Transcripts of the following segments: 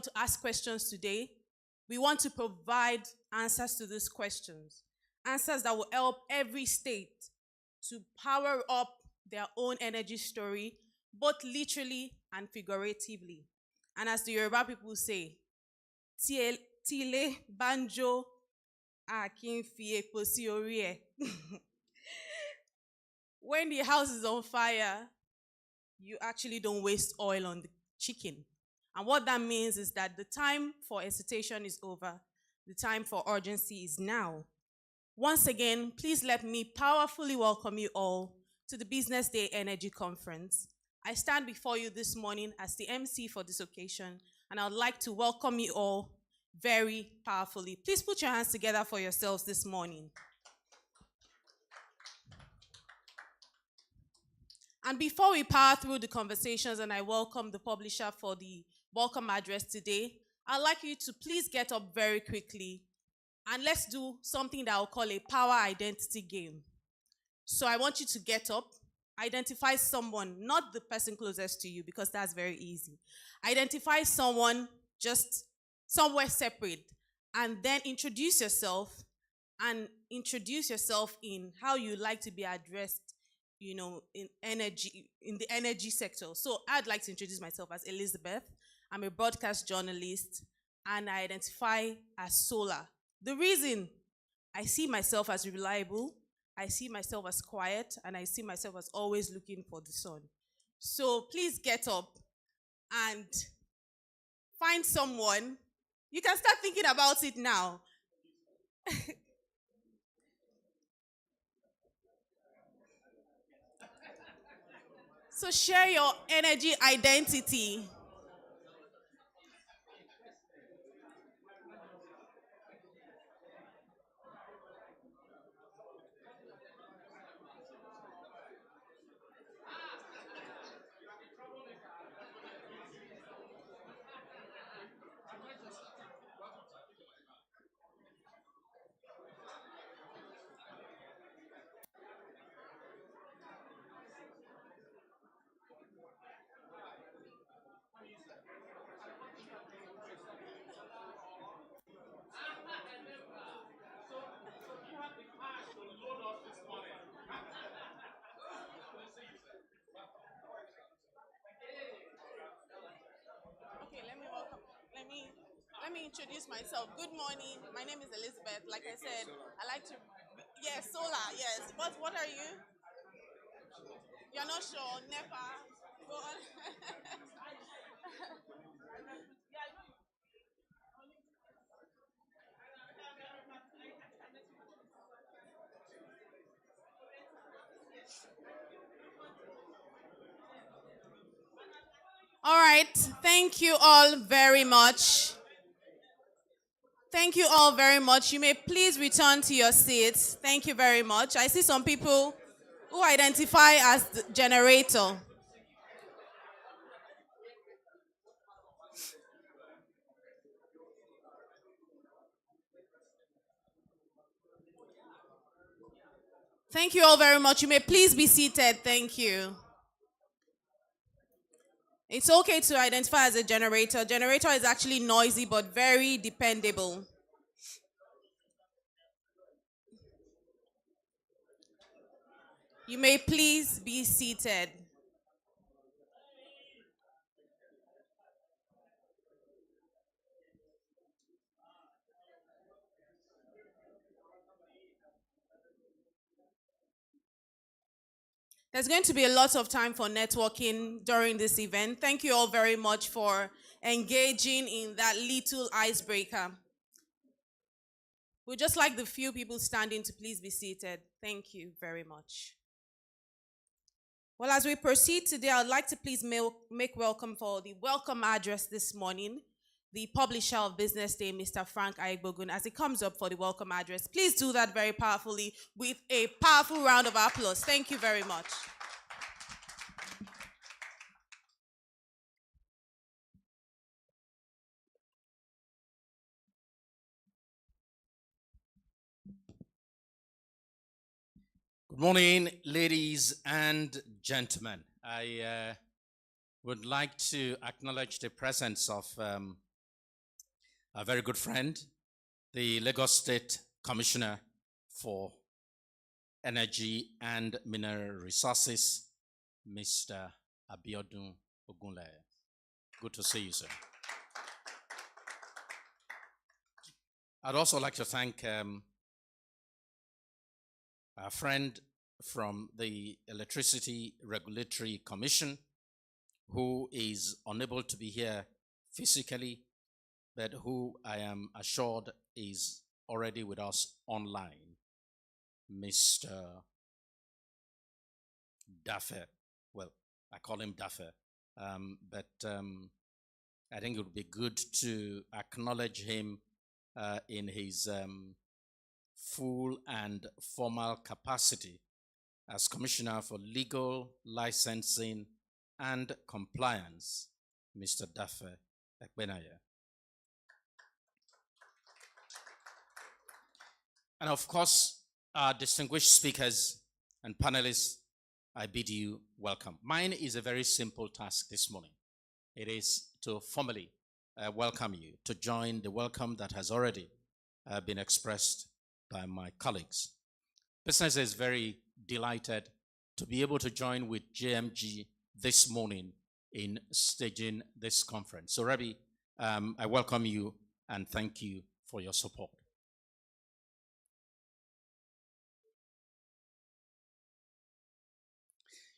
to ask questions today. We want to provide answers to these questions, answers that will help every state to power up their own energy story, both literally and figuratively. And as the Yoruba people say, Tile banjo a kì í fi epo sí orí ẹ̀. When the house is on fire, you actually don't waste oil on the chicken. And what that means is that the time for hesitation is over. The time for urgency is now. Once again, please let me powerfully welcome you all to the Business Day Energy Conference. I stand before you this morning as the MC for this occasion, and I would like to welcome you all very powerfully. Please put your hands together for yourselves this morning. And before we power through the conversations and I welcome the publisher for the welcome address today, I'd like you to please get up very quickly and let's do something that I'll call a power identity game. So I want you to get up, identify someone, not the person closest to you because that's very easy. Identify someone just somewhere separate and then introduce yourself in how you like to be addressed, in the energy sector. So I'd like to introduce myself as Elizabeth. I'm a broadcast journalist and I identify as solar. The reason I see myself as reliable, I see myself as quiet, and I see myself as always looking for the sun. So please get up and find someone. You can start thinking about it now. So share your energy identity. Okay, let me introduce myself. Good morning. My name is Elizabeth. Like I said, I like to yes, solar, yes. But what are you? You're not sure. Never. Go on. All right. Thank you all very much. Thank you all very much. You may please return to your seats. Thank you very much. I see some people who identify as the generator. Thank you all very much. You may please be seated. Thank you. It's okay to identify as a generator. Generator is actually noisy but very dependable. You may please be seated. There's going to be a lot of time for networking during this event. Thank you all very much for engaging in that little icebreaker. We'd just like the few people standing to please be seated. Thank you very much. Well, as we proceed today, I'd like to please make welcome for the welcome address this morning, the publisher of Business Day, Mr. Frank Aigbogun, as he comes up for the welcome address. Please do that very powerfully with a powerful round of applause. Thank you very much. Good morning, ladies and gentlemen. I would like to acknowledge the presence of a very good friend, the Lagos State Commissioner for Energy and Mineral Resources, Mr. Abiodun Ogunleye. Good to see you, sir. I'd also like to thank our friend from the Electricity Regulatory Commission, who is unable to be here physically, but who I am assured is already with us online, Mr. Daffer. Well, I call him Daffer, but I think it would be good to acknowledge him in his full and formal capacity as Commissioner for Legal, Licensing, and Compliance, Mr. Daffer Ekbenaya. And of course, our distinguished speakers and panelists, I bid you welcome. Mine is a very simple task this morning. It is to formally welcome you, to join the welcome that has already been expressed by my colleagues. BusinessDay is very delighted to be able to join with JMG this morning in staging this conference. So, Rabbi, I welcome you and thank you for your support.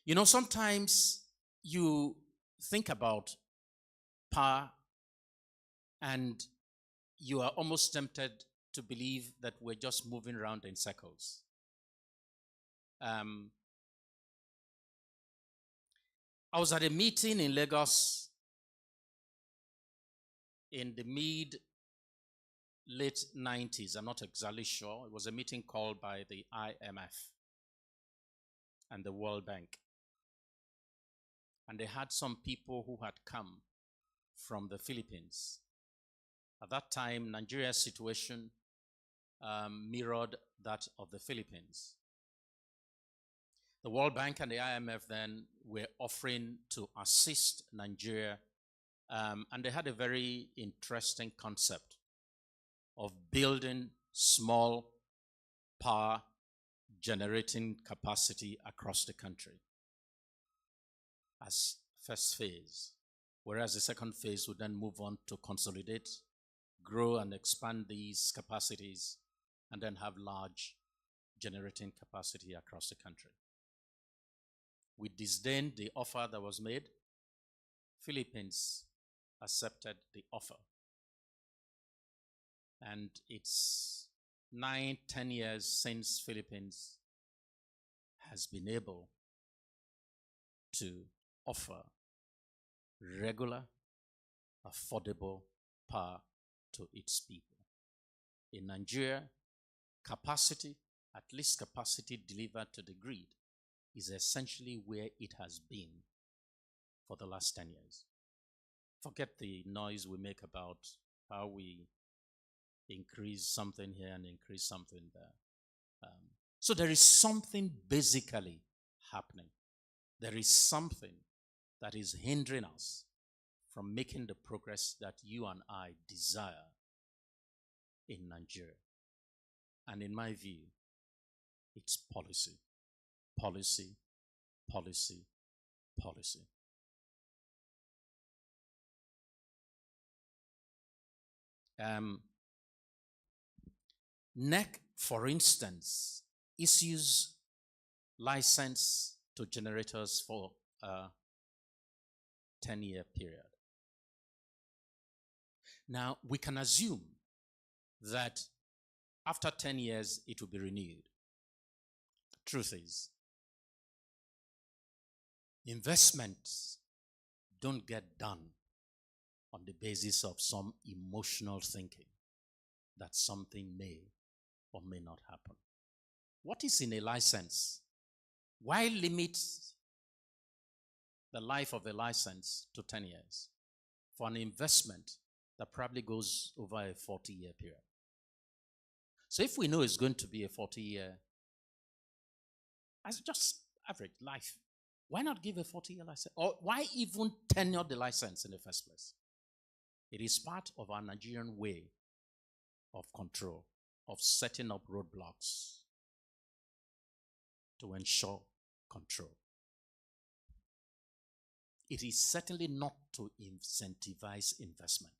You know, sometimes you think about power and you are almost tempted to believe that we're just moving around in circles. I was at a meeting in Lagos in the late 90s. I'm not exactly sure. It was a meeting called by the IMF and the World Bank. And they had some people who had come from the Philippines. At that time, Nigeria's situation mirrored that of the Philippines. The World Bank and the IMF then were offering to assist Nigeria, and they had a very interesting concept of building small power generating capacity across the country as first phase, whereas the second phase would then move on to consolidate, grow and expand these capacities, and then have large generating capacity across the country. We disdained the offer that was made. Philippines accepted the offer. And it's 9-10 years since Philippines has been able to offer regular, affordable power to its people. In Nigeria, capacity, at least capacity delivered to the grid, is essentially where it has been for the last 10 years. Forget the noise we make about how we increase something here and increase something there. So there is something basically happening. There is something that is hindering us from making the progress that you and I desire in Nigeria. And in my view, it's policy. Policy, policy, policy. NEC, for instance, issues license to generators for a 10-year period. Now, we can assume that after 10 years, it will be renewed. Truth is, investments don't get done on the basis of some emotional thinking that something may or may not happen. What is in a license? Why limit the life of a license to 10 years for an investment that probably goes over a 40-year period? So if we know it's going to be a 40-year, as just average life, why not give a 40-year license? Or why even tenure the license in the first place? It is part of our Nigerian way of control, of setting up roadblocks to ensure control. It is certainly not to incentivize investment,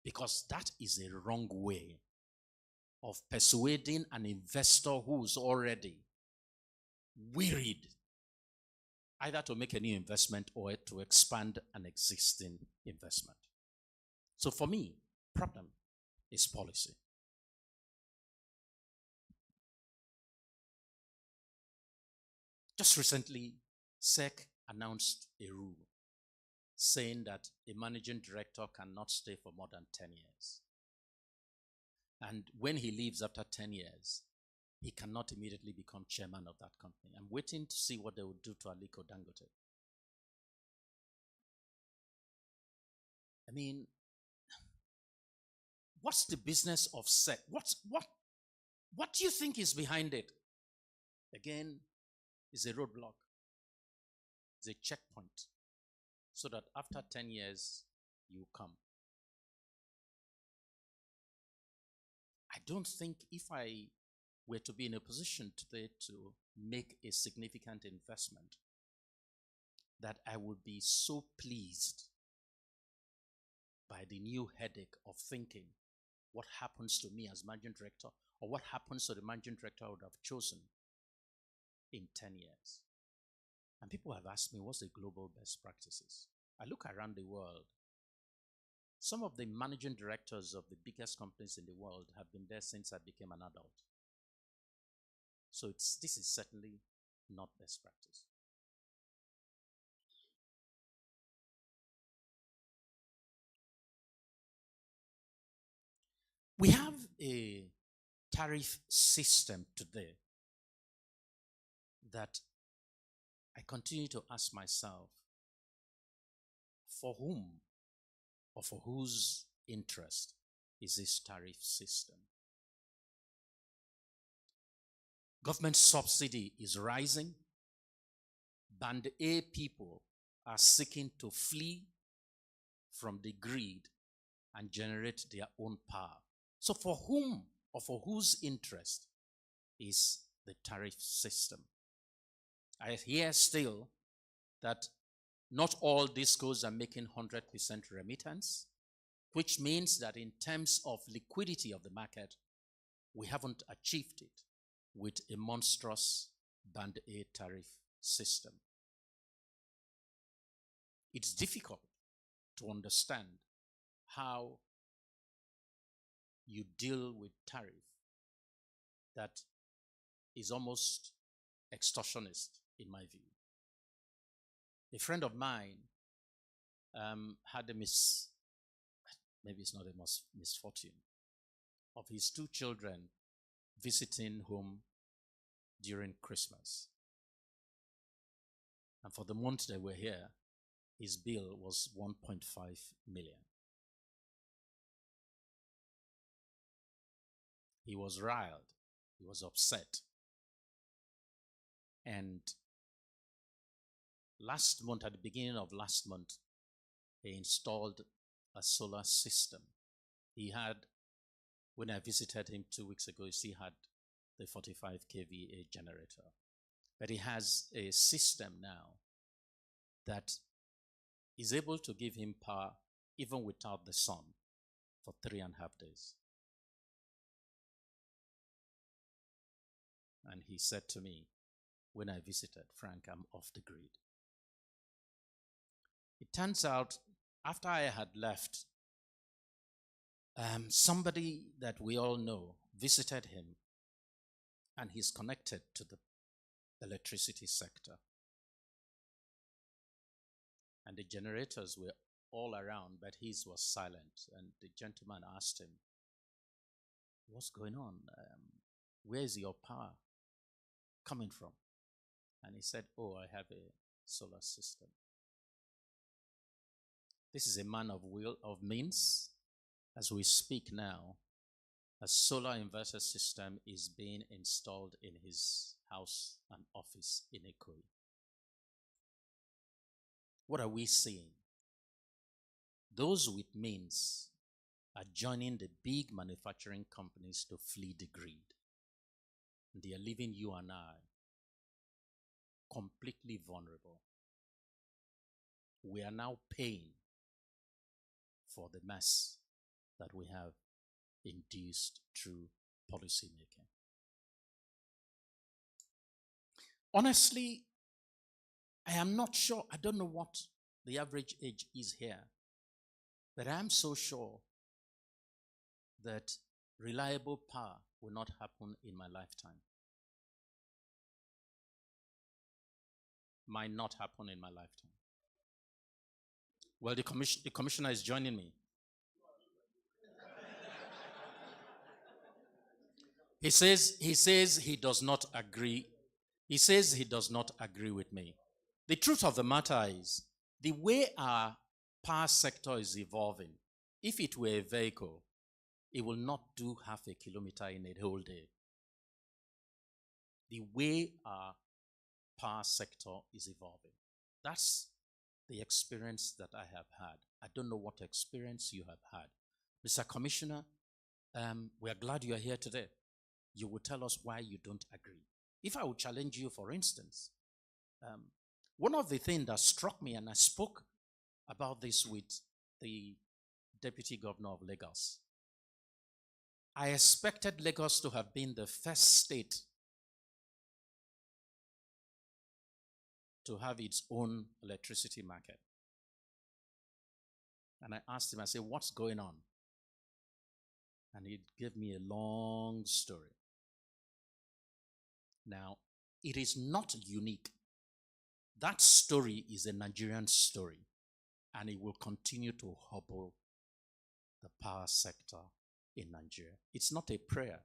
because that is a wrong way of persuading an investor who's already wearied either to make a new investment or to expand an existing investment. So for me, problem is policy. Just recently, SEC announced a rule saying that a managing director cannot stay for more than 10 years. And when he leaves after 10 years, he cannot immediately become chairman of that company. I'm waiting to see what they will do to Aliko Dangote. I mean, what's the business of SEC? What do you think is behind it? Again, it's a roadblock. It's a checkpoint. So that after 10 years, you come. I don't think if I were to be in a position today to make a significant investment, that I would be so pleased by the new headache of thinking what happens to me as managing director, or what happens to the managing director I would have chosen in 10 years. And people have asked me, what's the global best practices? I look around the world. Some of the managing directors of the biggest companies in the world have been there since I became an adult. So this is certainly not best practice. We have a tariff system today that I continue to ask myself, for whom or for whose interest is this tariff system? Government subsidy is rising. Band A people are seeking to flee from the greed and generate their own power. So for whom or for whose interest is the tariff system? I hear still that not all discos are making 100% remittance, which means that in terms of liquidity of the market, we haven't achieved it with a monstrous Band A tariff system. It's difficult to understand how you deal with tariff that is almost extortionist, in my view. A friend of mine had maybe it's not a misfortune, of his two children visiting home during Christmas. And for the month they were here, his bill was 1.5 million. He was riled. He was upset. And last month, at the beginning of last month, he installed a solar system. He had, when I visited him 2 weeks ago, he had the 45 kVA generator. But he has a system now that is able to give him power even without the sun for 3.5 days. And he said to me, when I visited, Frank, I'm off the grid. It turns out, after I had left, somebody that we all know visited him, and he's connected to the electricity sector. And the generators were all around, but his was silent. And the gentleman asked him, what's going on? Where is your power coming from? And he said, oh, I have a solar system. This is a man of will, of means. As we speak now, a solar inverter system is being installed in his house and office in Ikoyi. What are we seeing? those with means are joining the big manufacturing companies to flee the greed. They are leaving you and I completely vulnerable. We are now paying for the mess that we have induced through policy making. Honestly, I am not sure. I don't know what the average age is here, but I am so sure that reliable power will not happen in my lifetime. Might not happen in my lifetime. Well, the commissioner is joining me. He says he does not agree. He says he does not agree with me. The truth of the matter is, the way our power sector is evolving, if it were a vehicle, it will not do half a kilometer in a whole day. The way our power sector is evolving. That's the experience that I have had. I don't know what experience you have had. Mr. Commissioner, we are glad you are here today. You will tell us why you don't agree. If I would challenge you, for instance, one of the things that struck me, and I spoke about this with the Deputy Governor of Lagos, I expected Lagos to have been the first state to have its own electricity market. And I asked him, I said, what's going on? And he gave me a long story. Now, it is not unique. That story is a Nigerian story, and it will continue to hobble the power sector in Nigeria. It's not a prayer.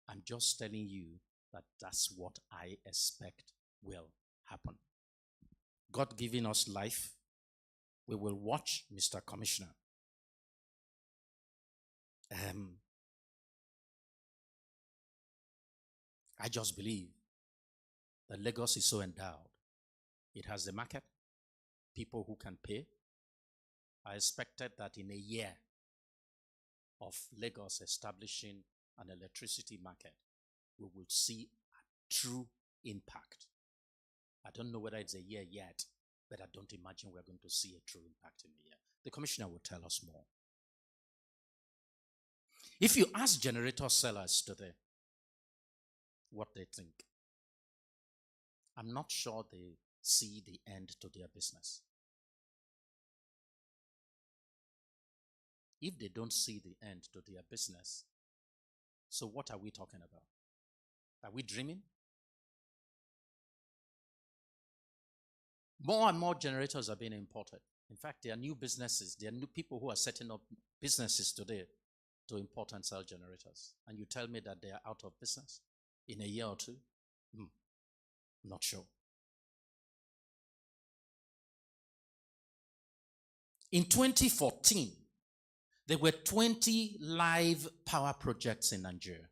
I'm just telling you that that's what I expect will happen. God giving us life, we will watch, Mr. Commissioner. I just believe that Lagos is so endowed. It has the market, people who can pay. I expected that in a year of Lagos establishing an electricity market, we will see a true impact. I don't know whether it's a year yet, but I don't imagine we're going to see a true impact in a year. The commissioner will tell us more. If you ask generator sellers today what they think, I'm not sure they see the end to their business. If they don't see the end to their business, so what are we talking about? Are we dreaming? More and more generators are being imported. In fact, there are new businesses, there are new people who are setting up businesses today to import and sell generators. And you tell me that they are out of business in a year or two? Not sure. In 2014, there were 20 live power projects in Nigeria.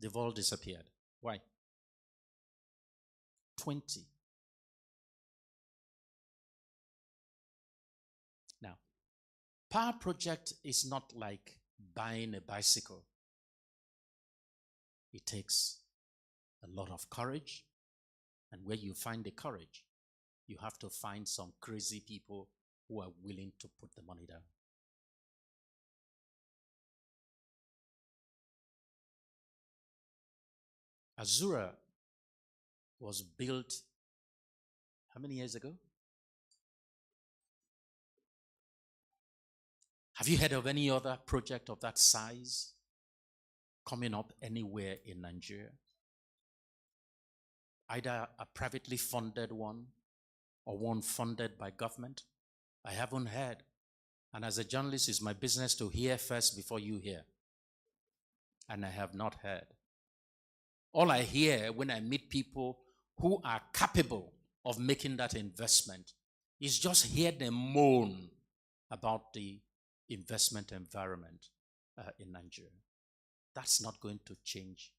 They've all disappeared. Why? 20. Now, power project is not like buying a bicycle. It takes a lot of courage, and where you find the courage, you have to find some crazy people who are willing to put the money down. Azura was built how many years ago? Have you heard of any other project of that size coming up anywhere in Nigeria? Either a privately funded one or one funded by government? I haven't heard. And as a journalist, it's my business to hear first before you hear. And I have not heard. All I hear when I meet people who are capable of making that investment is just hear them moan about the investment environment in Nigeria. That's not going to change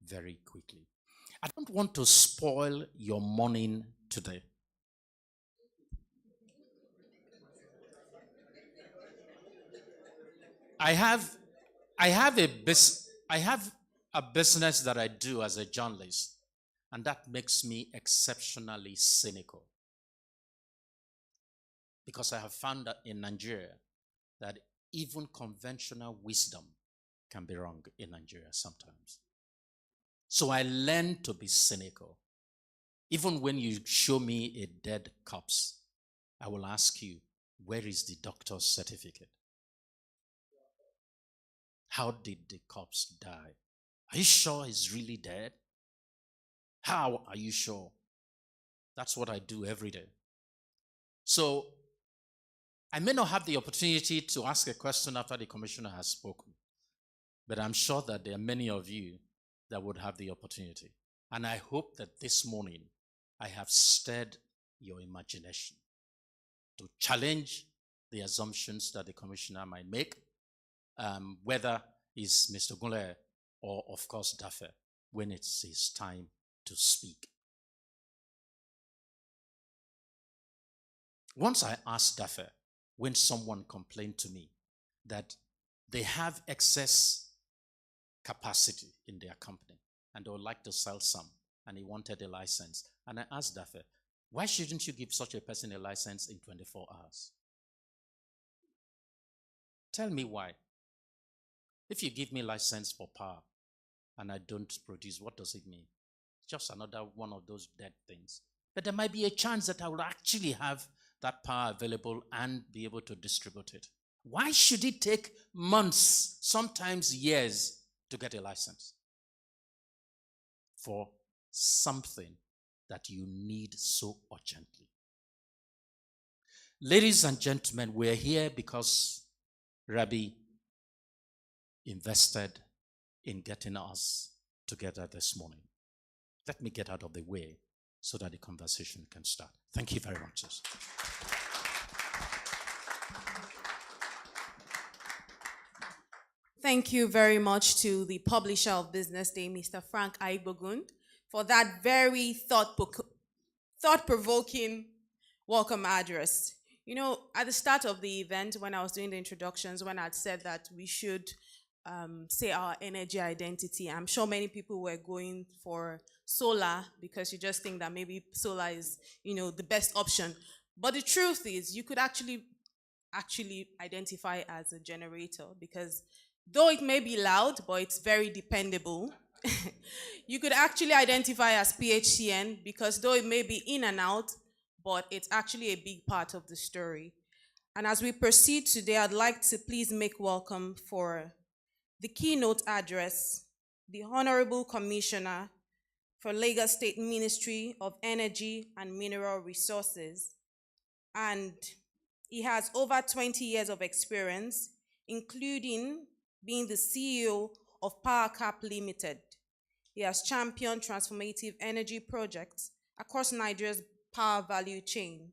very quickly. I don't want to spoil your morning today. I have I have a business that I do as a journalist, and that makes me exceptionally cynical. Because I have found that in Nigeria that even conventional wisdom can be wrong in Nigeria sometimes. So I learn to be cynical. Even when you show me a dead corpse, I will ask you, where is the doctor's certificate? How did the corpse die? Are you sure he's really dead? How are you sure? That's what I do every day. So I may not have the opportunity to ask a question after the commissioner has spoken, but I'm sure that there are many of you that would have the opportunity. And I hope that this morning I have stirred your imagination to challenge the assumptions that the commissioner might make, whether it's Mr. Gule or, of course, Dafe, when it's his time to speak. Once I asked Dafe, when someone complained to me that they have excess capacity in their company and they would like to sell some, and he wanted a license. And I asked Dafe, why shouldn't you give such a person a license in 24 hours? Tell me why. If you give me license for power and I don't produce, what does it mean? Just another one of those dead things. But there might be a chance that I will actually have that power available and be able to distribute it. Why should it take months, sometimes years, to get a license for something that you need so urgently? Ladies and gentlemen, we're here because Rabbi invested in getting us together this morning. Let me get out of the way so that the conversation can start. Thank you very much. Thank you very much to the publisher of BusinessDay, Mr. Frank Aigbogun, for that very thought-provoking welcome address. You know, at the start of the event, when I was doing the introductions, when I'd said that we should say our energy identity, I'm sure many people were going for solar because you just think that maybe solar is, the best option. But the truth is, you could actually identify as a generator, because though it may be loud, but it's very dependable. You could actually identify as PHCN, because though it may be in and out, but it's actually a big part of the story. And as we proceed today, I'd like to please make welcome for the keynote address, the Honorable Commissioner for Lagos State Ministry of Energy and Mineral Resources. And he has over 20 years of experience, including being the CEO of PowerCap Limited. He has championed transformative energy projects across Nigeria's power value chain.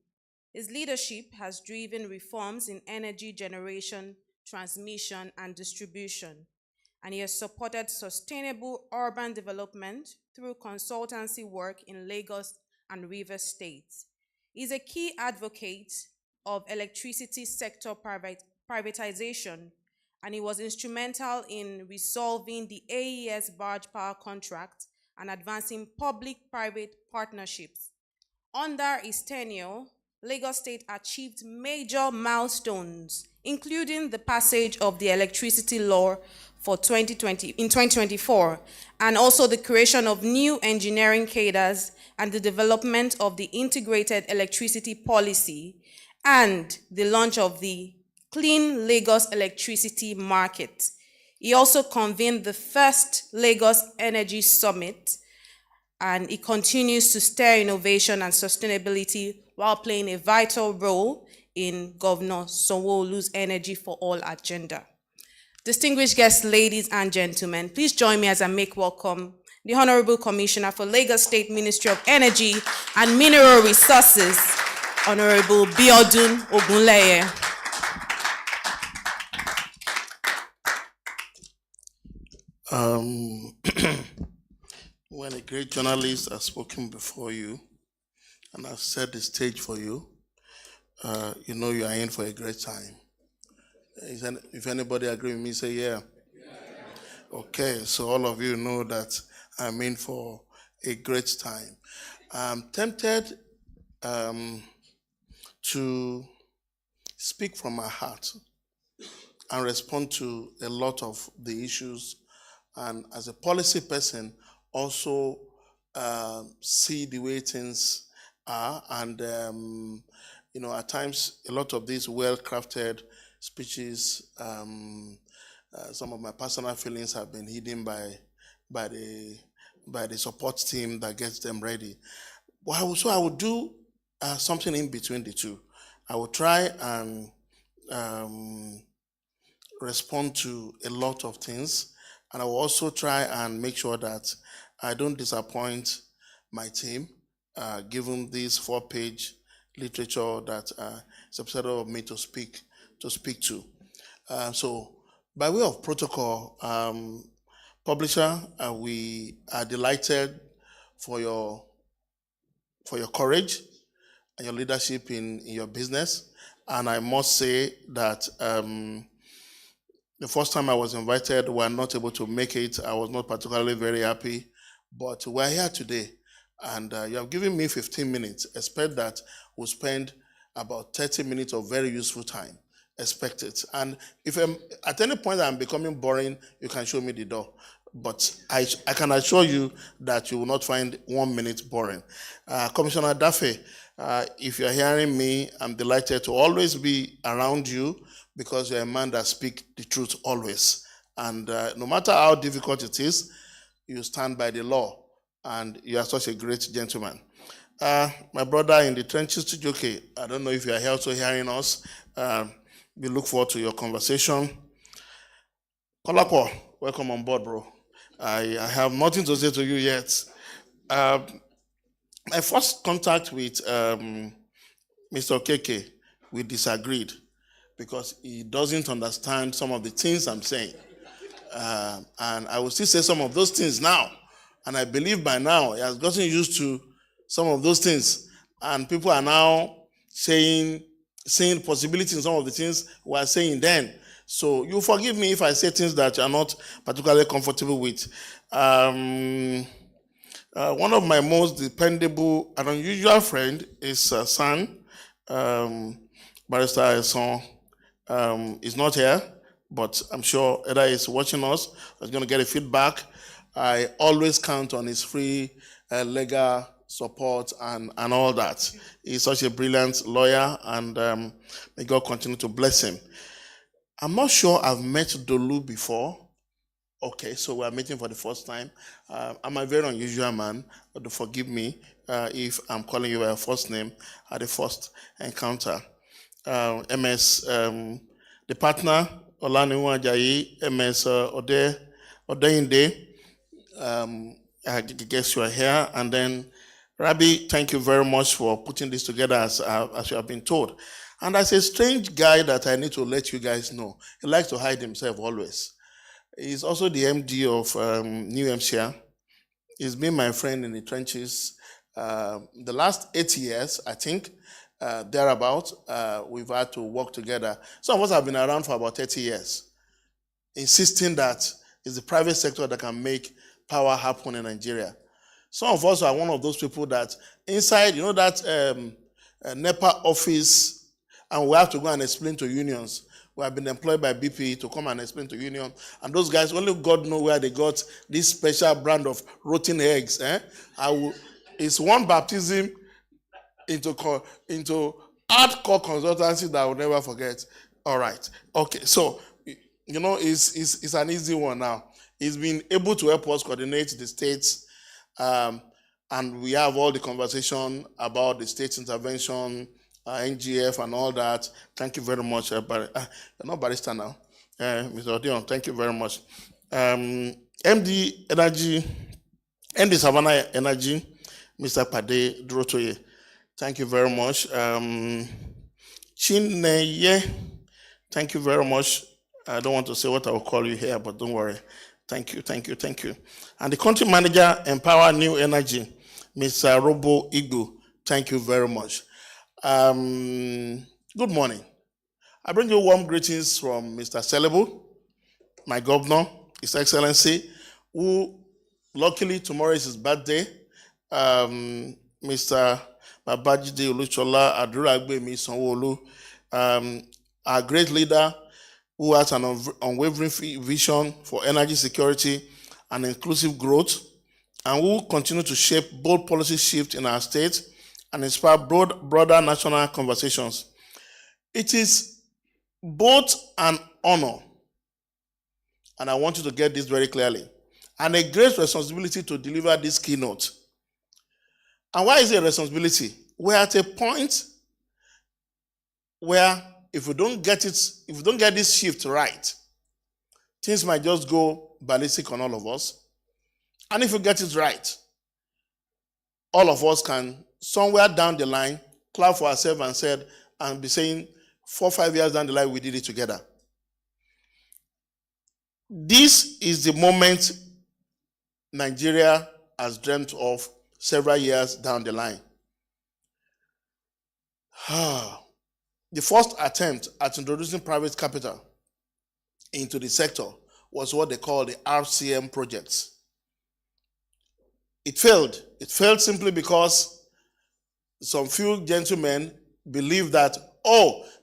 His leadership has driven reforms in energy generation, transmission, and distribution, and he has supported sustainable urban development through consultancy work in Lagos and Rivers states. He is a key advocate of electricity sector privatization, and he was instrumental in resolving the AES barge power contract and advancing public-private partnerships. Under his tenure, Lagos State achieved major milestones, including the passage of the electricity law for 2024, and also the creation of new engineering cadres and the development of the integrated electricity policy and the launch of the Clean Lagos Electricity Market. He also convened the first Lagos Energy Summit, and he continues to stir innovation and sustainability while playing a vital role in Governor Sanwo-Olu's Energy for All agenda. Distinguished guests, ladies and gentlemen, please join me as I make welcome the Honorable Commissioner for Lagos State Ministry of Energy and Mineral Resources, Honorable Biodun Ogunleye. When a great journalist has spoken before you and has set the stage for you, you know you are in for a great time. If anybody agree with me, say yeah. Okay, so all of you know that I'm in for a great time. I'm tempted to speak from my heart and respond to a lot of the issues, and as a policy person, also see the way things are, and at times a lot of these well-crafted speeches, some of my personal feelings have been hidden by the support team that gets them ready. So I will do something in between the two. I will try and respond to a lot of things, and I will also try and make sure that I don't disappoint my team, given this 4-page literature that is expected of me to speak to. So, by way of protocol, publisher, we are delighted for your courage and your leadership in your business. And I must say that the first time I was invited, we were not able to make it. I was not particularly very happy, but we're here today. And you have given me 15 minutes. Expect that we'll spend about 30 minutes of very useful time. Expect it. And if at any point I'm becoming boring, you can show me the door. But I can assure you that you will not find 1 minute boring. Commissioner Daffy, if you're hearing me, I'm delighted to always be around you, because you're a man that speaks the truth always. And no matter how difficult it is, you stand by the law, and you are such a great gentleman. My brother in the trenches, Tujoke, I don't know if you are also hearing us. We look forward to your conversation. Kolako, welcome on board, bro. I have nothing to say to you yet. My first contact with Mr. Okeke, we disagreed, because he doesn't understand some of the things I'm saying. And I will still say some of those things now. And I believe by now he has gotten used to some of those things. And people are now seeing possibilities in some of the things we are saying then. So you forgive me if I say things that you are not particularly comfortable with. One of my most dependable and unusual friend is son, Barrister Eson. Is not here, but I'm sure either he's watching us or he's going to get a feedback. I always count on his free legal support and all that. He's such a brilliant lawyer, and may God continue to bless him. I'm not sure I've met Dolu before. Okay, so we're meeting for the first time. I'm a very unusual man, but forgive me if I'm calling you by your first name at the first encounter. MS, the partner, Olaniwa Ajayi, MS Odeyinde, I guess you are here. And then, Rabbi, thank you very much for putting this together as you have been told. And as a strange guy that I need to let you guys know, he likes to hide himself always. He's also the MD of New Hampshire. He's been my friend in the trenches. The last 8 years, I think, thereabout, we've had to work together. Some of us have been around for about 30 years, insisting that it's the private sector that can make power happen in Nigeria. Some of us are one of those people that inside, that NEPA office, and we have to go and explain to unions. We have been employed by BP to come and explain to union. And those guys, only God knows where they got this special brand of rotten eggs. It's one baptism into hardcore consultancy that I will never forget. All right. Okay. So, it's an easy one now. He's been able to help us coordinate the states. And we have all the conversation about the state intervention, NGF and all that. Thank you very much. You're not barrister now. Mr. Odion, thank you very much. MD Savannah Energy, Mr. Pade Drotoye. Thank you very much. Chineye, thank you very much. I don't want to say what I will call you here, but don't worry. Thank you. And the country manager, Empower New Energy, Mr. Robo Igu. Thank you very much. Good morning. I bring you warm greetings from Mr. Celebu, my governor, His Excellency, who luckily tomorrow is his birthday. Mr. Babajide Oluchola Aduragbemi Sanwo-Olu, our great leader who has an unwavering vision for energy security and inclusive growth, and who will continue to shape bold policy shifts in our state and inspire broader national conversations. It is both an honor, and I want you to get this very clearly, and a great responsibility to deliver this keynote. And why is it a responsibility? We're at a point where if we don't get this shift right, things might just go ballistic on all of us. And if we get it right, all of us can, somewhere down the line, clap for ourselves and be saying, 4 or 5 years down the line, we did it together. This is the moment Nigeria has dreamt of several years down the line. The first attempt at introducing private capital into the sector was what they call the RCM projects. It failed. It failed simply because some few gentlemen believed that,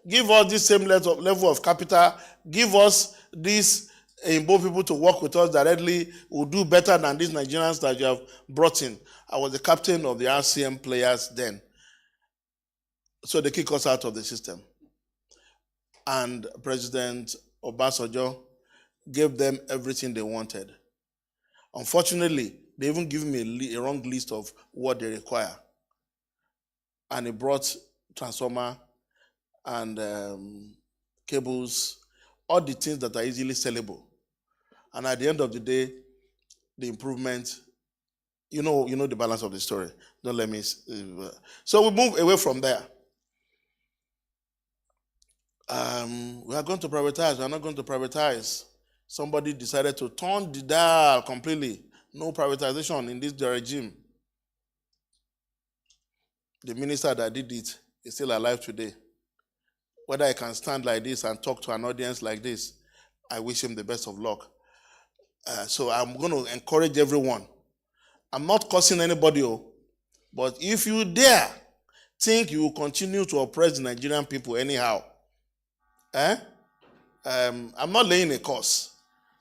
give us this same level of capital, give us these Igbo people to work with us directly, will do better than these Nigerians that you have brought in. I was the captain of the RCM players then. So they kicked us out of the system. And President Obasanjo gave them everything they wanted. Unfortunately, they even gave me a wrong list of what they require. And he brought transformer and cables, all the things that are easily sellable. And at the end of the day, the improvement, you know the balance of the story. Don't let me. So we move away from there. We are going to privatize. We are not going to privatize. Somebody decided to turn the dial completely. No privatization in this regime. The minister that did it is still alive today. Whether I can stand like this and talk to an audience like this, I wish him the best of luck. So I'm going to encourage everyone. I'm not cursing anybody, but if you dare think you will continue to oppress the Nigerian people anyhow, I'm not laying a curse.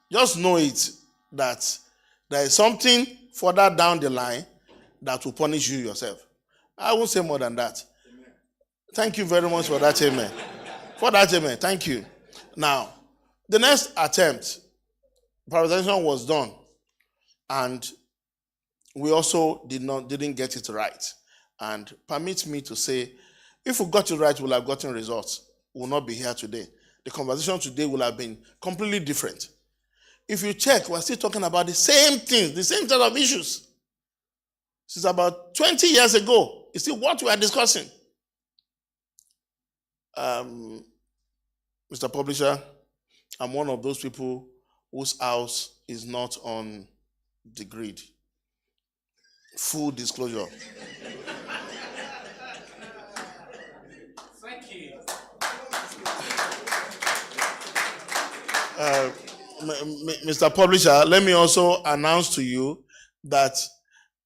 Just know it that there is something further down the line that will punish you yourself. I won't say more than that. Amen. Thank you very much for that, amen. For that, amen. Thank you. Now, the next attempt, privatization was done, and we also didn't get it right. And permit me to say, if we got it right, we'll have gotten results. We'll not be here today. The conversation today will have been completely different. If you check, we're still talking about the same things, the same set of issues. Since about 20 years ago, it's still what we are discussing. Mr. Publisher, I'm one of those people whose house is not on the grid. Full disclosure. Thank you. Mr. Publisher, let me also announce to you that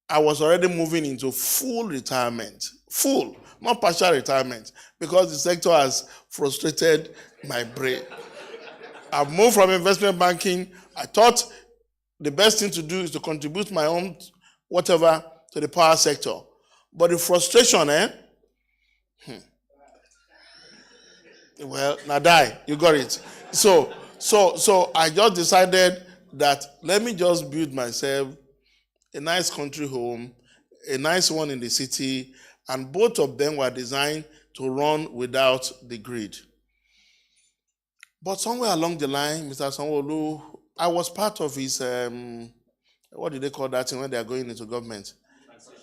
I was already moving into full retirement. Full, not partial retirement, because the sector has frustrated my brain. I've moved from investment banking. I thought the best thing to do is to contribute my own whatever to the power sector. But the frustration, Well, now die, you got it. So I just decided that let me just build myself a nice country home, a nice one in the city, and both of them were designed to run without the grid. But somewhere along the line, Mr. Sanwo-Olu, I was part of his, what do they call that thing when they are going into government?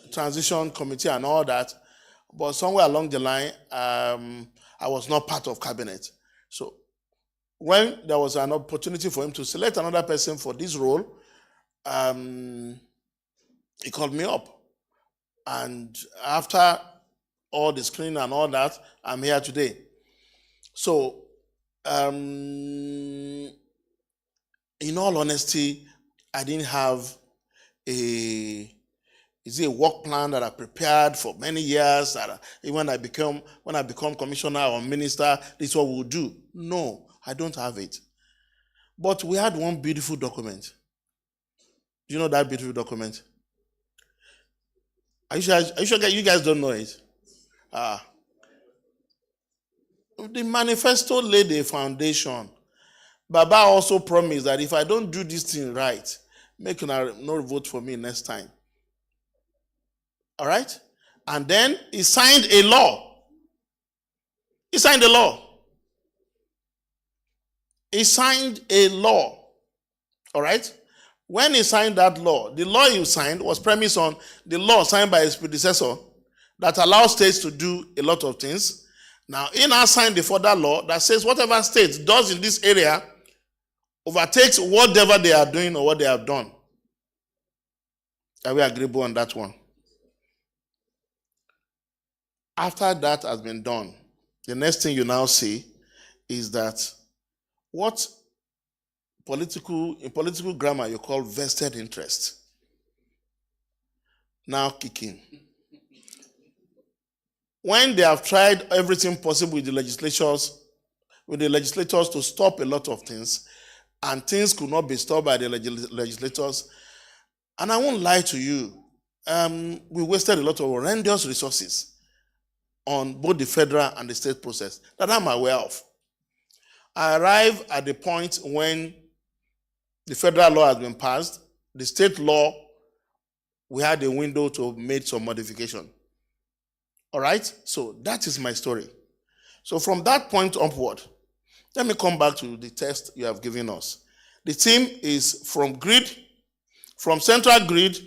Transition committee and all that. But somewhere along the line, I was not part of cabinet. So when there was an opportunity for him to select another person for this role, he called me up. And after all the screening and all that, I'm here today. So In all honesty, I didn't have a work plan that I prepared for many years, that even when I become commissioner or minister, this is what we'll do. No, I don't have it. But we had one beautiful document. Do you know that beautiful document? Are you sure you guys don't know it? The manifesto laid a foundation. Baba also promised that if I don't do this thing right, make no vote for me next time. All right? And then he signed a law. He signed a law. He signed a law. All right? When he signed that law, the law he signed was premised on the law signed by his predecessor that allows states to do a lot of things. Now, he now signed the further law that says whatever state does in this area overtakes whatever they are doing or what they have done. Are we agreeable on that one? After that has been done, the next thing you now see is that what in political grammar you call vested interest now kicking. When they have tried everything possible with the legislators to stop a lot of things, and things could not be stopped by the legislators, and I won't lie to you, we wasted a lot of horrendous resources on both the federal and the state process that I'm aware of. I arrived at the point when the federal law has been passed, the state law, we had a window to make some modification. All right? So that is my story. So from that point upward, let me come back to the test you have given us. The theme is from central grid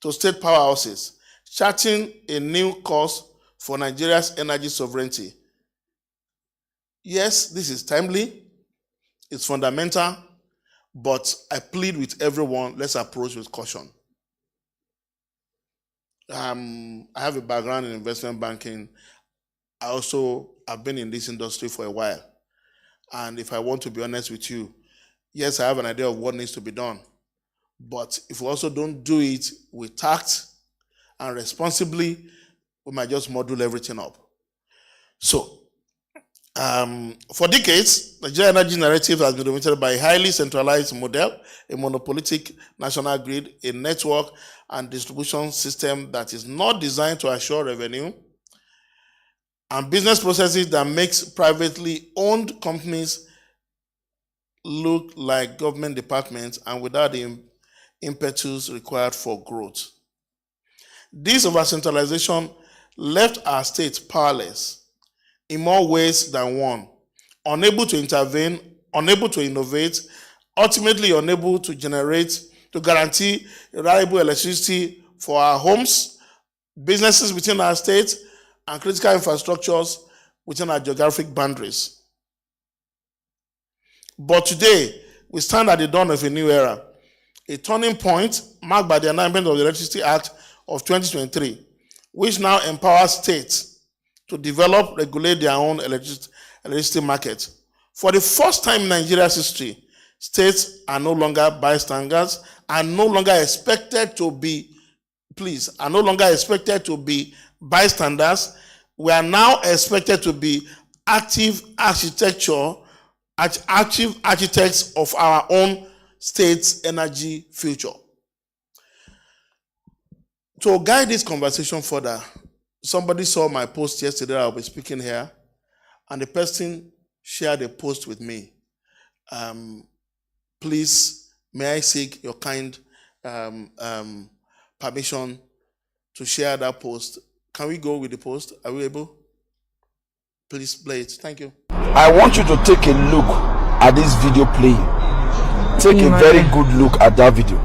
to state powerhouses, charting a new course for Nigeria's energy sovereignty. Yes, this is timely, it's fundamental, but I plead with everyone, let's approach with caution. I have a background in investment banking. I've been in this industry for a while. And if I want to be honest with you, yes, I have an idea of what needs to be done. But if we also don't do it with tact and responsibly, we might just muddle everything up. So, for decades, the Nigerian energy narrative has been dominated by a highly centralized model, a monopolistic national grid, a network and distribution system that is not designed to assure revenue, and business processes that makes privately owned companies look like government departments and without the impetus required for growth. This over-centralization left our state powerless in more ways than one, unable to intervene, unable to innovate, ultimately unable to guarantee reliable electricity for our homes, businesses within our state, and critical infrastructures within our geographic boundaries. But today, we stand at the dawn of a new era, a turning point marked by the enactment of the Electricity Act of 2023, which now empowers states to develop, regulate their own electricity market. For the first time in Nigeria's history, states are no longer bystanders, are no longer expected to be bystanders. We are now expected to be active architects of our own state's energy future. To guide this conversation further, somebody saw my post yesterday. I'll be speaking here, and the person shared a post with me. Please, may I seek your kind permission to share that post? Can we go with the post? Are we able? Please play it. Thank you. I want you to take a look at this video playing. Take a very good look at that video.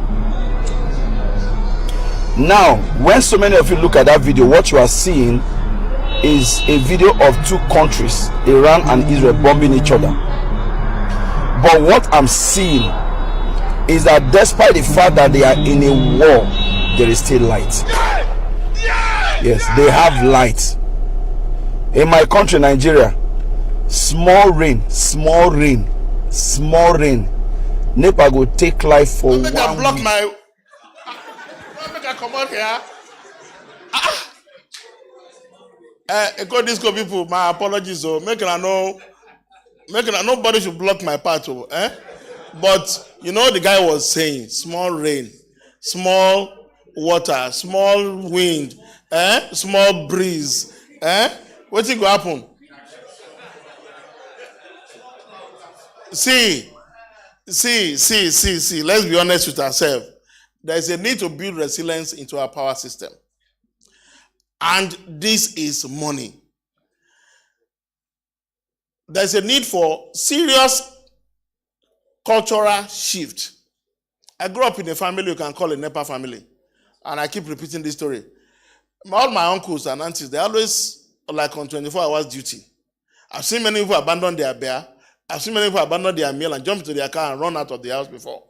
Now, when so many of you look at that video, what you are seeing is a video of two countries, Iran and Israel, bombing each other. But what I'm seeing is that despite the fact that they are in a war, there is still light. Yes, they have light. In my country, Nigeria, small rain, NEPA go take life for Don't make I 1 block week. my. Don't make I come out here. Disco people, my apologies. Oh, make I know. Nobody should block my path. Oh, But you know, the guy was saying small rain, small water, small wind, small breeze. What's it going to happen? See. Let's be honest with ourselves. There is a need to build resilience into our power system. And this is money. There's a need for serious cultural shift. I grew up in a family you can call a NEPA family. And I keep repeating this story. All my uncles and aunties, they're always like on 24 hours duty. I've seen many people abandon their bear. I've seen many people abandon their meal and jump into their car and run out of the house before.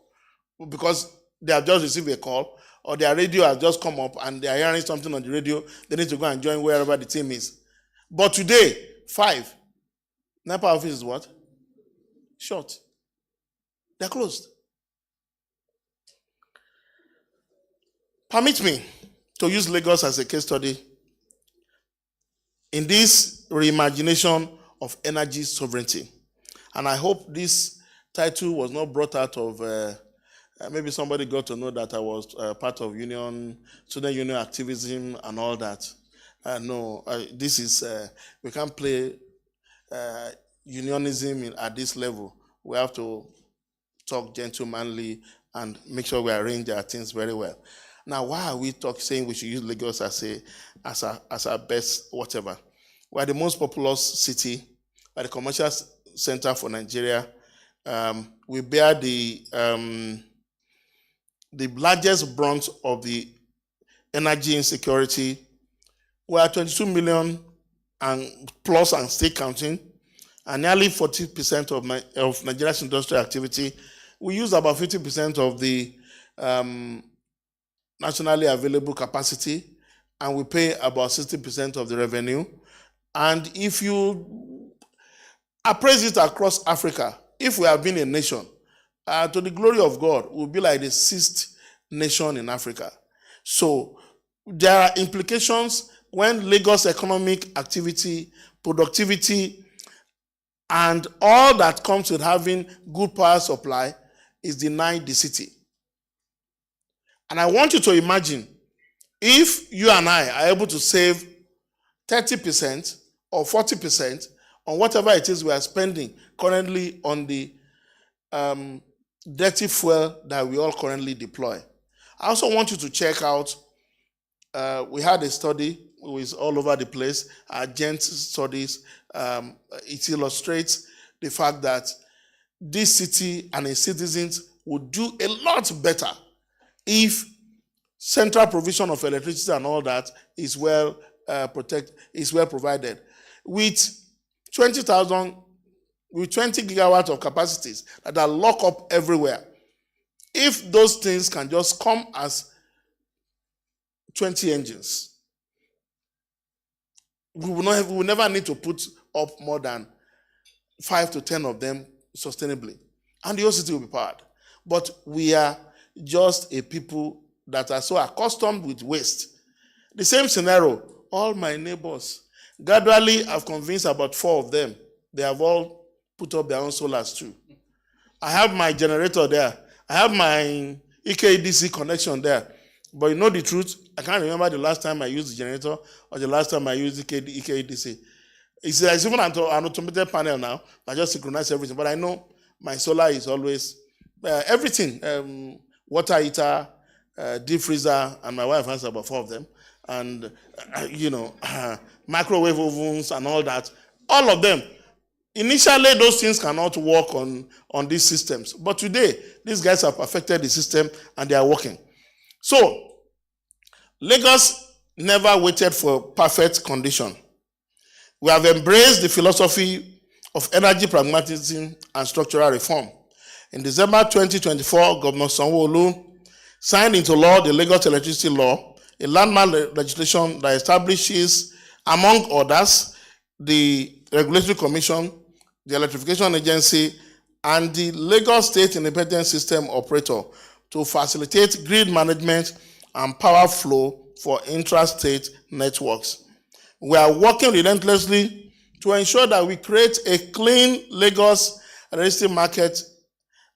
Because they have just received a call or their radio has just come up and they are hearing something on the radio. They need to go and join wherever the team is. But today, 5. NEPA office is what? Short. They're closed. Permit me to use Lagos as a case study in this reimagination of energy sovereignty. And I hope this title was not brought out of, maybe somebody got to know that I was part of student union activism and all that. No, this is, we can't play unionism at this level. We have to talk gentlemanly and make sure we arrange our things very well. Now, why are we saying we should use Lagos as our best whatever? We are the most populous city, we are the commercial center for Nigeria. We bear the largest brunt of the energy insecurity. We are 22 million and plus and still counting, and nearly 40% of Nigeria's industrial activity. We use about 50% of the nationally available capacity, and we pay about 60% of the revenue. And if you appraise it across Africa, if we have been a nation, to the glory of God, we'll be like the 6th nation in Africa. So there are implications when Lagos economic activity, productivity, and all that comes with having good power supply is denied the city. And I want you to imagine if you and I are able to save 30% or 40% on whatever it is we are spending currently on the dirty fuel that we all currently deploy. I also want you to check out, we had a study, it was all over the place, Gent studies. It illustrates the fact that this city and its citizens would do a lot better if central provision of electricity and all that is well provided. With 20 gigawatts of capacities that are locked up everywhere, if those things can just come as 20 engines, we will never need to put up more than 5 to 10 of them sustainably, and the whole city will be powered. But we are just a people that are so accustomed with waste. The same scenario, all my neighbors, gradually I've convinced about 4 of them. They have all put up their own solars too. I have my generator there. I have my EKDC connection there. But you know the truth, I can't remember the last time I used the generator or the last time I used the EKDC. It's even an automated panel now. I just synchronize everything. But I know my solar is always everything. Water heater, deep freezer, and my wife has about 4 of them. And, microwave ovens and all that. All of them. Initially, those things cannot work on these systems. But today, these guys have perfected the system and they are working. So, Lagos never waited for perfect condition. We have embraced the philosophy of energy pragmatism and structural reform. In December 2024, Governor Sanwo-Olu signed into law the Lagos Electricity Law, a landmark legislation that establishes, among others, the Regulatory Commission the Electrification Agency, and the Lagos State Independent System Operator to facilitate grid management and power flow for intrastate networks. We are working relentlessly to ensure that we create a clean Lagos electricity market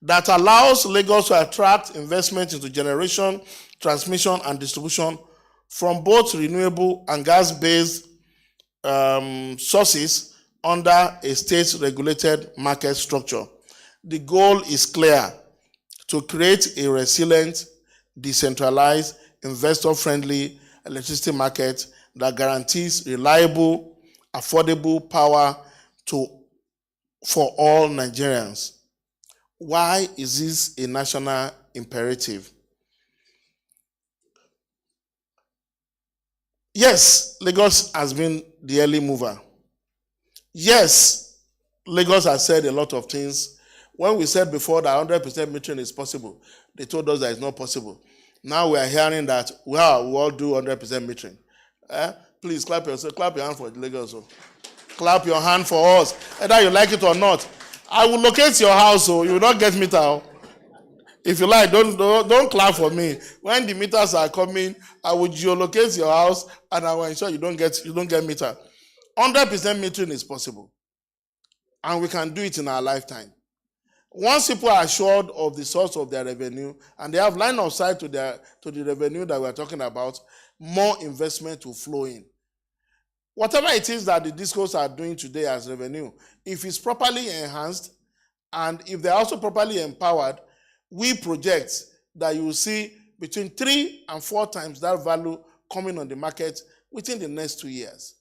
that allows Lagos to attract investment into generation, transmission, and distribution from both renewable and gas-based sources under a state-regulated market structure. The goal is clear: to create a resilient, decentralized, investor-friendly electricity market that guarantees reliable, affordable power for all Nigerians. Why is this a national imperative? Yes, Lagos has been the early mover. Yes, Lagos has said a lot of things. When we said before that 100% metering is possible, they told us that it's not possible. Now we are hearing that, well, we all do 100% metering. Please clap your hand for Lagos. Clap your hand for us, whether you like it or not. I will locate your house, so you will not get meter. If you like, don't clap for me. When the meters are coming, I will geolocate your house and I will ensure you don't get meter. 100% metering is possible, and we can do it in our lifetime. Once people are assured of the source of their revenue and they have line of sight to the revenue that we're talking about, more investment will flow in. Whatever it is that the discos are doing today as revenue, if it's properly enhanced and if they're also properly empowered, we project that you will see between 3 and 4 times that value coming on the market within the next 2 years.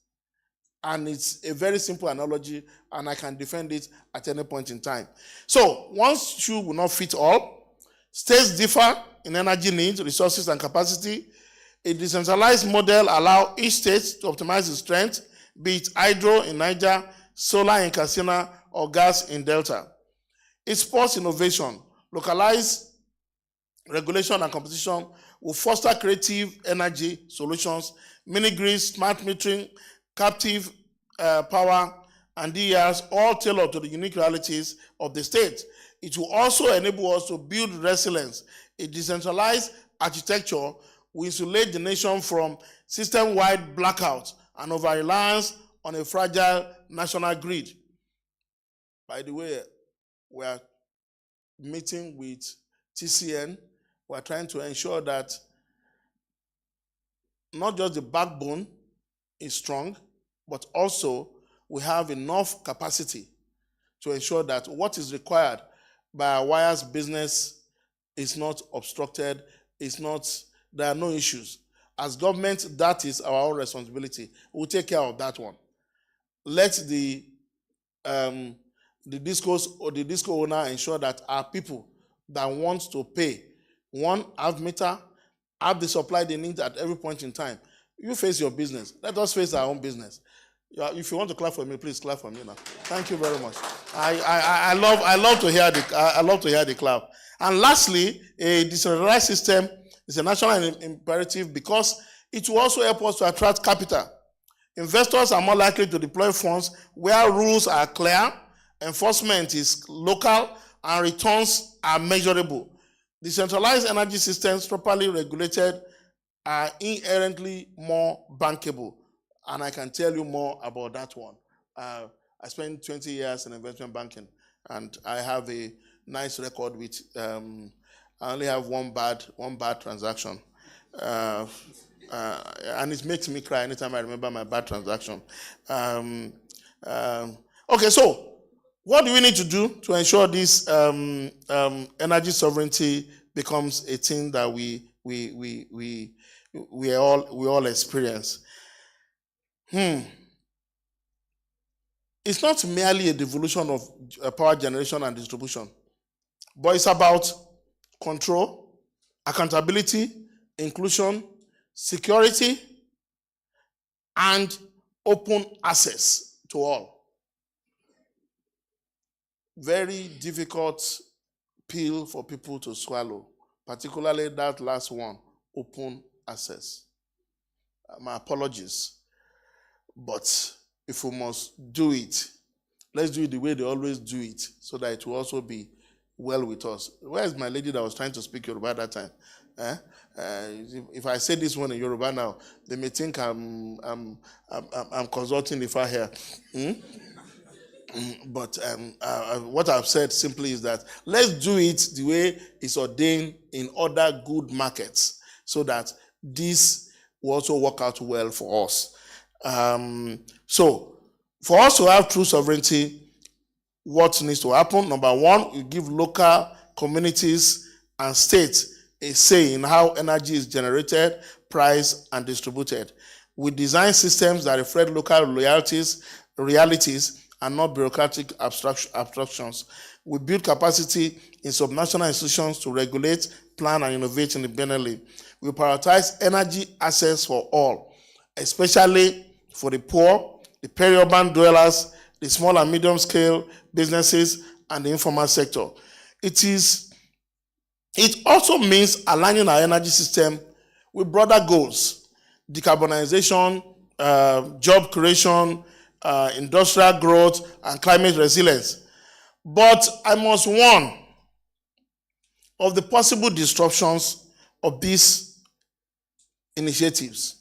And it's a very simple analogy, and I can defend it at any point in time. So, one shoe will not fit all. States differ in energy needs, resources, and capacity. A decentralized model allows each state to optimize its strength, be it hydro in Niger, solar in Katsina, or gas in Delta. It supports innovation. Localized regulation and competition will foster creative energy solutions, mini-grids, smart metering, captive power, and DERs, all tailored to the unique realities of the state. It will also enable us to build resilience. A decentralized architecture will insulate the nation from system-wide blackouts and over-reliance on a fragile national grid. By the way, we are meeting with TCN. We are trying to ensure that not just the backbone is strong, but also we have enough capacity to ensure that what is required by our wires business is not obstructed, there are no issues. As government, that is our own responsibility. We'll take care of that one. Let the disco owner ensure that our people that want to pay, have meter, have the supply they need at every point in time. You face your business. Let us face our own business. If you want to clap for me, please clap for me now. Thank you very much. I love to hear the clap. And lastly, a decentralized system is a national imperative because it will also help us to attract capital. Investors are more likely to deploy funds where rules are clear, enforcement is local, and returns are measurable. Decentralized energy systems, properly regulated, are inherently more bankable. And I can tell you more about that one. I spent 20 years in investment banking, and I have a nice record with, I only have one bad transaction. And it makes me cry anytime I remember my bad transaction. Okay, so what do we need to do to ensure this energy sovereignty becomes a thing that we all experience? It's not merely a devolution of power generation and distribution, but it's about control, accountability, inclusion, security, and open access to all. Very difficult pill for people to swallow, particularly that last one, open access. My apologies. But if we must do it, let's do it the way they always do it, so that it will also be well with us. Where's my lady that was trying to speak Yoruba at that time? If I say this one in Yoruba now, they may think I'm consulting the far here. But what I've said simply is that let's do it the way it's ordained in other good markets, so that this will also work out well for us. So, for us to have true sovereignty, what needs to happen? Number one, you give local communities and states a say in how energy is generated, priced, and distributed. We design systems that reflect local realities, and not bureaucratic abstractions. We build capacity in subnational institutions to regulate, plan, and innovate independently. We prioritize energy access for all, especially for the poor, the peri-urban dwellers, the small and medium-scale businesses, and the informal sector. It also means aligning our energy system with broader goals: decarbonization, job creation, industrial growth, and climate resilience. But I must warn of the possible disruptions of these initiatives.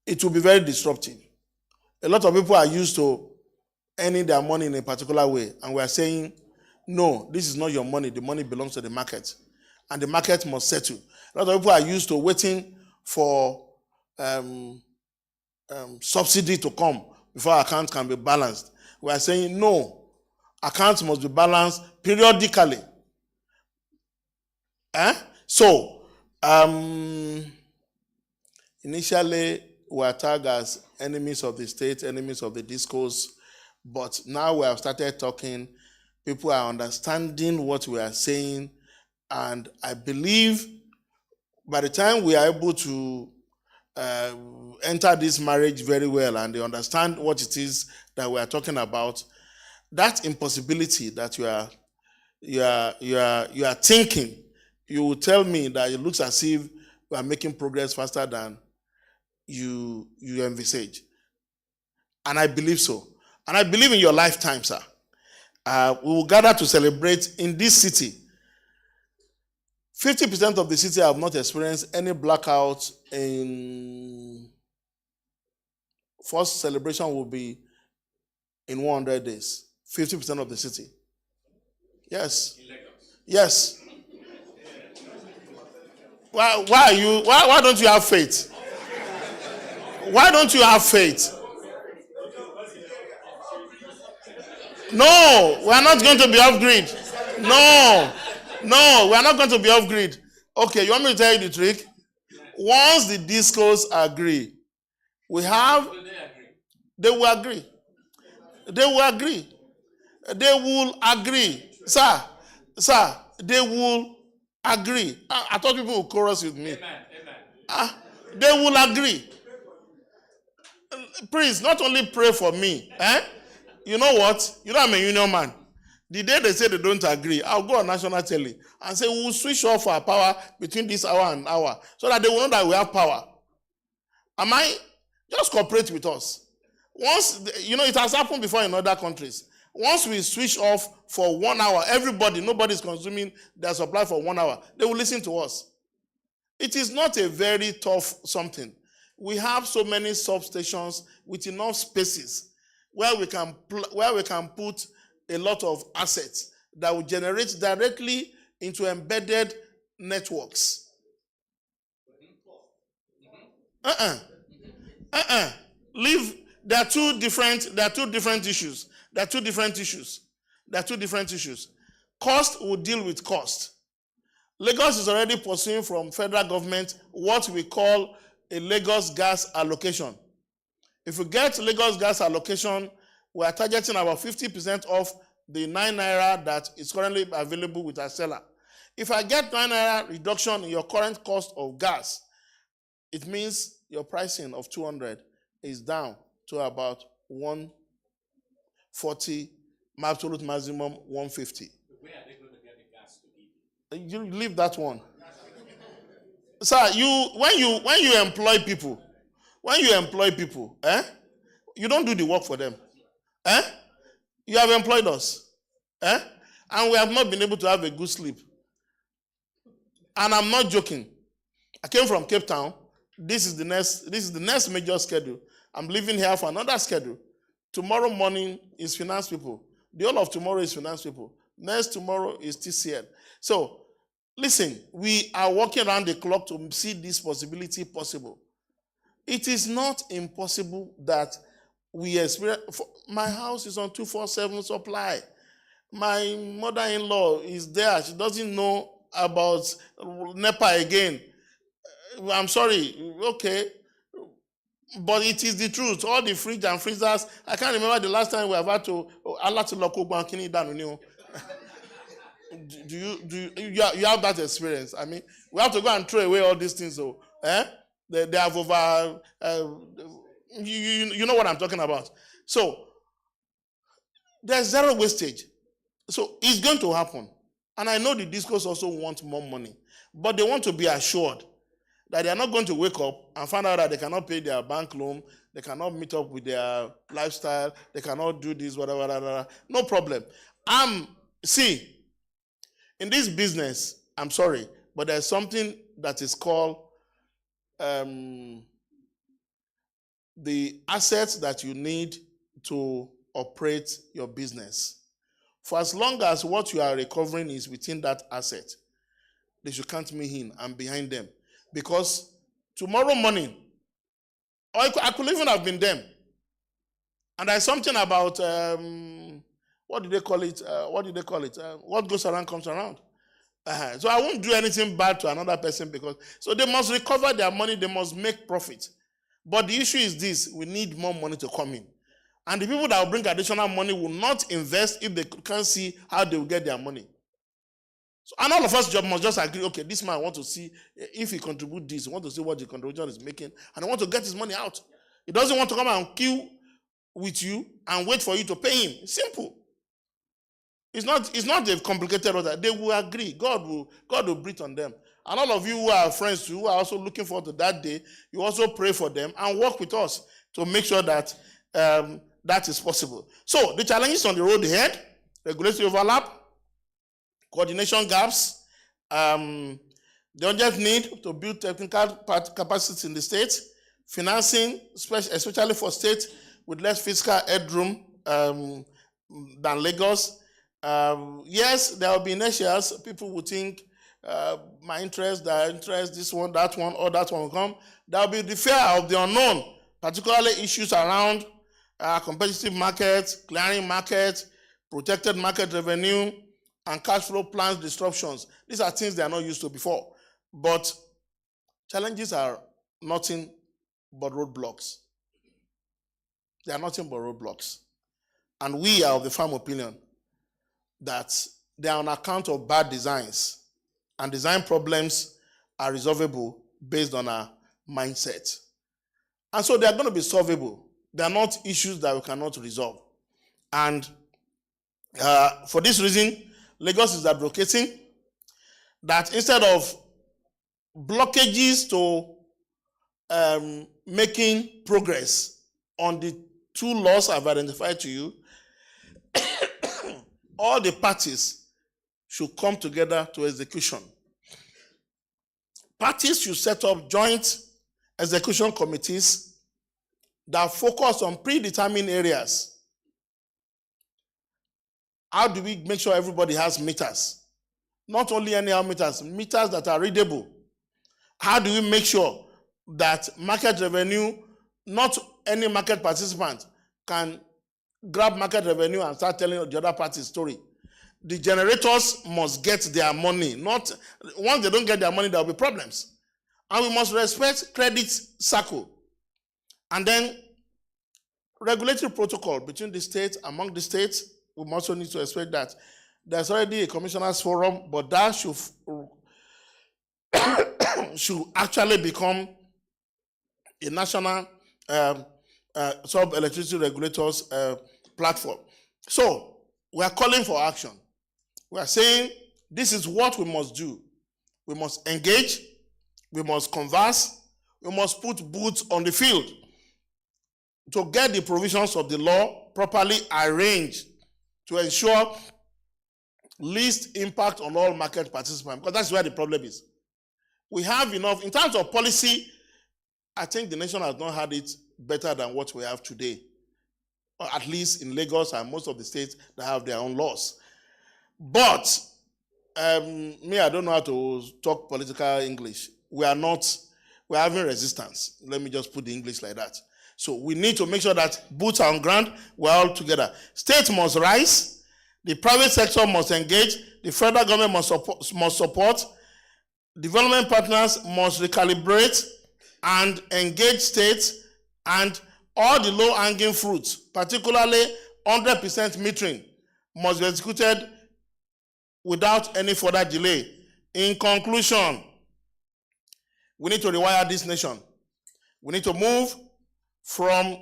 It will be very disruptive. A lot of people are used to earning their money in a particular way, and we are saying, no, this is not your money. The money belongs to the market, and the market must settle. A lot of people are used to waiting for subsidy to come before account can be balanced. We are saying, no, accounts must be balanced periodically. So, initially, we were tagged as enemies of the state, enemies of the discourse, but now we have started talking. People are understanding what we are saying, and I believe by the time we are able to enter this marriage very well, and they understand what it is that we are talking about, that impossibility that you are thinking, you will tell me that it looks as if we are making progress faster than you envisage. And I believe so. And I believe in your lifetime, sir. We will gather to celebrate in this city. 50% of the city have not experienced any blackout. In first celebration will be in 100 days. 50% of the city. Yes. Yes. Why don't you have faith? Why don't you have faith? No, we are not going to be off grid. No, we are not going to be off grid. Okay, you want me to tell you the trick? Once the discos agree, they will agree. They will agree. They will agree. Sir, they will agree. I thought people would chorus with me. Amen. They will agree. Please, not only pray for me. You know what? You know I'm a union man. The day they say they don't agree, I'll go on national telly and say we'll switch off our power between this hour and hour, so that they will know that we have power. Just cooperate with us. Once, it has happened before in other countries. Once we switch off for 1 hour, nobody's consuming their supply for 1 hour, they will listen to us. It is not a very tough something. We have so many substations with enough spaces where we can put a lot of assets that will generate directly into embedded networks. There are two different issues. Cost will deal with cost. Lagos is already pursuing from federal government what we call a Lagos gas allocation. If we get Lagos gas allocation, we are targeting about 50% of the 9 naira that is currently available with our seller. If I get 9 naira reduction in your current cost of gas, it means your pricing of 200 is down to about 140, absolute maximum 150. Where are they going to get the gas to give you? You leave that one. Sir, when you employ people, you don't do the work for them. You have employed us. And we have not been able to have a good sleep. And I'm not joking. I came from Cape Town. This is the next major schedule. I'm leaving here for another schedule. Tomorrow morning is finance people. The whole of tomorrow is finance people. Next tomorrow is TCL. So, listen, we are working around the clock to see this possibility possible. It is not impossible that we experience. My house is on 24/7 supply. My mother-in-law is there. She doesn't know about NEPA again. I'm sorry. Okay. But it is the truth. All the fridge and freezers. I can't remember the last time we have had to. Do you have that experience? I mean, we have to go and throw away all these things. So, they have over. You know what I'm talking about. So there's zero wastage. So it's going to happen. And I know the discos also want more money, but they want to be assured that they are not going to wake up and find out that they cannot pay their bank loan, they cannot meet up with their lifestyle, they cannot do this, whatever. No problem. See, in this business, I'm sorry, but there's something that is called the assets that you need to operate your business. For as long as what you are recovering is within that asset, they should count me in and behind them. Because tomorrow morning, or I could even have been them. And there's something about, what do they call it? What goes around comes around. So I won't do anything bad to another person because, so they must recover their money, they must make profit. But the issue is this, we need more money to come in. And the people that will bring additional money will not invest if they can't see how they will get their money. So, and all of us must just agree, okay, this man wants to see if he contributes this, he wants to see what the contribution is making, and he wants to get his money out. He doesn't want to come and queue with you and wait for you to pay him. Simple. It's not a complicated order. They will agree. God will breathe on them. And all of you who are friends too, who are also looking forward to that day, you also pray for them and work with us to make sure that that is possible. So the challenges on the road ahead: regulatory overlap, coordination gaps, the urgent need to build technical capacity in the state, financing, especially for states with less fiscal headroom than Lagos. Yes, there will be inertias. People will think my interest, their interest, this one, that one, or that one will come. There will be the fear of the unknown, particularly issues around competitive markets, clearing markets, protected market revenue, and cash flow plans disruptions. These are things they are not used to before. But challenges are nothing but roadblocks. They are nothing but roadblocks. And we are of the firm opinion that they are on account of bad designs. And design problems are resolvable based on our mindset. And so they are going to be solvable. They are not issues that we cannot resolve. And for this reason, Lagos is advocating that instead of blockages to making progress on the two laws I've identified to you, all the parties should come together to execution. Parties should set up joint execution committees that focus on predetermined areas. How do we make sure everybody has meters? Not only anyhow meters that are readable. How do we make sure that market revenue, not any market participant can grab market revenue and start telling the other party's story? The generators must get their money. Not once they don't get their money, there will be problems. And we must respect credit cycle. And then regulatory protocol between the states, among the states, we also need to expect that. There's already a commissioners forum, but that should actually become a national sub-electricity regulators platform. So we are calling for action. We are saying this is what we must do. We must engage, we must converse, we must put boots on the field to get the provisions of the law properly arranged to ensure least impact on all market participants, because that's where the problem is. We have enough, in terms of policy, I think the nation has not had it better than what we have today, or at least in Lagos and most of the states that have their own laws. But me, I don't know how to talk political English. We're having resistance. Let me just put the English like that. So we need to make sure that boots are on ground, we're all together. States must rise, the private sector must engage, the federal government must support, development partners must recalibrate and engage states, and all the low-hanging fruits, particularly 100% metering, must be executed without any further delay. In conclusion, we need to rewire this nation. We need to move from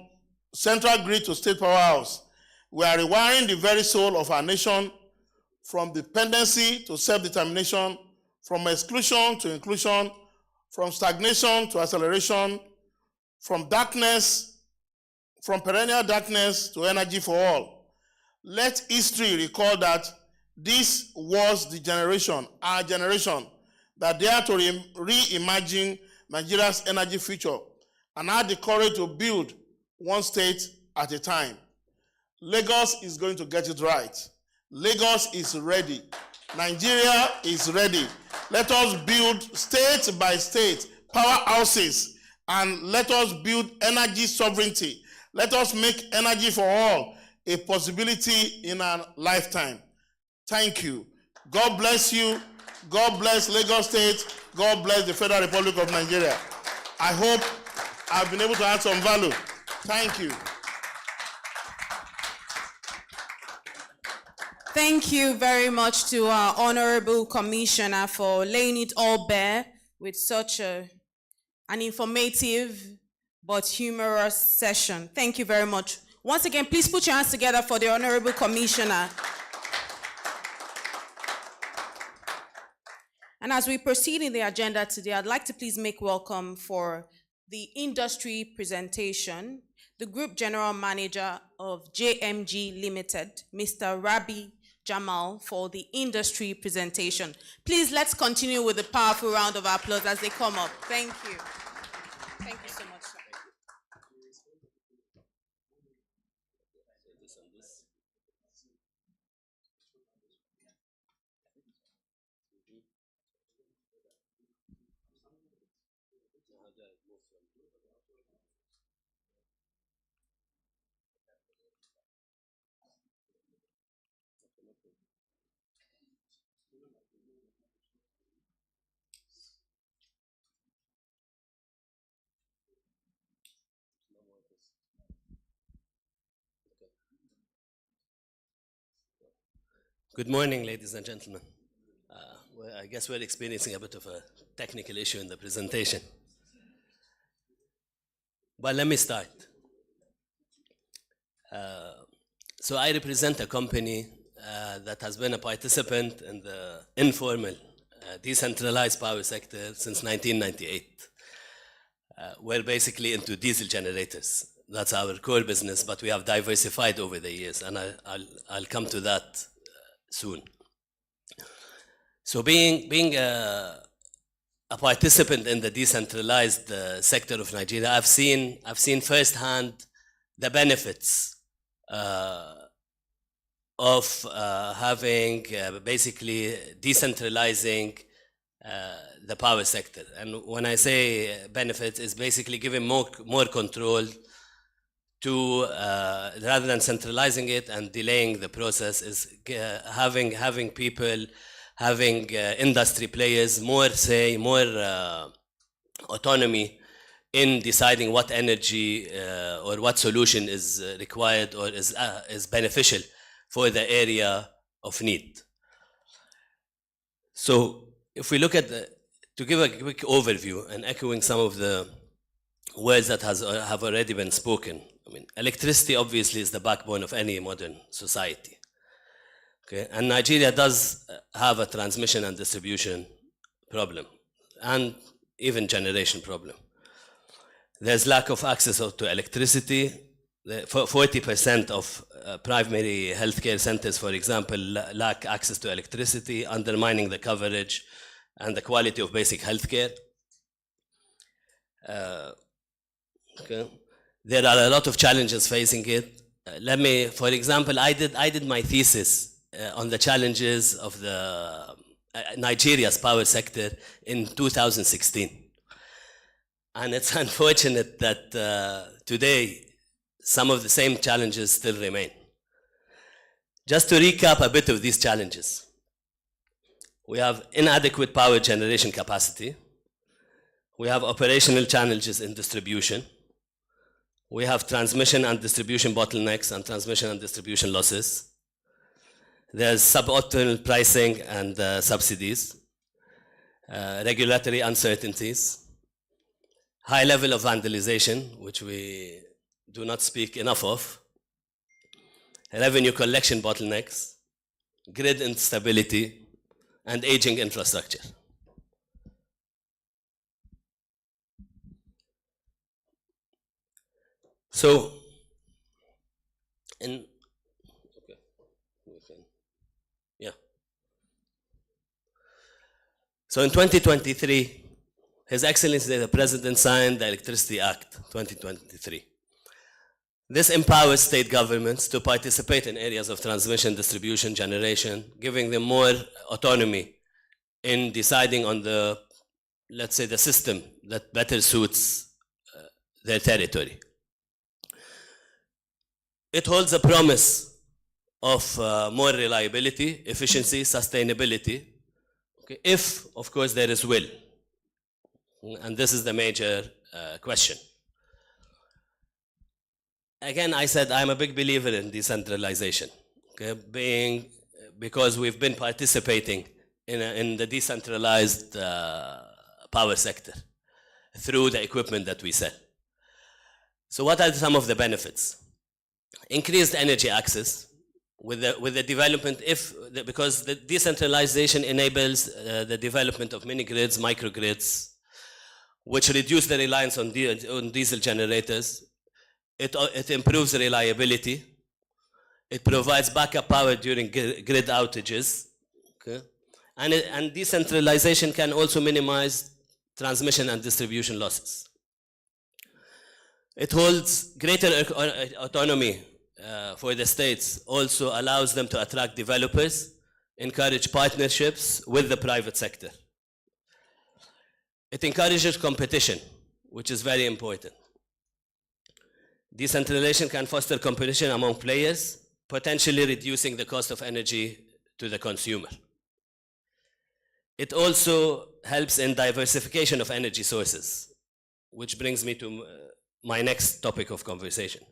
central grid to state powerhouse. We are rewiring the very soul of our nation from dependency to self-determination, from exclusion to inclusion, from stagnation to acceleration, from perennial darkness to energy for all. Let history recall that this was the generation, our generation, that dared to reimagine Nigeria's energy future and had the courage to build one state at a time. Lagos is going to get it right. Lagos is ready. Nigeria is ready. Let us build state by state powerhouses, and let us build energy sovereignty. Let us make energy for all a possibility in our lifetime. Thank you. God bless you. God bless Lagos State. God bless the Federal Republic of Nigeria. I hope I've been able to add some value. Thank you. Thank you very much to our Honorable Commissioner for laying it all bare with such an informative but humorous session. Thank you very much. Once again, please put your hands together for the Honorable Commissioner. And as we proceed in the agenda today, I'd like to please make welcome for the industry presentation, the Group General Manager of JMG Limited, Mr. Rabi Jamal, for the industry presentation. Please, let's continue with a powerful round of applause as they come up. Thank you. Thank you so much, sir. Good morning, ladies and gentlemen. Well, I guess we're experiencing a bit of a technical issue in the presentation. But let me start. So I represent a company that has been a participant in the informal, decentralized power sector since 1998. We're basically into diesel generators. That's our core business, but we have diversified over the years, and I'll come to that soon. So being a participant in the decentralized sector of Nigeria, I've seen firsthand the benefits of having basically decentralizing the power sector. And when I say benefits, it's basically giving more control to rather than centralizing it and delaying the process, is having people, having industry players more say, more autonomy in deciding what energy or what solution is required or is beneficial for the area of need. So if we look at to give a quick overview and echoing some of the words that have already been spoken, I mean, electricity obviously is the backbone of any modern society. Okay, and Nigeria does have a transmission and distribution problem, and even generation problem. There's lack of access to electricity, 40% of primary healthcare centers, for example, lack access to electricity, undermining the coverage and the quality of basic healthcare. Okay. There are a lot of challenges facing it. For example, I did my thesis on the challenges of the Nigeria's power sector in 2016. And it's unfortunate that today some of the same challenges still remain. Just to recap a bit of these challenges. We have inadequate power generation capacity. We have operational challenges in distribution. We have transmission and distribution bottlenecks and transmission and distribution losses. There's suboptimal pricing and subsidies, regulatory uncertainties, high level of vandalization, which we do not speak enough of, revenue collection bottlenecks, grid instability, and aging infrastructure. So, in So in 2023, His Excellency the President signed the Electricity Act 2023. This empowers state governments to participate in areas of transmission, distribution, generation, giving them more autonomy in deciding on the, let's say, the system that better suits their territory. It holds a promise of more reliability, efficiency, sustainability, okay, if, of course, there is will. And this is the major question. Again, I said I'm a big believer in decentralization, okay, because we've been participating in the decentralized power sector through the equipment that we sell. So what are some of the benefits? Increased energy access with the development, because the decentralization enables the development of mini grids, microgrids, which reduce the reliance on diesel generators. It improves reliability. It provides backup power during grid outages. Okay? And decentralization can also minimize transmission and distribution losses. It holds greater autonomy for the states, also allows them to attract developers, encourage partnerships with the private sector. It encourages competition, which is very important. Decentralization can foster competition among players, potentially reducing the cost of energy to the consumer. It also helps in diversification of energy sources, which brings me to my next topic of conversation.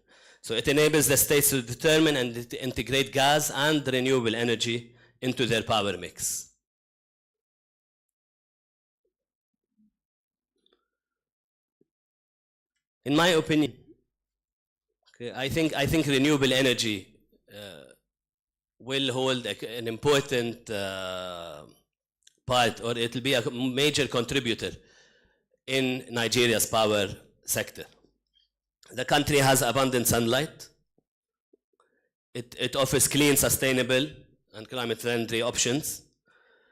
So it enables the states to determine and integrate gas and renewable energy into their power mix. In my opinion, okay, I think renewable energy will hold an important part, or it will be a major contributor in Nigeria's power sector. The country has abundant sunlight. It offers clean, sustainable, and climate-friendly options.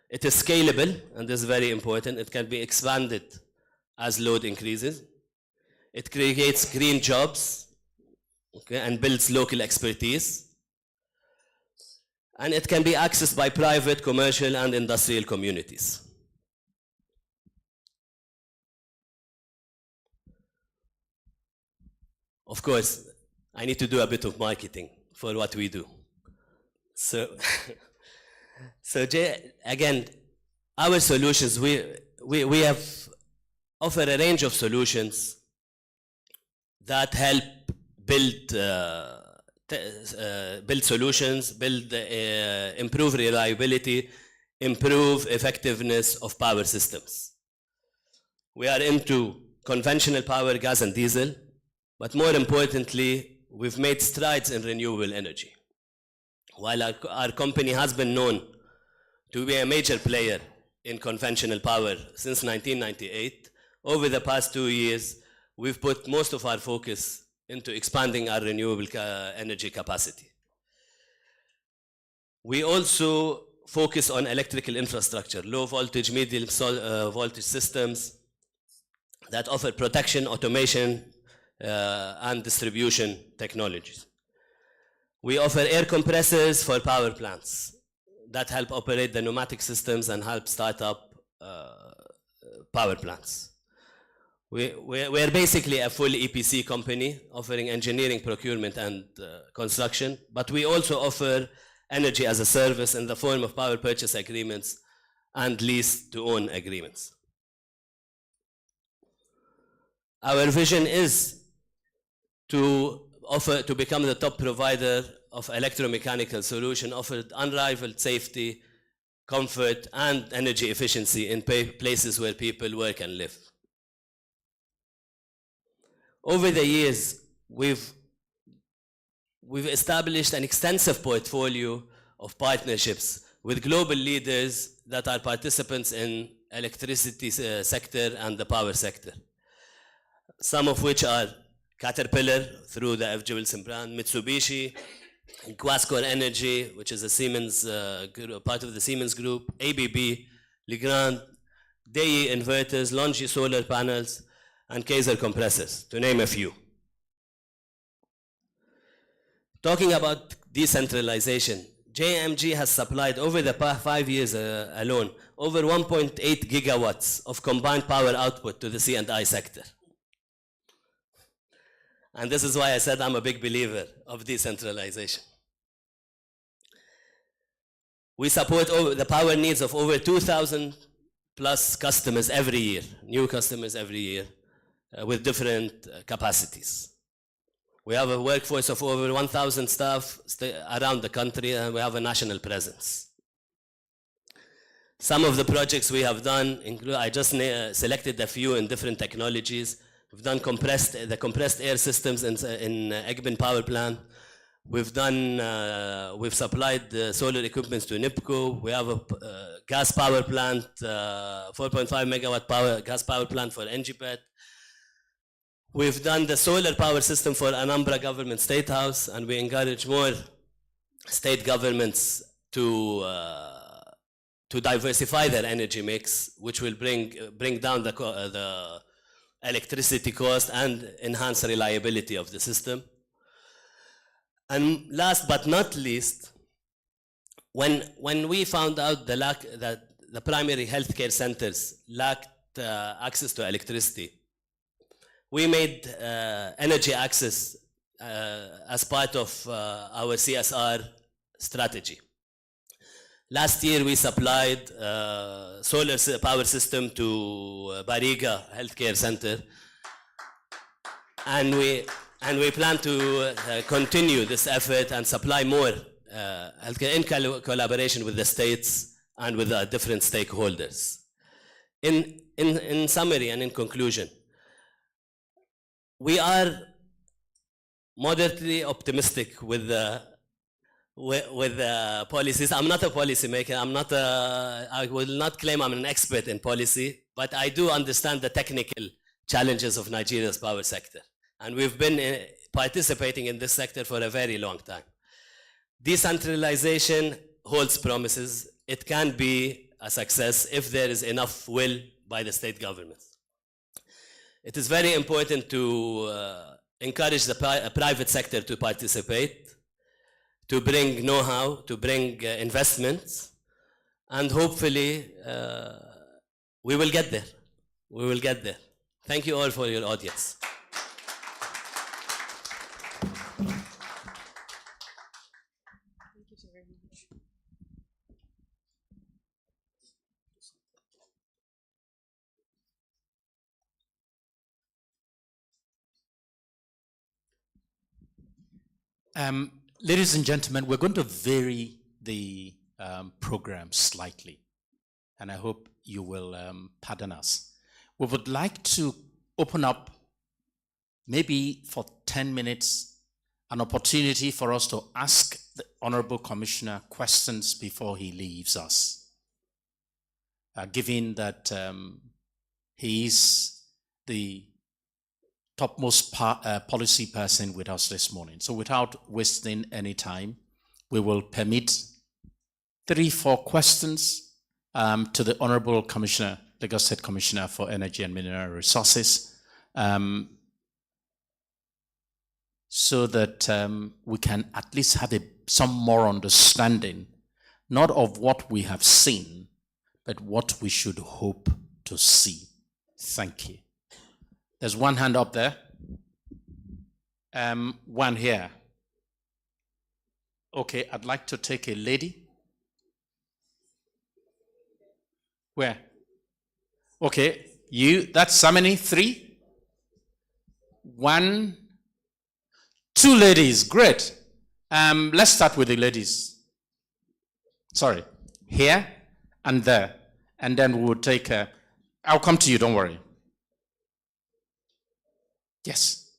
It is scalable, and this is very important. It can be expanded as load increases. It creates green jobs, okay, and builds local expertise. And it can be accessed by private, commercial, and industrial communities. Of course, I need to do a bit of marketing for what we do. So, again, our solutions, we have offered a range of solutions that help build solutions, improve reliability, improve effectiveness of power systems. We are into conventional power, gas and diesel, but more importantly, we've made strides in renewable energy. While our company has been known to be a major player in conventional power since 1998, over the past 2 years, we've put most of our focus into expanding our renewable energy capacity. We also focus on electrical infrastructure, low voltage, medium voltage systems that offer protection, automation, and distribution technologies. We offer air compressors for power plants that help operate the pneumatic systems and help start up power plants. We're basically a full EPC company offering engineering, procurement, and construction, but we also offer energy as a service in the form of power purchase agreements and lease to own agreements. Our vision is to become the top provider of electromechanical solution, offered unrivaled safety, comfort, and energy efficiency in places where people work and live. Over the years, we've established an extensive portfolio of partnerships with global leaders that are participants in electricity sector and the power sector. Some of which are Caterpillar through the F. Wilson brand, Mitsubishi, Guascor Energy, which is a Siemens part of the Siemens Group, ABB, Legrand, DEI Inverters, Longi Solar Panels, and Kaiser Compressors, to name a few. Talking about decentralization, JMG has supplied over the past 5 years alone over 1.8 gigawatts of combined power output to the C&I sector. And this is why I said I'm a big believer of decentralization. We support the power needs of over 2,000 plus customers every year, new customers every year, with different capacities. We have a workforce of over 1,000 staff around the country, and we have a national presence. Some of the projects we have done include, I just selected a few in different technologies. We've done the compressed air systems in Egbin Power Plant. We've supplied solar equipment to NIPCO. We have a gas power plant, 4.5 megawatt gas power plant for NGPET. We've done the solar power system for Anambra Government State House, and we encourage more state governments to diversify their energy mix, which will bring down the electricity cost and enhance the reliability of the system. And last but not least, when we found out that the primary healthcare centers lacked access to electricity, we made energy access as part of our CSR strategy. Last year, we supplied solar power system to Bariga Healthcare Center, and we plan to continue this effort and supply more healthcare in collaboration with the states and with different stakeholders. In summary and in conclusion, we are moderately optimistic with the policies. I'm not a policymaker. I will not claim I'm an expert in policy, but I do understand the technical challenges of Nigeria's power sector. And we've been participating in this sector for a very long time. Decentralization holds promises. It can be a success if there is enough will by the state governments. It is very important to encourage the private sector to participate, to bring know-how, to bring investments, and hopefully we will get there. We will get there. Thank you all for your audience. Thank you so very much. Ladies and gentlemen, we're going to vary the program slightly, and I hope you will pardon us. We would like to open up, maybe for 10 minutes, an opportunity for us to ask the Honorable Commissioner questions before he leaves us. Given that he is the topmost policy person with us this morning. So without wasting any time, we will permit 3-4 questions to the Honorable Commissioner, Lagos State Commissioner for Energy and Mineral Resources, so that we can at least have some more understanding, not of what we have seen, but what we should hope to see. Thank you. There's one hand up there. One here. Okay, I'd like to take a lady. Where? Okay, that's how many? 3? 1, 2 ladies, great. Let's start with the ladies. Sorry, here and there. And then we'll take I'll come to you, don't worry. Yes.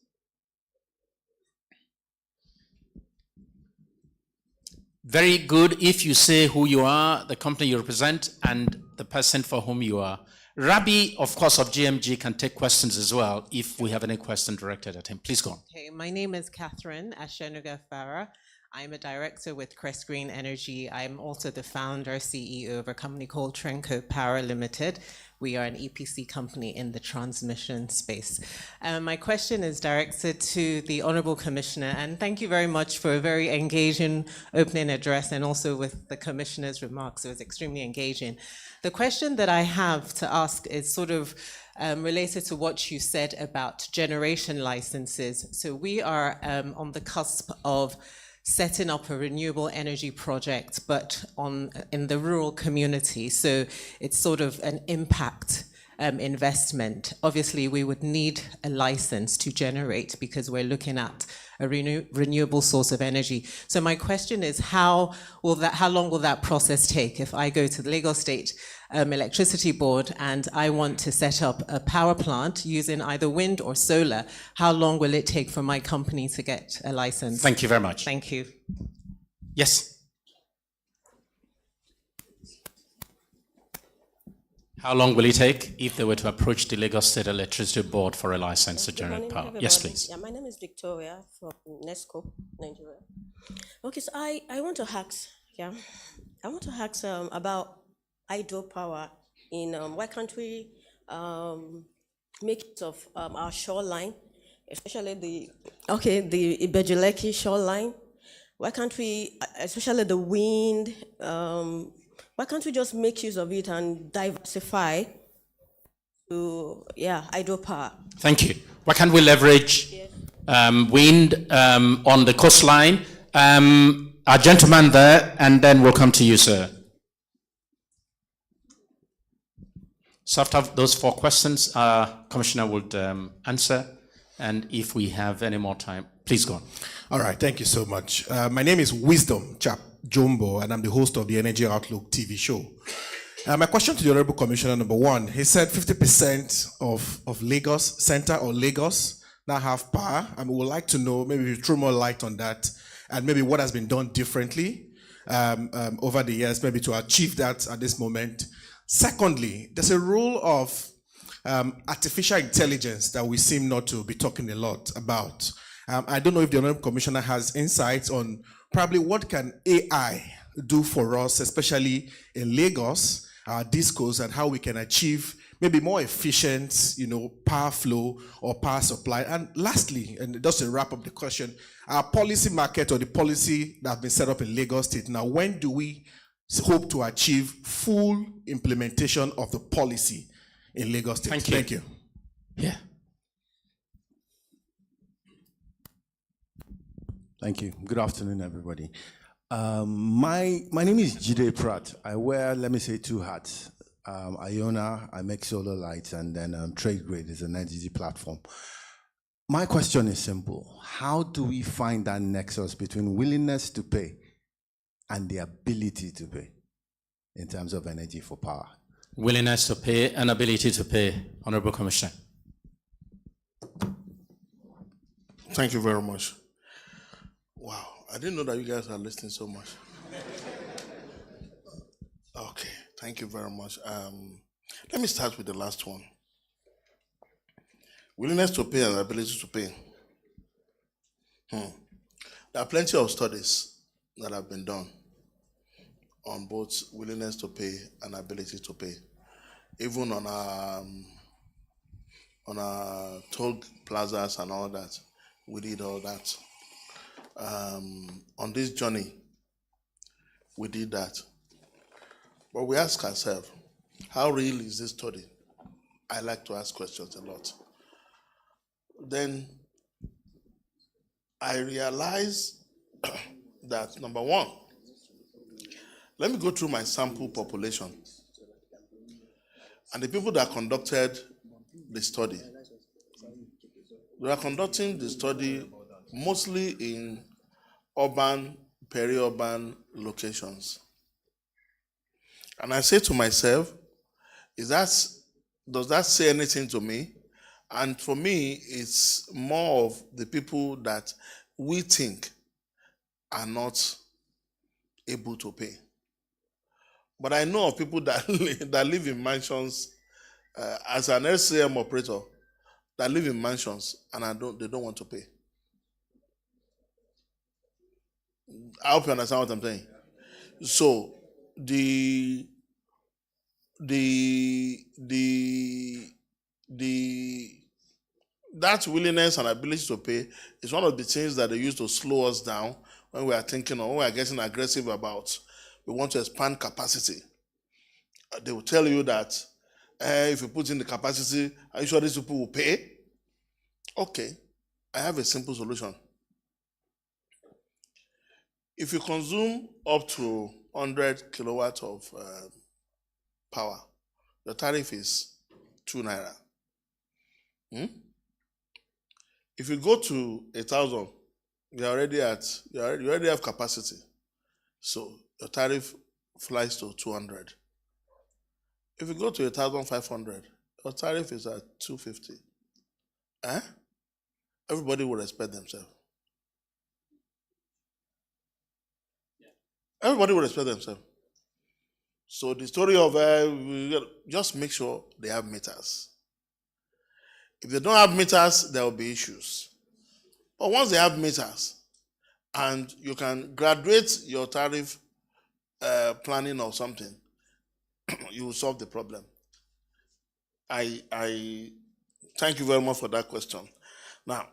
Very good if you say who you are, the company you represent, and the person for whom you are. Rabbi, of course, of GMG can take questions as well if we have any question directed at him. Please go on. Okay, my name is Catherine Ashenuga Farah. I'm a director with Crest Green Energy. I'm also the founder, CEO of a company called Trenco Power Limited. We are an EPC company in the transmission space. My question is directed to the Honorable Commissioner, and thank you very much for a very engaging opening address, and also with the Commissioner's remarks. It was extremely engaging. The question that I have to ask is sort of related to what you said about generation licenses. So we are on the cusp of setting up a renewable energy project, but in the rural community. So it's sort of an impact investment. Obviously, we would need a license to generate because we're looking at a renewable source of energy. So my question is, how long will that process take? If I go to the Lagos State Electricity Board and I want to set up a power plant using either wind or solar, how long will it take for my company to get a license? Thank you very much. Thank you. Yes. How long will it take if they were to approach the Lagos State Electricity Board for a license to generate power? Yes, please. Yeah, my name is Victoria from NESCO, Nigeria. Okay, so I want to ask, about hydropower in why can't we make it of our shoreline, especially the Ibejuleki shoreline? Why can't we, especially the wind? Why can't we just make use of it and diversify to hydropower? Thank you. Why can't we leverage wind on the coastline? Our gentleman there, and then we'll come to you, sir. So after those 4 questions, Commissioner would answer, and if we have any more time, please go on. All right, thank you so much. My name is Wisdom Chap Jumbo, and I'm the host of the Energy Outlook TV show. My question to the Honorable Commissioner, number 1, he said 50% of Lagos Center or Lagos now have power, and we would like to know, maybe you throw more light on that, and maybe what has been done differently over the years, maybe to achieve that at this moment. Secondly, there's a role of artificial intelligence that we seem not to be talking a lot about. I don't know if the Honorable Commissioner has insights on probably what can AI do for us, especially in Lagos, our discos, and how we can achieve maybe more efficient, power flow or power supply. And lastly, and just to wrap up the question, our policy market or the policy that has been set up in Lagos State. Now, when do we hope to achieve full implementation of the policy in Lagos State? Thank you. Yeah. Thank you. Good afternoon, everybody. My name is Jide Pratt. I wear, let me say, 2 hats. Iona, I make solar lights, and then Trade Grid is an energy platform. My question is simple. How do we find that nexus between willingness to pay and the ability to pay in terms of energy for power? Willingness to pay and ability to pay, Honorable Commissioner. Thank you very much. Wow, I didn't know that you guys are listening so much. Okay, thank you very much. Let me start with the last one. Willingness to pay and ability to pay. There are plenty of studies that have been done on both willingness to pay and ability to pay. Even on our toll plazas and all that, we did all that. On this journey, we did that. But we ask ourselves, how real is this study? I like to ask questions a lot. Then I realize that, number one, let me go through my sample population. And the people that conducted the study, they are conducting the study mostly in urban, peri-urban locations. And I say to myself, does that say anything to me? And for me, it's more of the people that we think are not able to pay. But I know of people that live in mansions as an SCM operator, that live in mansions and they don't want to pay. I hope you understand what I'm saying. So that willingness and ability to pay is one of the things that they use to slow us down when we are thinking or when we are getting aggressive about we want to expand capacity. They will tell you that if you put in the capacity, are you sure these people will pay? Okay, I have a simple solution. If you consume up to 100 kilowatts of power, the tariff is 2 naira. If you go to 1,000, you already have capacity. So your tariff flies to 200. If you go to 1,500, your tariff is at 250. Everybody will respect themselves. Everybody will respect themselves. So the story of just make sure they have meters. If they don't have meters, there will be issues. But once they have meters, and you can graduate your tariff planning or something, you will solve the problem. I thank you very much for that question. Now,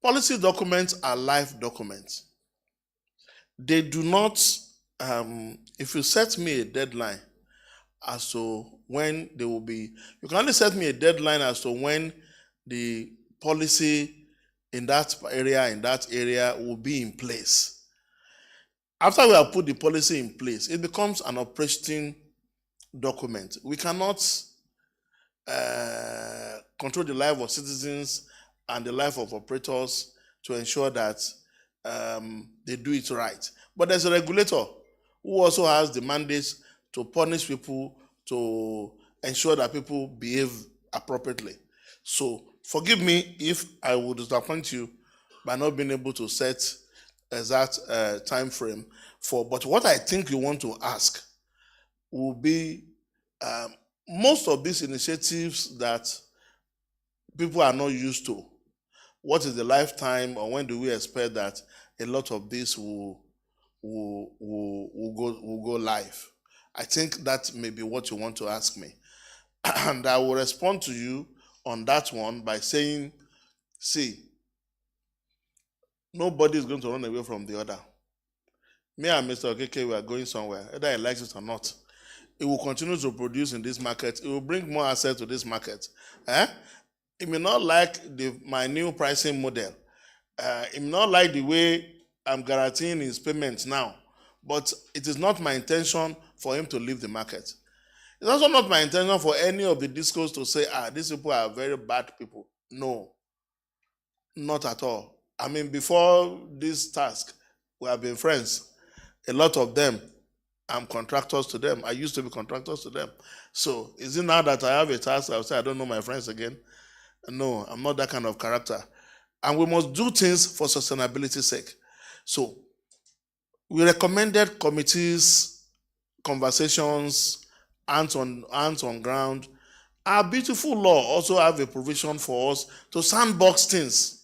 policy documents are live documents. They do not, if you set me a deadline as to when they will be, you can only set me a deadline as to when the policy in that area will be in place. After we have put the policy in place, it becomes an operating document. We cannot control the life of citizens and the life of operators to ensure that they do it right. But there's a regulator who also has the mandate to punish people, to ensure that people behave appropriately. So forgive me if I would disappoint you by not being able to set exact time frame but what I think you want to ask will be most of these initiatives that people are not used to. What is the lifetime, or when do we expect that a lot of this will go live? I think that may be what you want to ask me. And I will respond to you on that one by saying, see, nobody is going to run away from the other. Me and Mr. Okeke, we are going somewhere, whether he likes it or not. It will continue to produce in this market. It will bring more assets to this market. It may not like my new pricing model. It may not like the way I'm guaranteeing his payments now. But it is not my intention for him to leave the market. It's also not my intention for any of the discos to say, these people are very bad people. No, not at all. I mean, before this task, we have been friends. A lot of them, I'm contractors to them. I used to be contractors to them. So is it now that I have a task, I'll say I don't know my friends again? No, I'm not that kind of character. And we must do things for sustainability's sake. So we recommended committees, conversations, hands on ground, Our beautiful law also have a provision for us to sandbox things.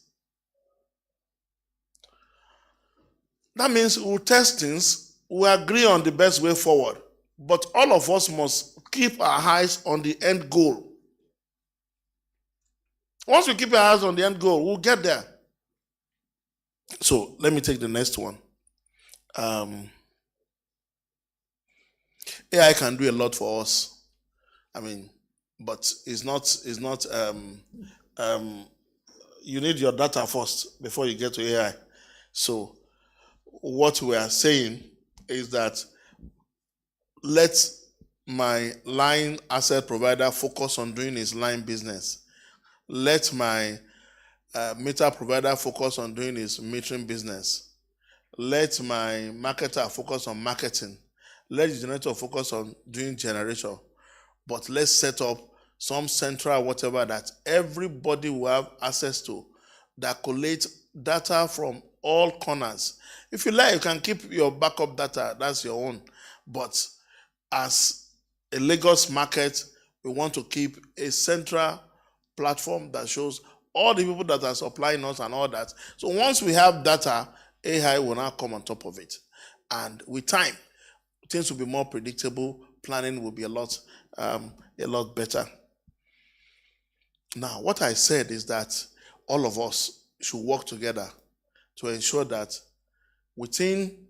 That means we'll test things, we'll agree on the best way forward. But all of us must keep our eyes on the end goal. Once we keep our eyes on the end goal, we'll get there. So let me take the next one. AI can do a lot for us. But it's not. You need your data first before you get to AI. So what we are saying is that let my line asset provider focus on doing his line business. Let my meter provider focus on doing his metering business. Let my marketer focus on marketing. Let the generator focus on doing generation. But let's set up some central whatever that everybody will have access to, that collates data from all corners. If you like, you can keep your backup data, that's your own. But as a Lagos market, we want to keep a central platform that shows all the people that are supplying us and all that. So once we have data, AI will now come on top of it. And with time, things will be more predictable, planning will be a lot better. Now, what I said is that all of us should work together to ensure that within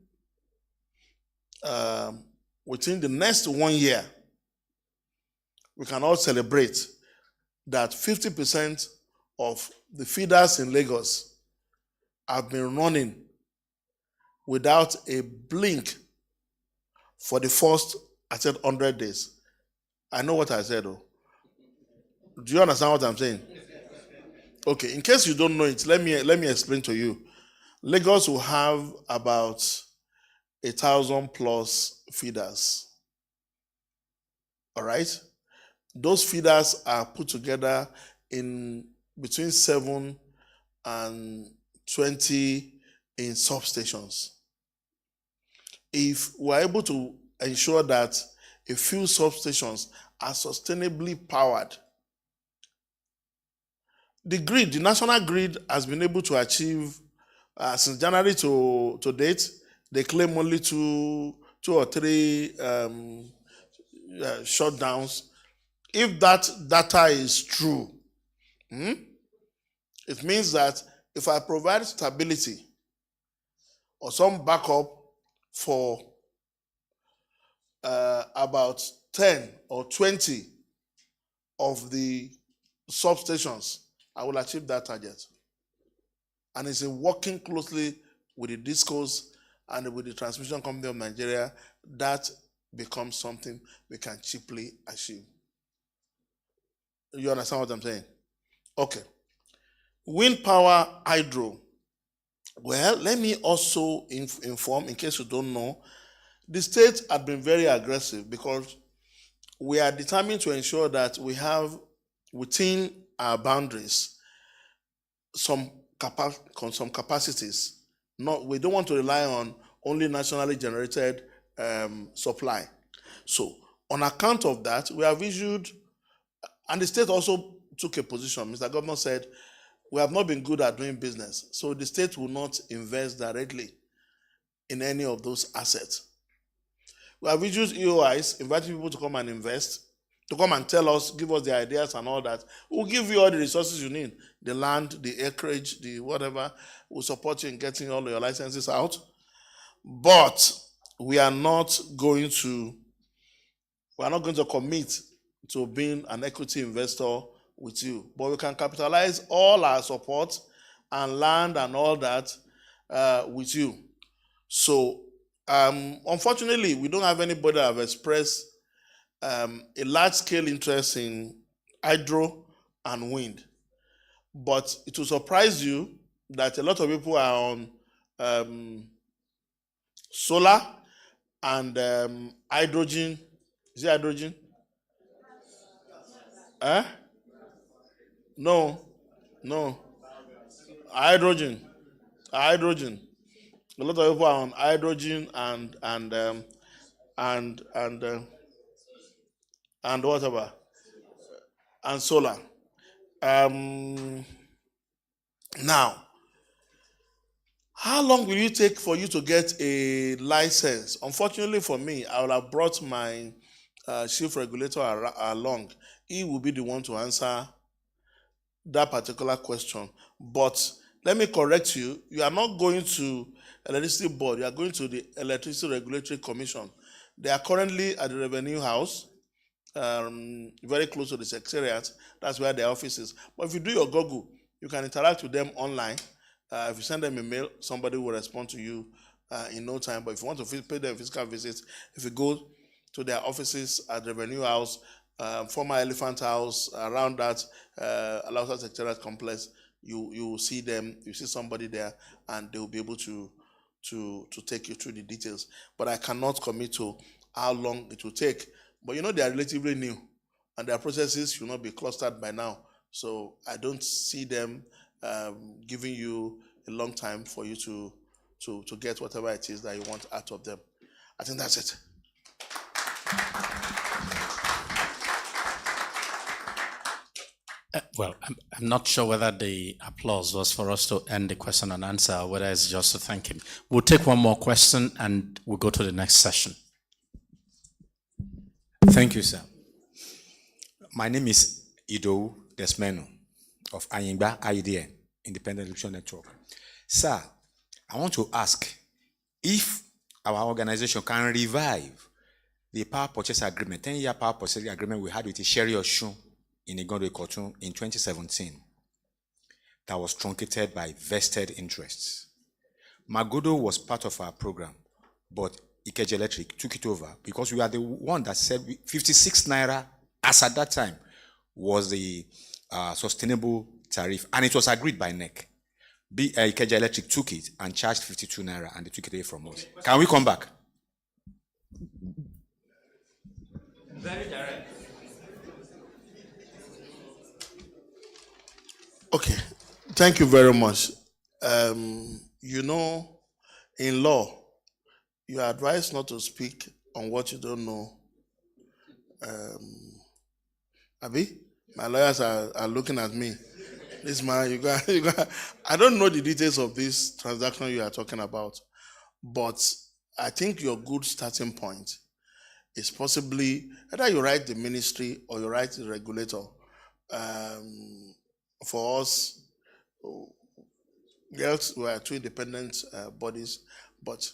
the next 1 year, we can all celebrate that 50% of the feeders in Lagos have been running without a blink for the first, I said, 100 days. I know what I said, though. Do you understand what I'm saying? Okay, in case you don't know it, let me explain to you. Lagos will have about 1,000 plus feeders. All right? Those feeders are put together in between 7 and 20 in substations. If we're able to ensure that a few substations are sustainably powered, the national grid has been able to achieve, since January to date, they claim only two or three shutdowns. If that data is true, it means that if I provide stability or some backup for about 10 or 20 of the substations, I will achieve that target. And it's working closely with the discos and with the transmission company of Nigeria, that becomes something we can cheaply achieve. You understand what I'm saying? Okay. Wind power, hydro. Well, let me also inform, in case you don't know, the state had been very aggressive because we are determined to ensure that we have within our boundaries some capacities. We don't want to rely on only nationally generated supply. So on account of that, we have issued, and the state also took a position. Mr. Governor said, we have not been good at doing business, so the state will not invest directly in any of those assets. We have issued EOIs, inviting people to come and invest, to come and tell us, give us the ideas and all that. We'll give you all the resources you need, the land, the acreage, the whatever. We'll support you in getting all your licenses out. But we are not going to commit to being an equity investor with you. But we can capitalize all our support and land and all that with you. So unfortunately, we don't have anybody that have expressed a large-scale interest in hydro and wind. But it will surprise you that a lot of people are on solar and hydrogen. Is it hydrogen? No. Hydrogen. A lot of people are on hydrogen and whatever. and solar. Now, how long will it take for you to get a license? Unfortunately for me, I will have brought my chief regulator along. He will be the one to answer that particular question. But let me correct you. You are not going to Electricity Board. You are going to the Electricity Regulatory Commission. They are currently at the Revenue House, very close to the Secretariat. That's where their office is. But if you do your Google, you can interact with them online. If you send them a mail, somebody will respond to you in no time. But if you want to pay them physical visits, if you go to their offices at the Revenue House, former Elephant House, around that Alausa Secretariat complex, you will see them. You see somebody there, and they will be able to take you through the details. But I cannot commit to how long it will take. But you know they are relatively new, and their processes should not be clustered by now. So I don't see them giving you a long time for you to get whatever it is that you want out of them. I think that's it. Well, I'm not sure whether the applause was for us to end the question and answer, or whether it's just to thank him. We'll take one more question and we'll go to the next session. Thank you, sir. My name is Ido Desmeno of Ayingba IDN, Independent Election Network. Sir, I want to ask if our organization can revive the power purchase agreement, 10-year power purchase agreement we had with Sherry Oshun in Igondo Ikotun in 2017 that was truncated by vested interests. Magodo was part of our program, but Ikeja Electric took it over because we are the one that said 56 naira, as at that time, was the sustainable tariff, and it was agreed by NEC. Ikeja Electric took it and charged 52 naira, and they took it away from us. Can we come back? Very direct. Okay, thank you very much. You know, in law, you are advised not to speak on what you don't know. Abi, my lawyers are looking at me. This man, you got. I don't know the details of this transaction you are talking about, but I think your good starting point is possibly either you write the ministry or you write the regulator. For us, yes, we are two independent bodies, but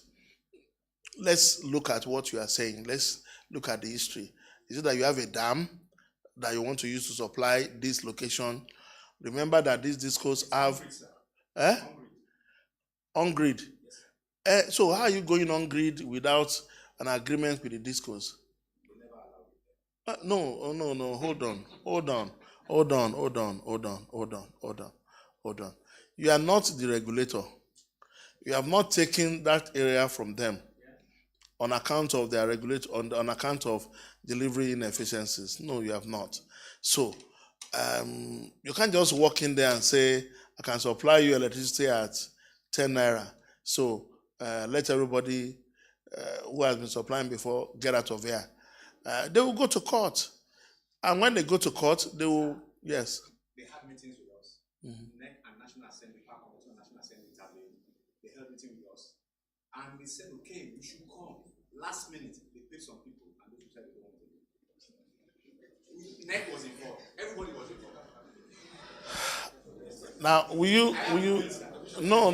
let's look at what you are saying. Let's look at the history. Is it that you have a dam that you want to use to supply this location? Remember that these discos have on grid. So how are you going on grid without an agreement with the discos? No. Hold on. You are not the regulator. You have not taken that area from them on account of their on account of delivery inefficiencies. No, you have not. So you can't just walk in there and say, I can supply you electricity at 10 naira. So let everybody who has been supplying before get out of here. They will go to court. And when they go to court, they will, yes. They had meetings with us. NEC and National Assembly, Power Committee and National Assembly intervened. They held meeting with us. And they said, okay, you should come. Last minute, they paid some people and those people said they don't want to do it. NEC was involved. Everybody was involved. Now, will you, no.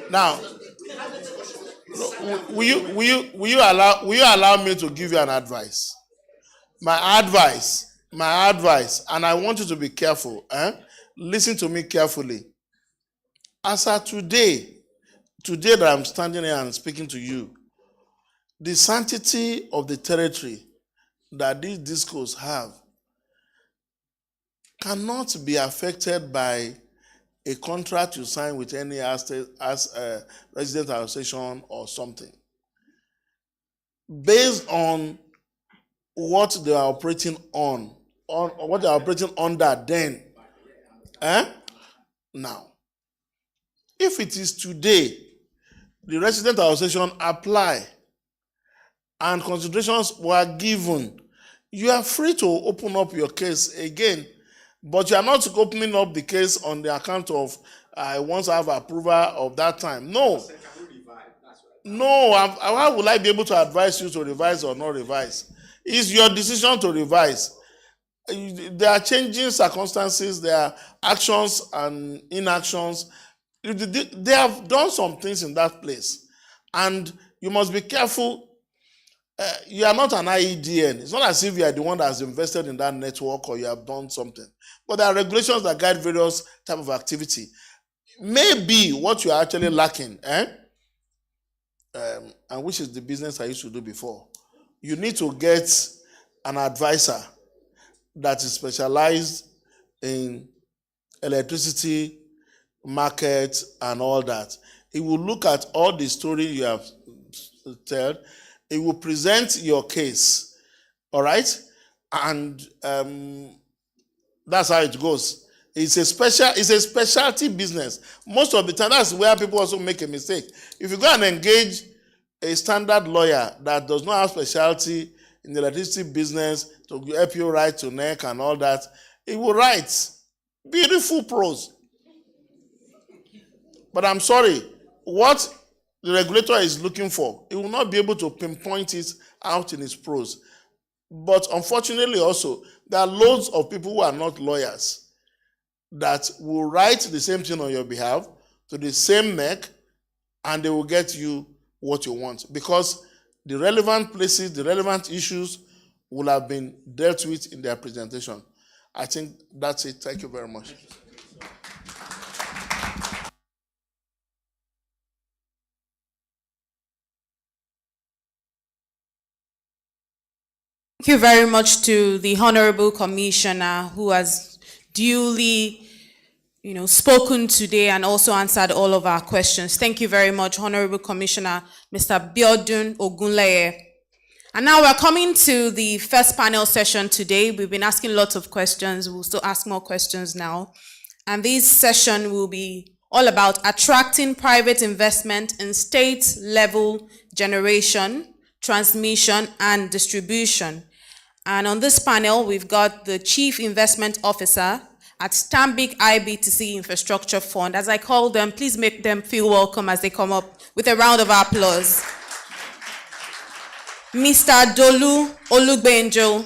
Now, will you allow me to give you an advice? My advice, and I want you to be careful. Listen to me carefully. As of today that I'm standing here and speaking to you, the sanctity of the territory that these discos have cannot be affected by a contract you sign with any resident association or something. Based on what they are operating on what they are operating under then. Now, if it is today, the resident association apply and considerations were given, you are free to open up your case again. But you are not opening up the case on the account of, I once have approval of that time. No. No, how will I be able to advise you to revise or not revise? It's your decision to revise. There are changing circumstances, there are actions and inactions. They have done some things in that place. And you must be careful. You are not an IEDN. It's not as if you are the one that has invested in that network or you have done something. But there are regulations that guide various types of activity. Maybe what you are actually lacking, and which is the business I used to do before, you need to get an advisor that is specialized in electricity, market, and all that. It will look at all the story you have told. It will present your case, all right? And that's how it goes. It's a specialty business. Most of the time, that's where people also make a mistake. If you go and engage a standard lawyer that does not have specialty in the electricity business to help you write to NEC and all that, he will write beautiful prose. But I'm sorry, what the regulator is looking for, he will not be able to pinpoint it out in his prose. But unfortunately also, there are loads of people who are not lawyers that will write the same thing on your behalf to the same neck, and they will get you what you want, because the relevant places, the relevant issues will have been dealt with in their presentation. I think that's it. Thank you very much. Thank you very much to the Honorable Commissioner who has duly spoken today and also answered all of our questions. Thank you very much, Honorable Commissioner, Mr. Biodun Ogunleye. And now we're coming to the first panel session today. We've been asking lots of questions. We'll still ask more questions now. And this session will be all about attracting private investment in state-level generation, transmission, and distribution. And on this panel, we've got the Chief Investment Officer at Stanbic IBTC Infrastructure Fund. As I call them, please make them feel welcome as they come up with a round of applause. Mr. Dolu Olugbenjo.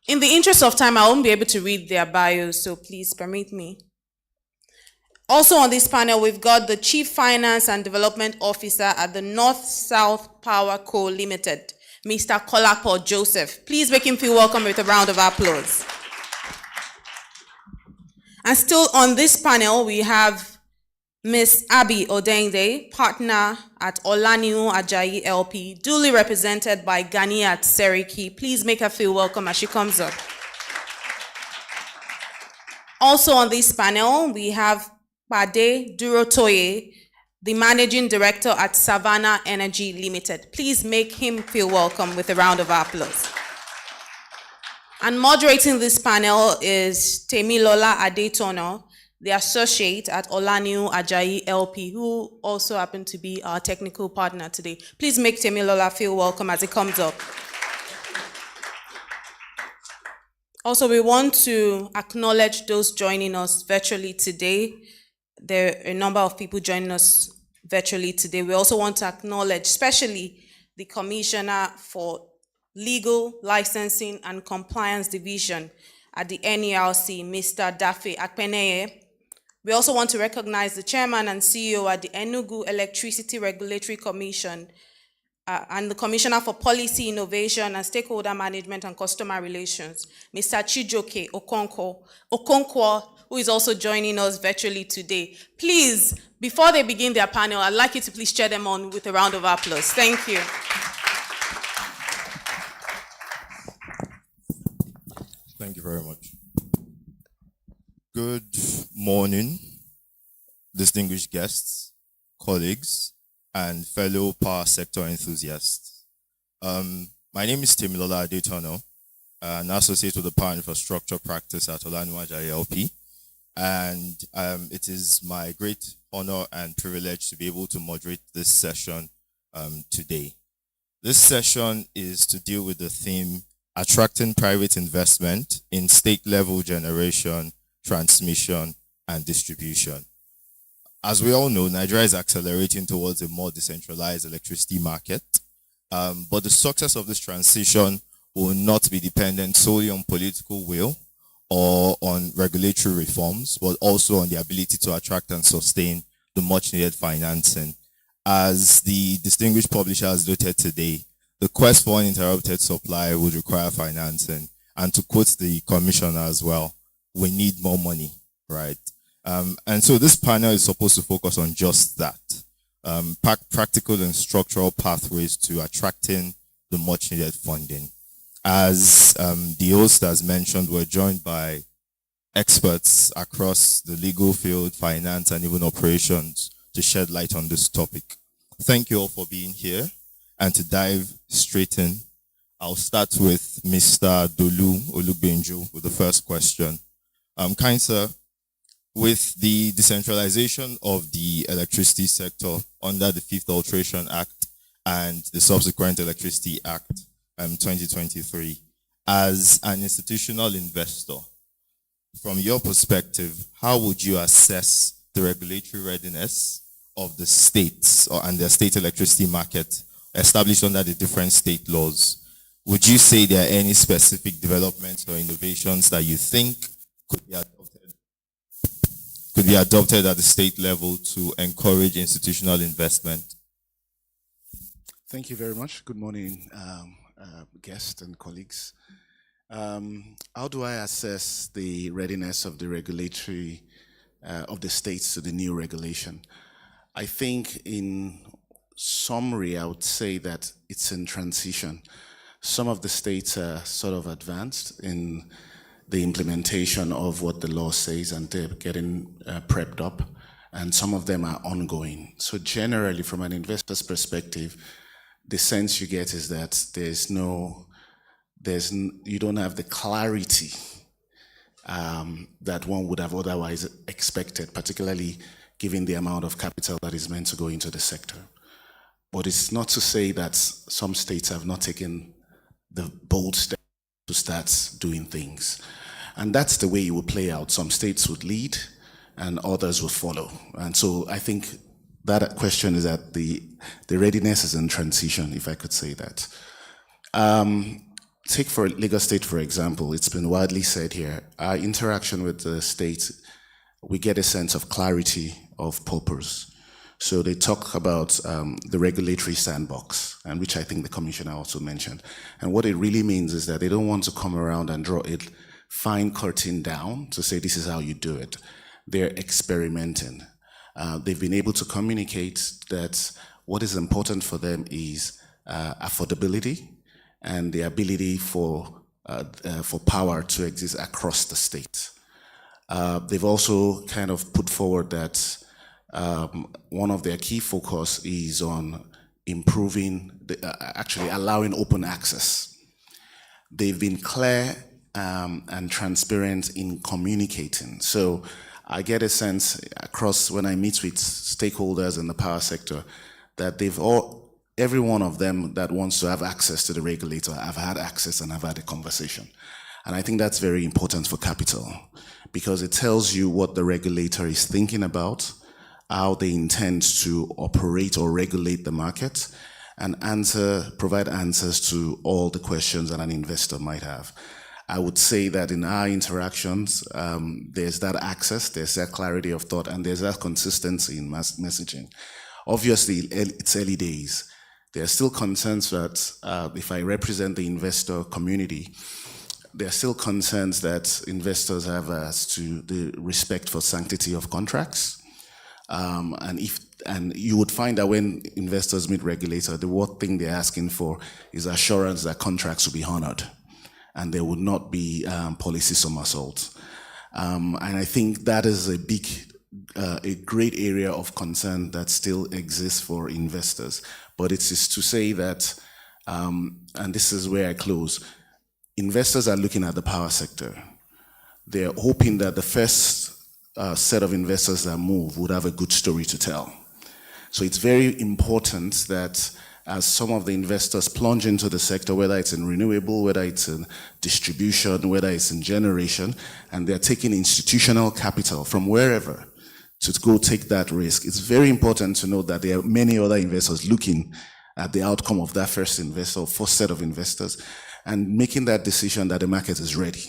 In the interest of time, I won't be able to read their bios, so please permit me. Also on this panel, we've got the Chief Finance and Development Officer at the North-South Power Co. Limited, Mr. Kolapo Joseph. Please make him feel welcome with a round of applause. And still on this panel, we have Ms. Abby Odende, partner at Olaniu Ajayi LP, duly represented by Ganiat Seriki. Please make her feel welcome as she comes up. Also on this panel, we have Pade Durotoye, the Managing Director at Savannah Energy Limited. Please make him feel welcome with a round of applause. And moderating this panel is Temilola Adetono, the Associate at Olaniu Ajayi LP, who also happened to be our technical partner today. Please make Temilola feel welcome as he comes up. Also, we want to acknowledge those joining us virtually today. There are a number of people joining us virtually today. We also want to acknowledge especially the Commissioner for Legal, Licensing and Compliance Division at the NERC, Mr. Dafe Akpeneye. We also want to recognize the Chairman and CEO at the Enugu Electricity Regulatory Commission and the Commissioner for Policy, Innovation and Stakeholder Management and Customer Relations, Mr. Chijoke Okonkwo, who is also joining us virtually today. Please, before they begin their panel, I'd like you to please cheer them on with a round of applause. Thank you. Thank you very much. Good morning, distinguished guests, colleagues, and fellow power sector enthusiasts. My name is Temilola Adetono, an associate with the Power Infrastructure Practice at Olaniu Ajayi LP. and it is my great honor and privilege to be able to moderate this session today. This session is to deal with the theme attracting private investment in state-level generation, transmission, and distribution. As we all know, Nigeria is accelerating towards a more decentralized electricity market, but the success of this transition will not be dependent solely on political will or on regulatory reforms, but also on the ability to attract and sustain the much needed financing. As the distinguished publisher has noted today, the quest for uninterrupted supply would require financing. And to quote the commissioner as well, we need more money, right? And so this panel is supposed to focus on just that, practical and structural pathways to attracting the much needed funding. As the host has mentioned, we're joined by experts across the legal field, finance, and even operations to shed light on this topic. Thank you all for being here. And to dive straight in, I'll start with Mr. Dolu Olugbenjo with the first question. Kind sir, with the decentralization of the electricity sector under the 5th Alteration Act and the subsequent Electricity Act 2023, as an institutional investor, from your perspective, how would you assess the regulatory readiness of the states and their state electricity market established under the different state laws? Would you say there are any specific developments or innovations that you think could be adopted at the state level to encourage institutional investment? Thank you very much. Good morning, guests and colleagues. How do I assess the readiness of the regulatory of the states to the new regulation? I think in summary, I would say that it's in transition. Some of the states are sort of advanced in the implementation of what the law says, and they're getting prepped up, and some of them are ongoing. So generally, from an investor's perspective, the sense you get is that you don't have the clarity that one would have otherwise expected, particularly given the amount of capital that is meant to go into the sector. But it's not to say that some states have not taken the bold step to start doing things. And that's the way it will play out. Some states would lead and others will follow. And so I think that question is that the readiness is in transition, if I could say that. Take for Lagos State, for example, it's been widely said here, our interaction with the state, we get a sense of clarity of purpose. So they talk about the regulatory sandbox, and which I think the commissioner also mentioned. And what it really means is that they don't want to come around and draw a fine curtain down to say this is how you do it. They're experimenting. They've been able to communicate that what is important for them is affordability and the ability for power to exist across the state. They've also kind of put forward that one of their key focus is on improving, actually allowing open access. They've been clear and transparent in communicating. So I get a sense across when I meet with stakeholders in the power sector that every one of them that wants to have access to the regulator have had access and have had a conversation. And I think that's very important for capital because it tells you what the regulator is thinking about, how they intend to operate or regulate the market, and provide answers to all the questions that an investor might have. I would say that in our interactions, there's that access, there's that clarity of thought, and there's that consistency in messaging. Obviously, it's early days. There are still concerns that if I represent the investor community, there are still concerns that investors have as to the respect for sanctity of contracts. And you would find that when investors meet regulator, the one thing they're asking for is assurance that contracts will be honored and there would not be policy somersaults. And I think that is a great area of concern that still exists for investors. But it is to say that, and this is where I close, investors are looking at the power sector. They're hoping that the first set of investors that move would have a good story to tell. So it's very important that as some of the investors plunge into the sector, whether it's in renewable, whether it's in distribution, whether it's in generation, and they're taking institutional capital from wherever to go take that risk, it's very important to know that there are many other investors looking at the outcome of that first investor, first set of investors, and making that decision that the market is ready.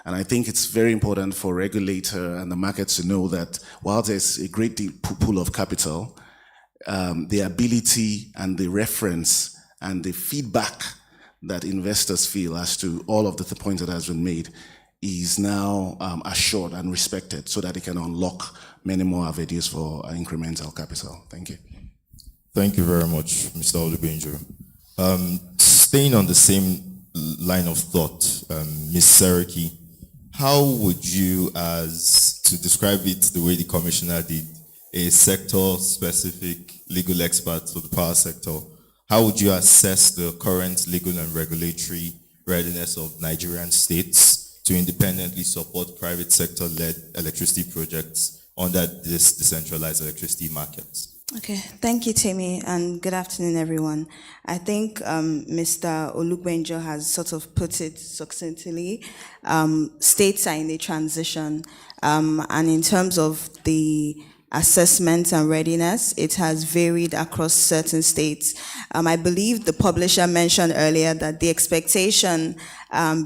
And I think it's very important for regulator and the market to know that while there's a great pool of capital, the ability and the reference and the feedback that investors feel as to all of the points that has been made is now assured and respected so that they can unlock many more avenues for incremental capital. Thank you. Thank you very much, Mr. Olubenjo. Staying on the same line of thought, Ms. Seriki, how would you, as to describe it the way the commissioner did, a sector-specific legal expert for the power sector, how would you assess the current legal and regulatory readiness of Nigerian states to independently support private sector-led electricity projects under this decentralized electricity markets? Okay, thank you, Timmy, and good afternoon, everyone. I think Mr. Olubenjo has sort of put it succinctly. States are in a transition, and in terms of the assessment and readiness, it has varied across certain states. I believe the publisher mentioned earlier that the expectation,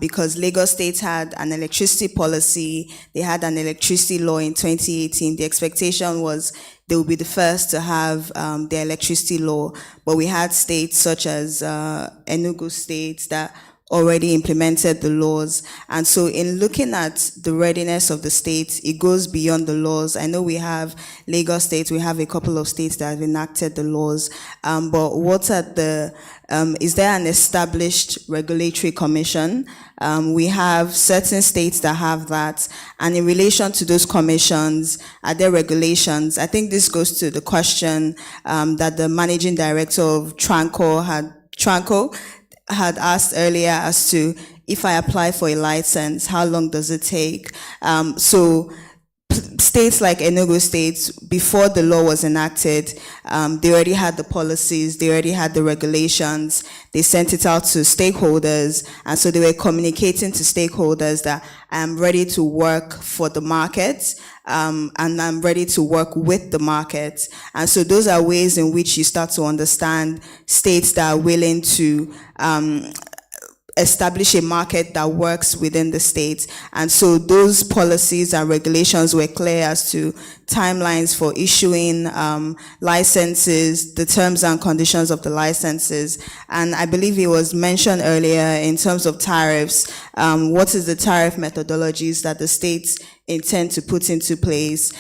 because Lagos State had an electricity policy, they had an electricity law in 2018, the expectation was they would be the first to have their electricity law, but we had states such as Enugu State that already implemented the laws. And so in looking at the readiness of the states, it goes beyond the laws. I know we have Lagos State, we have a couple of states that have enacted the laws, but what's at the, is there an established regulatory commission? We have certain states that have that, and in relation to those commissions, are there regulations? I think this goes to the question that the managing director of Tranco had asked earlier as to if I apply for a license, how long does it take? So states like Enugu State, before the law was enacted, they already had the policies, they already had the regulations, they sent it out to stakeholders, and so they were communicating to stakeholders that I'm ready to work for the market, and I'm ready to work with the market. And so those are ways in which you start to understand states that are willing to establish a market that works within the state. And so those policies and regulations were clear as to timelines for issuing licenses, the terms and conditions of the licenses. And I believe it was mentioned earlier in terms of tariffs, what is the tariff methodologies that the states intend to put into place.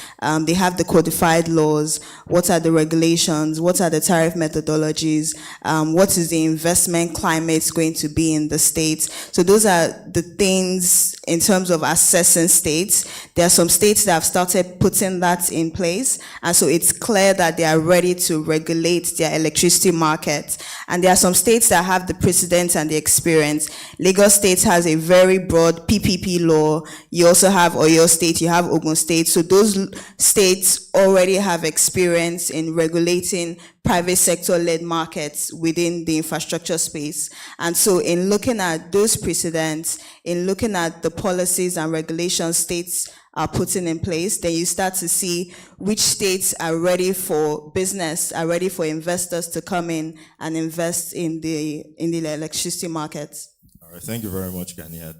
They have the codified laws. What are the regulations? What are the tariff methodologies? What is the investment climate going to be in the states? So those are the things in terms of assessing states. There are some states that have started putting that in place, and so it's clear that they are ready to regulate their electricity market. And there are some states that have the precedent and the experience. Lagos State has a very broad PPP law. You also have Oyo State, you have Ogun State. So those states already have experience in regulating private sector-led markets within the infrastructure space. And so in looking at those precedents, in looking at the policies and regulations states are putting in place, then you start to see which states are ready for business, are ready for investors to come in and invest in the electricity markets. All right, thank you very much, Ganiat.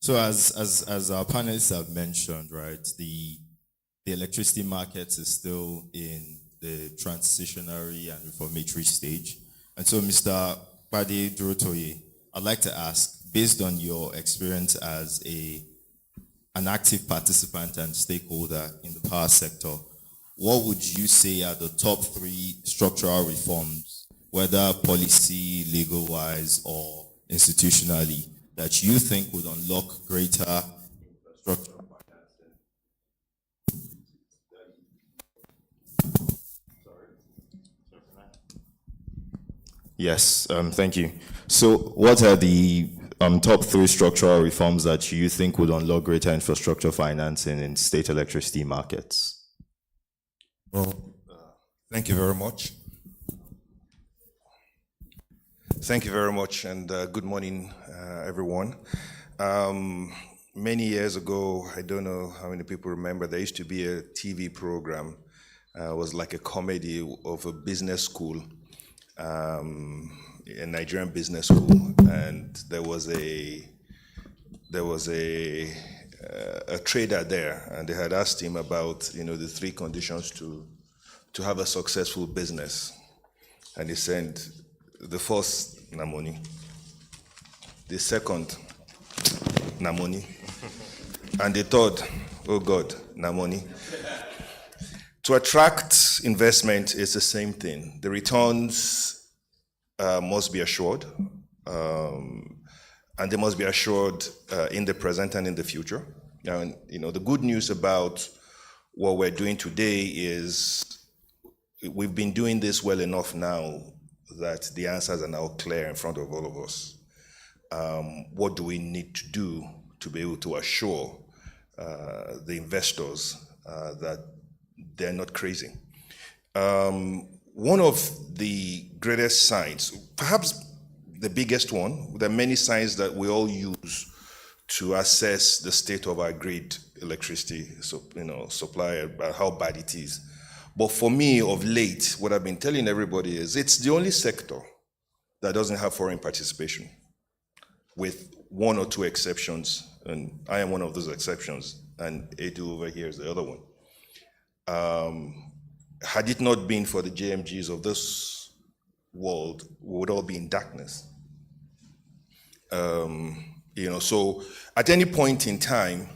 So as our panelists have mentioned, right, the electricity market is still in the transitionary and reformatory stage. And so, Mr. Bade Durotoye, I'd like to ask, based on your experience as an active participant and stakeholder in the power sector, what would you say are the top 3 structural reforms, whether policy, legal-wise, or institutionally, that you think would unlock greater infrastructure? Yes, thank you. So what are the top 3 structural reforms that you think would unlock greater infrastructure financing in state electricity markets? Well, thank you very much. Thank you very much, and good morning, everyone. Many years ago, I don't know how many people remember, there used to be a TV program. It was like a comedy of a business school, a Nigerian business school, and there was a trader there, and they had asked him about the 3 conditions to have a successful business, and he said the first, na money. The second, na money. And the third, oh God, na money. To attract investment is the same thing. The returns must be assured, and they must be assured in the present and in the future. And the good news about what we're doing today is we've been doing this well enough now that the answers are now clear in front of all of us. What do we need to do to be able to assure the investors that they're not crazy? One of the greatest signs, perhaps the biggest one, there are many signs that we all use to assess the state of our grid electricity supply, how bad it is. But for me, of late, what I've been telling everybody is it's the only sector that doesn't have foreign participation, with 1 or 2 exceptions, and I am one of those exceptions, and Edu over here is the other one. Had it not been for the JMGs of this world, we would all be in darkness. So at any point in time,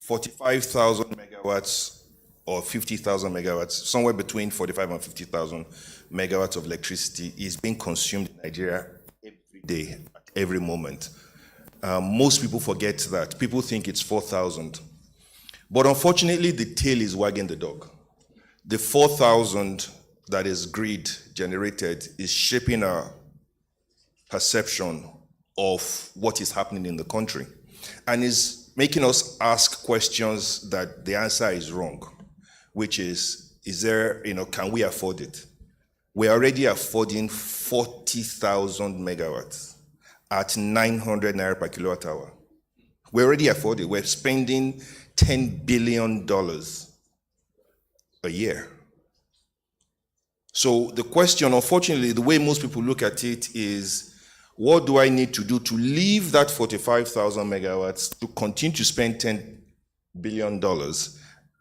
45,000 megawatts or 50,000 megawatts, somewhere between 45 and 50,000 megawatts of electricity is being consumed in Nigeria every day, every moment. Most people forget that. People think it's 4,000. But unfortunately, the tail is wagging the dog. The 4,000 that is grid generated is shaping our perception of what is happening in the country, and is making us ask questions that the answer is wrong, which is there, can we afford it? We're already affording 40,000 megawatts at 900 naira per kilowatt hour. We already afford it. We're spending $10 billion a year. So the question, unfortunately, the way most people look at it is, what do I need to do to leave that 45,000 megawatts to continue to spend $10 billion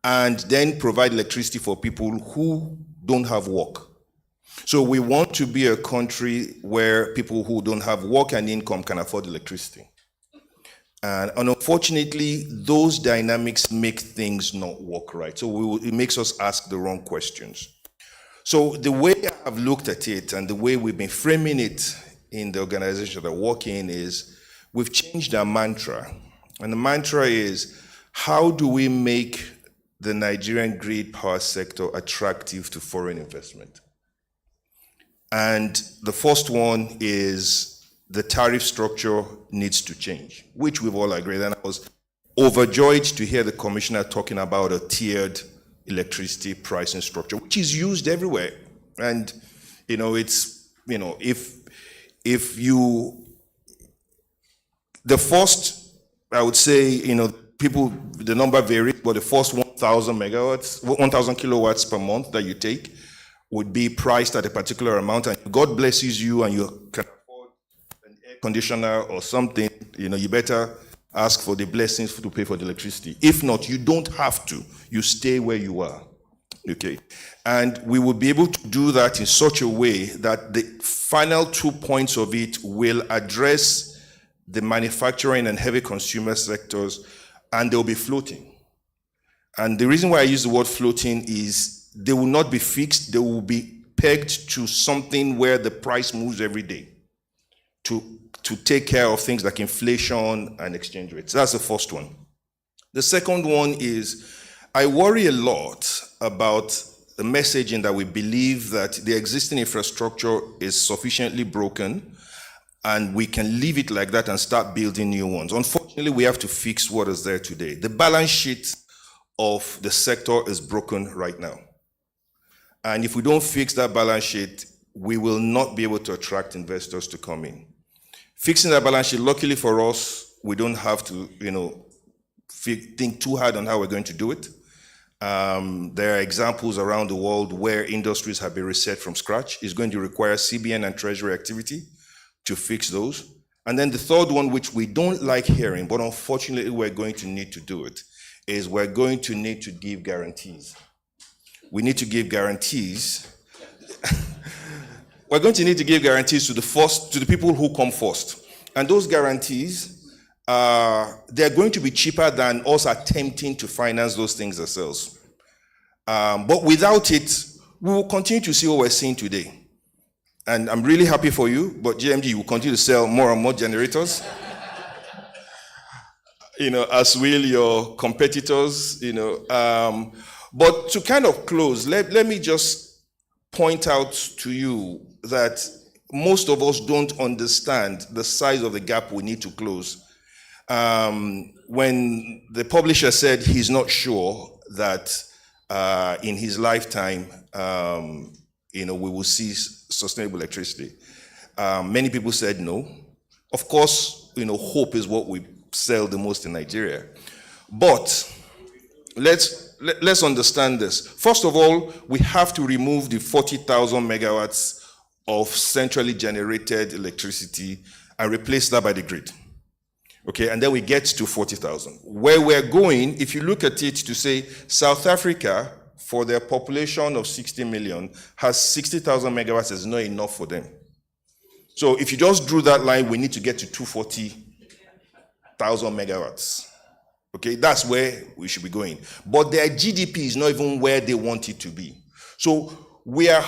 and then provide electricity for people who don't have work? So we want to be a country where people who don't have work and income can afford electricity. And unfortunately, those dynamics make things not work right. So it makes us ask the wrong questions. So the way I've looked at it and the way we've been framing it in the organization that I work in is we've changed our mantra. And the mantra is, how do we make the Nigerian grid power sector attractive to foreign investment? And the first one is the tariff structure needs to change, which we've all agreed. And I was overjoyed to hear the commissioner talking about a tiered electricity pricing structure, which is used everywhere. And, the first, I would say, the number varies, but the first 1,000 kilowatts per month that you take would be priced at a particular amount, and God blesses you and you can afford an air conditioner or something, you better ask for the blessings to pay for the electricity. If not, you don't have to. You stay where you are. Okay. And we will be able to do that in such a way that the final 2 points of it will address the manufacturing and heavy consumer sectors, and they'll be floating. And the reason why I use the word floating is they will not be fixed, they will be pegged to something where the price moves every day to take care of things like inflation and exchange rates. That's the first one. The second one is, I worry a lot about the messaging that we believe that the existing infrastructure is sufficiently broken and we can leave it like that and start building new ones. Unfortunately, we have to fix what is there today. The balance sheet of the sector is broken right now. And if we don't fix that balance sheet, we will not be able to attract investors to come in. Fixing that balance sheet, luckily for us, we don't have to, think too hard on how we're going to do it. There are examples around the world where industries have been reset from scratch. It's going to require CBN and Treasury activity to fix those. And then the third one, which we don't like hearing, but unfortunately we're going to need to do it, is we're going to need to give guarantees. We need to give guarantees. We're going to need to give guarantees to the people who come first. And those guarantees, they're going to be cheaper than us attempting to finance those things ourselves. But without it, we will continue to see what we're seeing today. And I'm really happy for you, but GMG will continue to sell more and more generators. As will your competitors, But to kind of close, let me just point out to you that most of us don't understand the size of the gap we need to close. When the publisher said he's not sure that in his lifetime, we will see sustainable electricity, many people said no. Of course, hope is what we sell the most in Nigeria. But let's understand this. First of all, we have to remove the 40,000 megawatts of centrally generated electricity and replace that by the grid. Okay, and then we get to 40,000. Where we're going, if you look at it to say South Africa, for their population of 60 million, has 60,000 megawatts is not enough for them. So if you just drew that line, we need to get to 240,000 megawatts. Okay, that's where we should be going. But their GDP is not even where they want it to be. So we are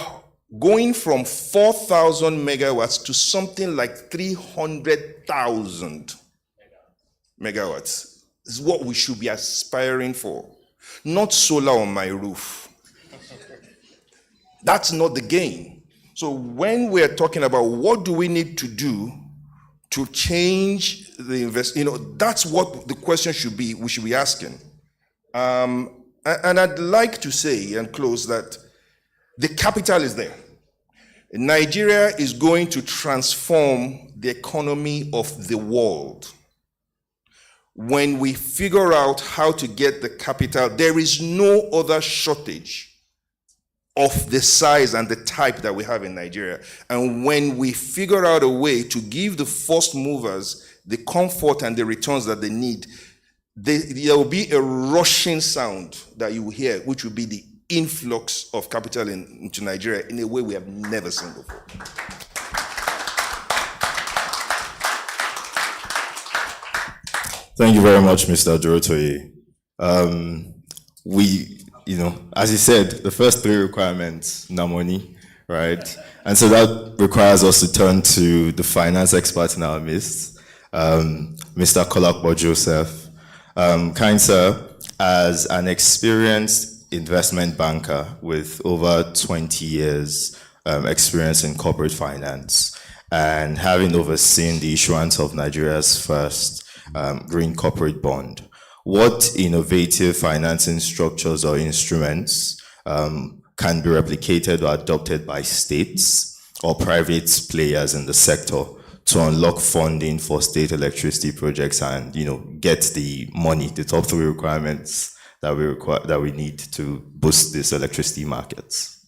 going from 4,000 megawatts to something like 300,000 megawatts. This is what we should be aspiring for. Not solar on my roof. That's not the game. So when we're talking about what do we need to do to change the that's what the question should be, we should be asking. And I'd like to say and close that the capital is there. Nigeria is going to transform the economy of the world. When we figure out how to get the capital, there is no other shortage of the size and the type that we have in Nigeria. And when we figure out a way to give the first movers the comfort and the returns that they need, there will be a rushing sound that you will hear, which will be the influx of capital into Nigeria in a way we have never seen before. Thank you very much, Mr. Dorotoye. As he said, the first three requirements, no money, right? And so that requires us to turn to the finance expert in our midst, Mr. Kolakbo Joseph. Kind sir, as an experienced investment banker with over 20 years experience in corporate finance and having overseen the issuance of Nigeria's first green corporate bond, what innovative financing structures or instruments can be replicated or adopted by states or private players in the sector to unlock funding for state electricity projects and get the money, the top three requirements that we need to boost these electricity markets?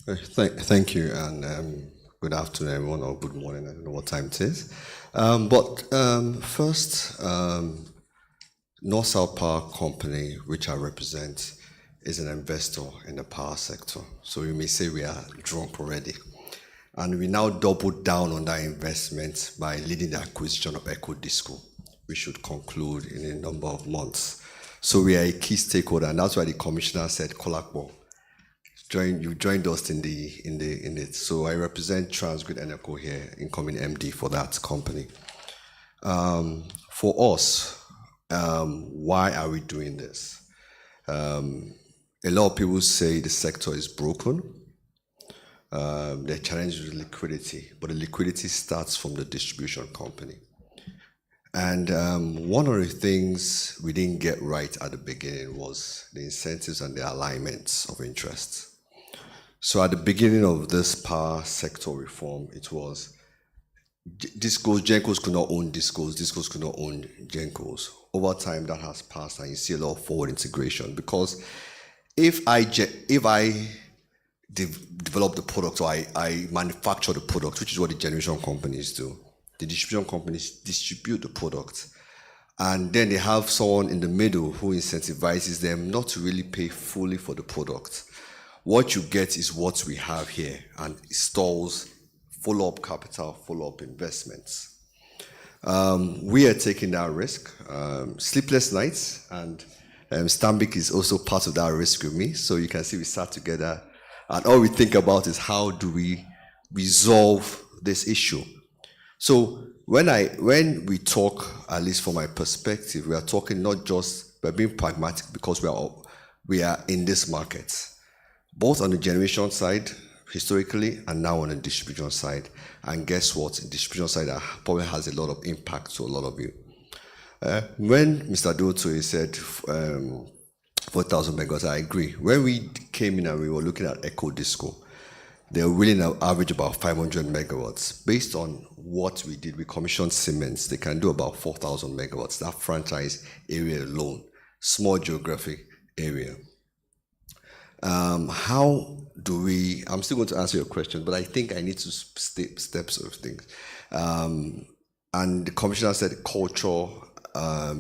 Thank you, and good afternoon, everyone, or good morning. I don't know what time it is. First, North South Power Company, which I represent, is an investor in the power sector. So you may say we are drunk already. And we now doubled down on that investment by leading the acquisition of EcoDisco, which should conclude in a number of months. So we are a key stakeholder, and that's why the commissioner said, Kolakbo, you joined us in it. So I represent Transgrid Energo here, incoming MD for that company. For us, why are we doing this? A lot of people say the sector is broken. The challenge is liquidity, but the liquidity starts from the distribution company. And one of the things we didn't get right at the beginning was the incentives and the alignments of interest. So at the beginning of this power sector reform, it was Discos, Gencos could not own Discos, Discos could not own Gencos. Over time, that has passed, and you see a lot of forward integration, because if I develop the product, or I manufacture the product, which is what the generation companies do. The distribution companies distribute the product, and then they have someone in the middle who incentivizes them not to really pay fully for the product. What you get is what we have here, and it stalls follow-up capital, follow-up investments. We are taking that risk. Sleepless nights, and Stanbic is also part of that risk with me. So you can see we sat together, and all we think about is how do we resolve this issue. So when we talk, at least from my perspective, we are talking not just, we're being pragmatic because we are in this market, both on the generation side, historically, and now on the distribution side. And guess what? The distribution side probably has a lot of impact to a lot of you. When Mr. Doto said 4,000 megawatts, I agree. When we came in and we were looking at Echo Disco, they were willing to average about 500 megawatts. Based on what we did, we commissioned Siemens. They can do about 4,000 megawatts. That franchise area alone, small geographic area. How do we, I'm still going to answer your question, but I think I need to steps of things. And the commissioner said culture,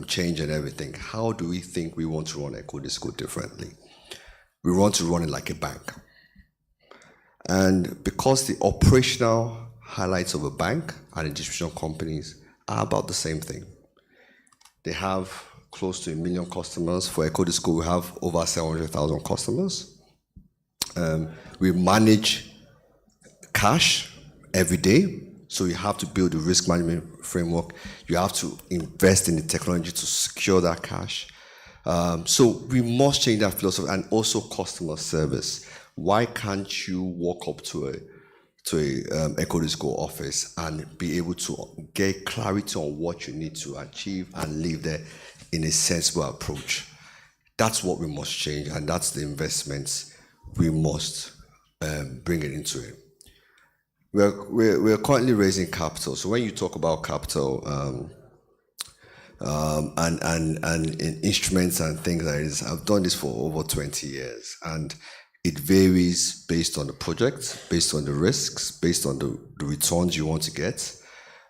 change and everything. How do we think we want to run Echo Disco differently? We want to run it like a bank. And because the operational highlights of a bank and the distribution companies are about the same thing. They have close to 1 million customers. For Echo Disco, we have over 700,000 customers. We manage cash every day. So you have to build a risk management framework. You have to invest in the technology to secure that cash. So we must change that philosophy, and also customer service. Why can't you walk up to a Echo Disco office and be able to get clarity on what you need to achieve and live there in a sensible approach? That's what we must change, and that's the investments we must bring it into it. We're currently raising capital. So when you talk about capital and instruments and things like this, I've done this for over 20 years, and it varies based on the project, based on the risks, based on the returns you want to get.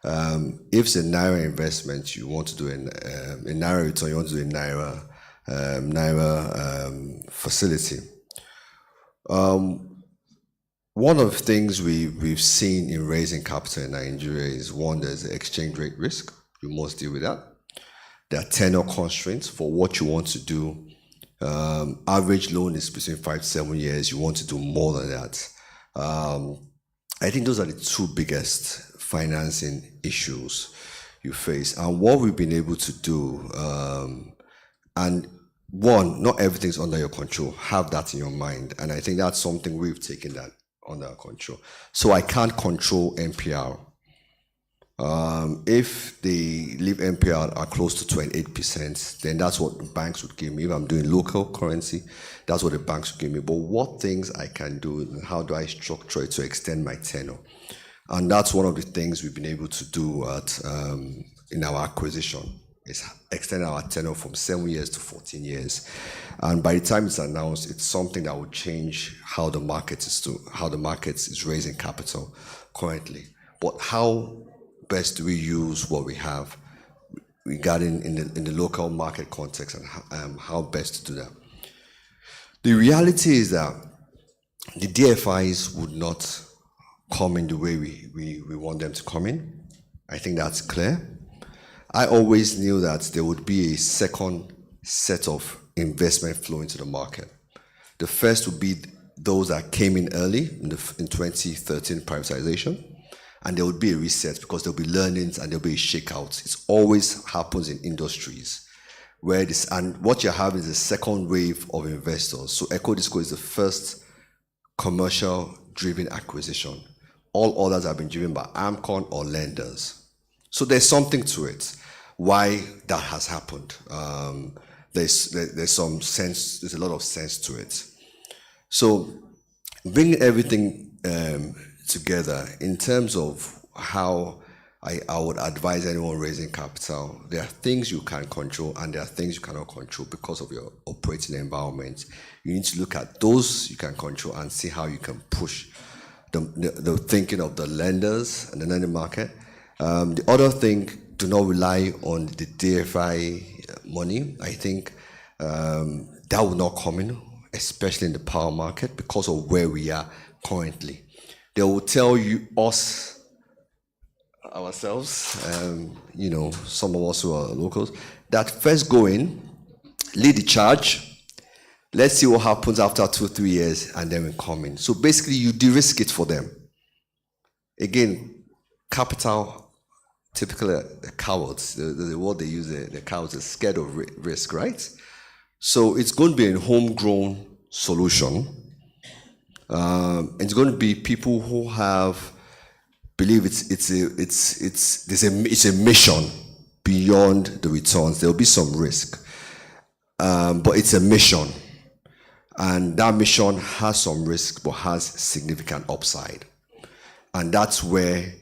If it's a Naira investment, you want to do a Naira return, you want to do a Naira facility. One of the things we've seen in raising capital in Nigeria is, one, there's the exchange rate risk. You must deal with that. There are tenor constraints for what you want to do. Average loan is between 5 to 7 years. You want to do more than that. I think those are the two biggest financing issues you face. And what we've been able to do, and one, not everything's under your control. Have that in your mind. And I think that's something we've taken that under our control. So I can't control NPR. If they leave NPR are close to 28%, then that's what the banks would give me. If I'm doing local currency, that's what the banks would give me. But what things I can do, and how do I structure it to extend my tenure? And that's one of the things we've been able to do in our acquisition, is extend our tenure from 7 years to 14 years. And by the time it's announced, it's something that will change how the market is raising capital currently. But how best do we use what we have regarding in the local market context, and how best to do that? The reality is that the DFIs would not come in the way we want them to come in. I think that's clear. I always knew that there would be a second set of investment flow into the market. The first would be those that came in early in 2013 privatization, and there would be a reset because there'll be learnings and there'll be a shakeout. It always happens in industries where this, and what you have is a second wave of investors. So Echo Disco is the first commercial driven acquisition. All others have been driven by AMCON or lenders. So there's something to it, why that has happened. There's some sense, there's a lot of sense to it. So bringing everything together in terms of how I would advise anyone raising capital, there are things you can control and there are things you cannot control because of your operating environment. You need to look at those you can control and see how you can push the thinking of the lenders and the lending market. The other thing, do not rely on the DFI money. I think that will not come in, especially in the power market, because of where we are currently. They will tell you ourselves, some of us who are locals, that first go in, lead the charge, let's see what happens after 2-3 years, and then we come in. So basically, you de-risk it for them. Again, capital, typically the cowards, the word they use, the cowards are scared of risk, right? So it's going to be a homegrown solution. It's going to be people who believe it's a mission beyond the returns. There will be some risk, but it's a mission, and that mission has some risk but has significant upside, and that's where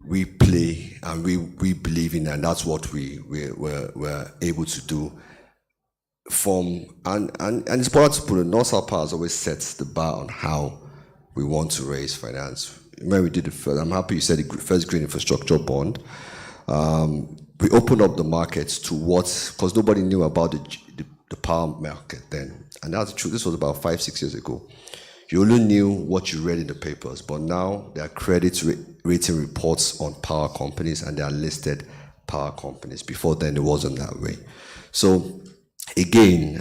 we play and we believe in, and that's what we're able to do. And it's important to put it, North-South Power has always set the bar on how we want to raise finance. When we did the first, I'm happy you said the first green infrastructure bond. We opened up the markets to because nobody knew about the power market then. And that's true. This was about 5-6 years ago. You only knew what you read in the papers, but now there are credit rating reports on power companies and there are listed power companies. Before then, it wasn't that way. So again,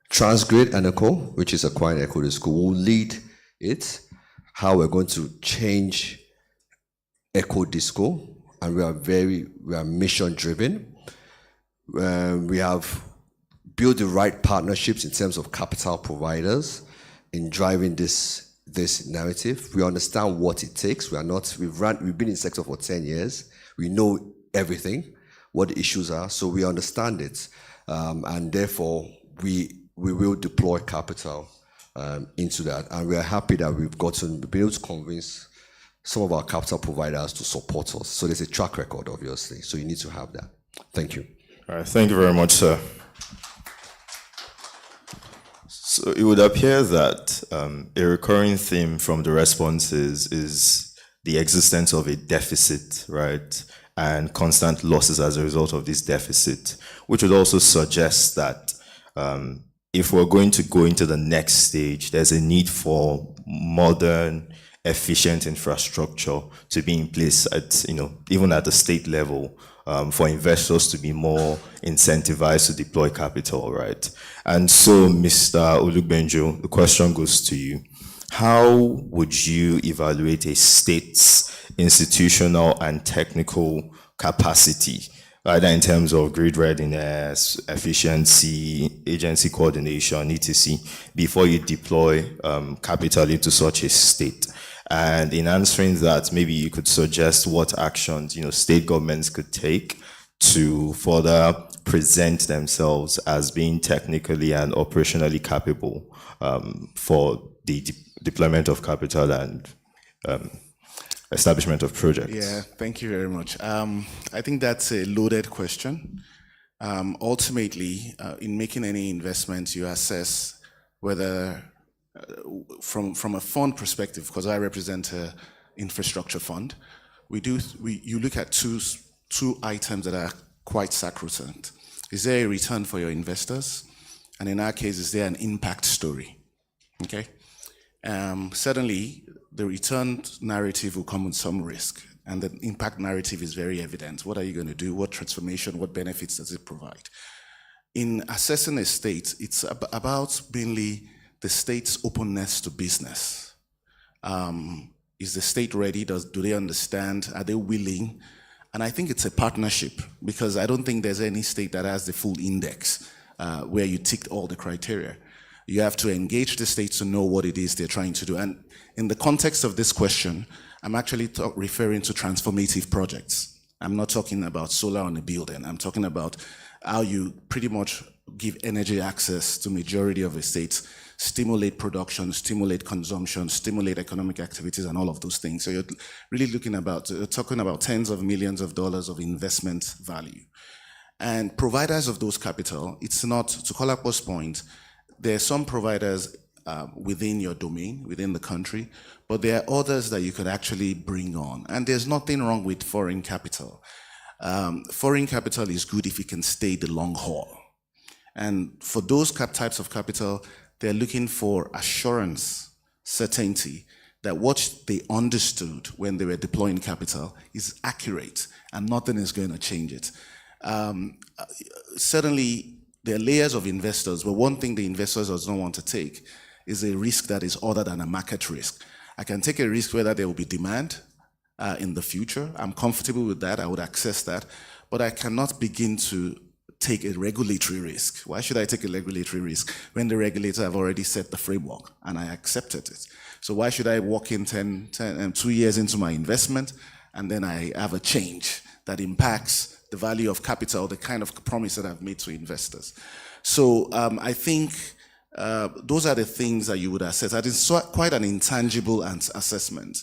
Transgrid and ECO, which is acquiring ECO the school, will lead it. How we're going to change Eco Disco, and we are mission driven. We have built the right partnerships in terms of capital providers in driving this narrative. We understand what it takes. We've been in the sector for 10 years. We know everything, what the issues are, so we understand it, and therefore we will deploy capital into that, and we are happy that we've been able to convince some of our capital providers to support us. So there's a track record, obviously. So you need to have that. Thank you. All right, thank you very much, sir. So it would appear that a recurring theme from the responses is the existence of a deficit, right, and constant losses as a result of this deficit, which would also suggest that if we're going to go into the next stage, there's a need for modern, efficient infrastructure to be in place at, even at the state level, for investors to be more incentivized to deploy capital, right? And so, Mr. Olugbenjo, the question goes to you. How would you evaluate a state's institutional and technical capacity, either in terms of grid readiness, efficiency, agency coordination, etc., before you deploy capital into such a state? And in answering that, maybe you could suggest what actions, state governments could take to further present themselves as being technically and operationally capable for the deployment of capital and establishment of projects. Yeah, thank you very much. I think that's a loaded question. Ultimately, in making any investments, you assess whether, from a fund perspective, because I represent an infrastructure fund, you look at two items that are quite sacrosanct. Is there a return for your investors? And in our case, is there an impact story? Okay. Certainly, the return narrative will come with some risk, and the impact narrative is very evident. What are you going to do? What transformation? What benefits does it provide? In assessing a state, it's about mainly the state's openness to business. Is the state ready? Do they understand? Are they willing? And I think it's a partnership, because I don't think there's any state that has the full index where you ticked all the criteria. You have to engage the state to know what it is they're trying to do. And in the context of this question, I'm actually referring to transformative projects. I'm not talking about solar on a building. I'm talking about how you pretty much give energy access to majority of the states, stimulate production, stimulate consumption, stimulate economic activities, and all of those things. So you're really talking about tens of millions of dollars of investment value. And providers of those capital, it's not, to Kolapo's point, there are some providers within your domain, within the country, but there are others that you could actually bring on. And there's nothing wrong with foreign capital. Foreign capital is good if it can stay the long haul. And for those types of capital, they're looking for assurance, certainty, that what they understood when they were deploying capital is accurate and nothing is going to change it. Certainly, there are layers of investors, but one thing the investors does not want to take is a risk that is other than a market risk. I can take a risk whether there will be demand in the future. I'm comfortable with that. I would access that. But I cannot begin to take a regulatory risk. Why should I take a regulatory risk when the regulator have already set the framework and I accepted it? So why should I walk in 2 years into my investment and then I have a change that impacts the value of capital, the kind of promise that I've made to investors? So I think those are the things that you would assess. That is quite an intangible assessment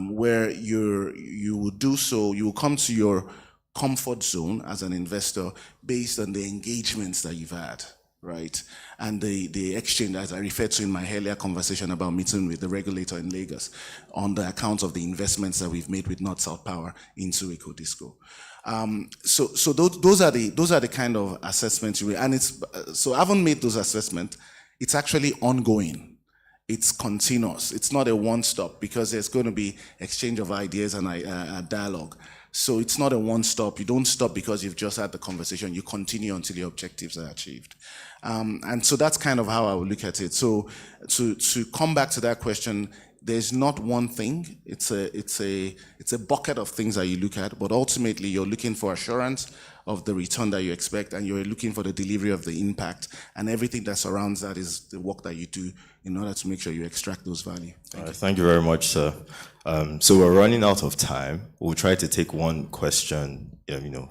where you will do so, you will come to your comfort zone as an investor based on the engagements that you've had, right? And the exchange, as I referred to in my earlier conversation about meeting with the regulator in Lagos on the account of the investments that we've made with North South Power into EcoDisco. So those are the kind of assessments you will, and so I haven't made those assessments. It's actually ongoing. It's continuous. It's not a one-stop because there's going to be exchange of ideas and a dialogue. So it's not a one-stop. You don't stop because you've just had the conversation. You continue until your objectives are achieved. And so that's kind of how I would look at it. So to come back to that question, there's not one thing. It's a bucket of things that you look at, but ultimately you're looking for assurance of the return that you expect, and you're looking for the delivery of the impact, and everything that surrounds that is the work that you do in order to make sure you extract those value. Thank you very much, sir. So we're running out of time. We'll try to take one question,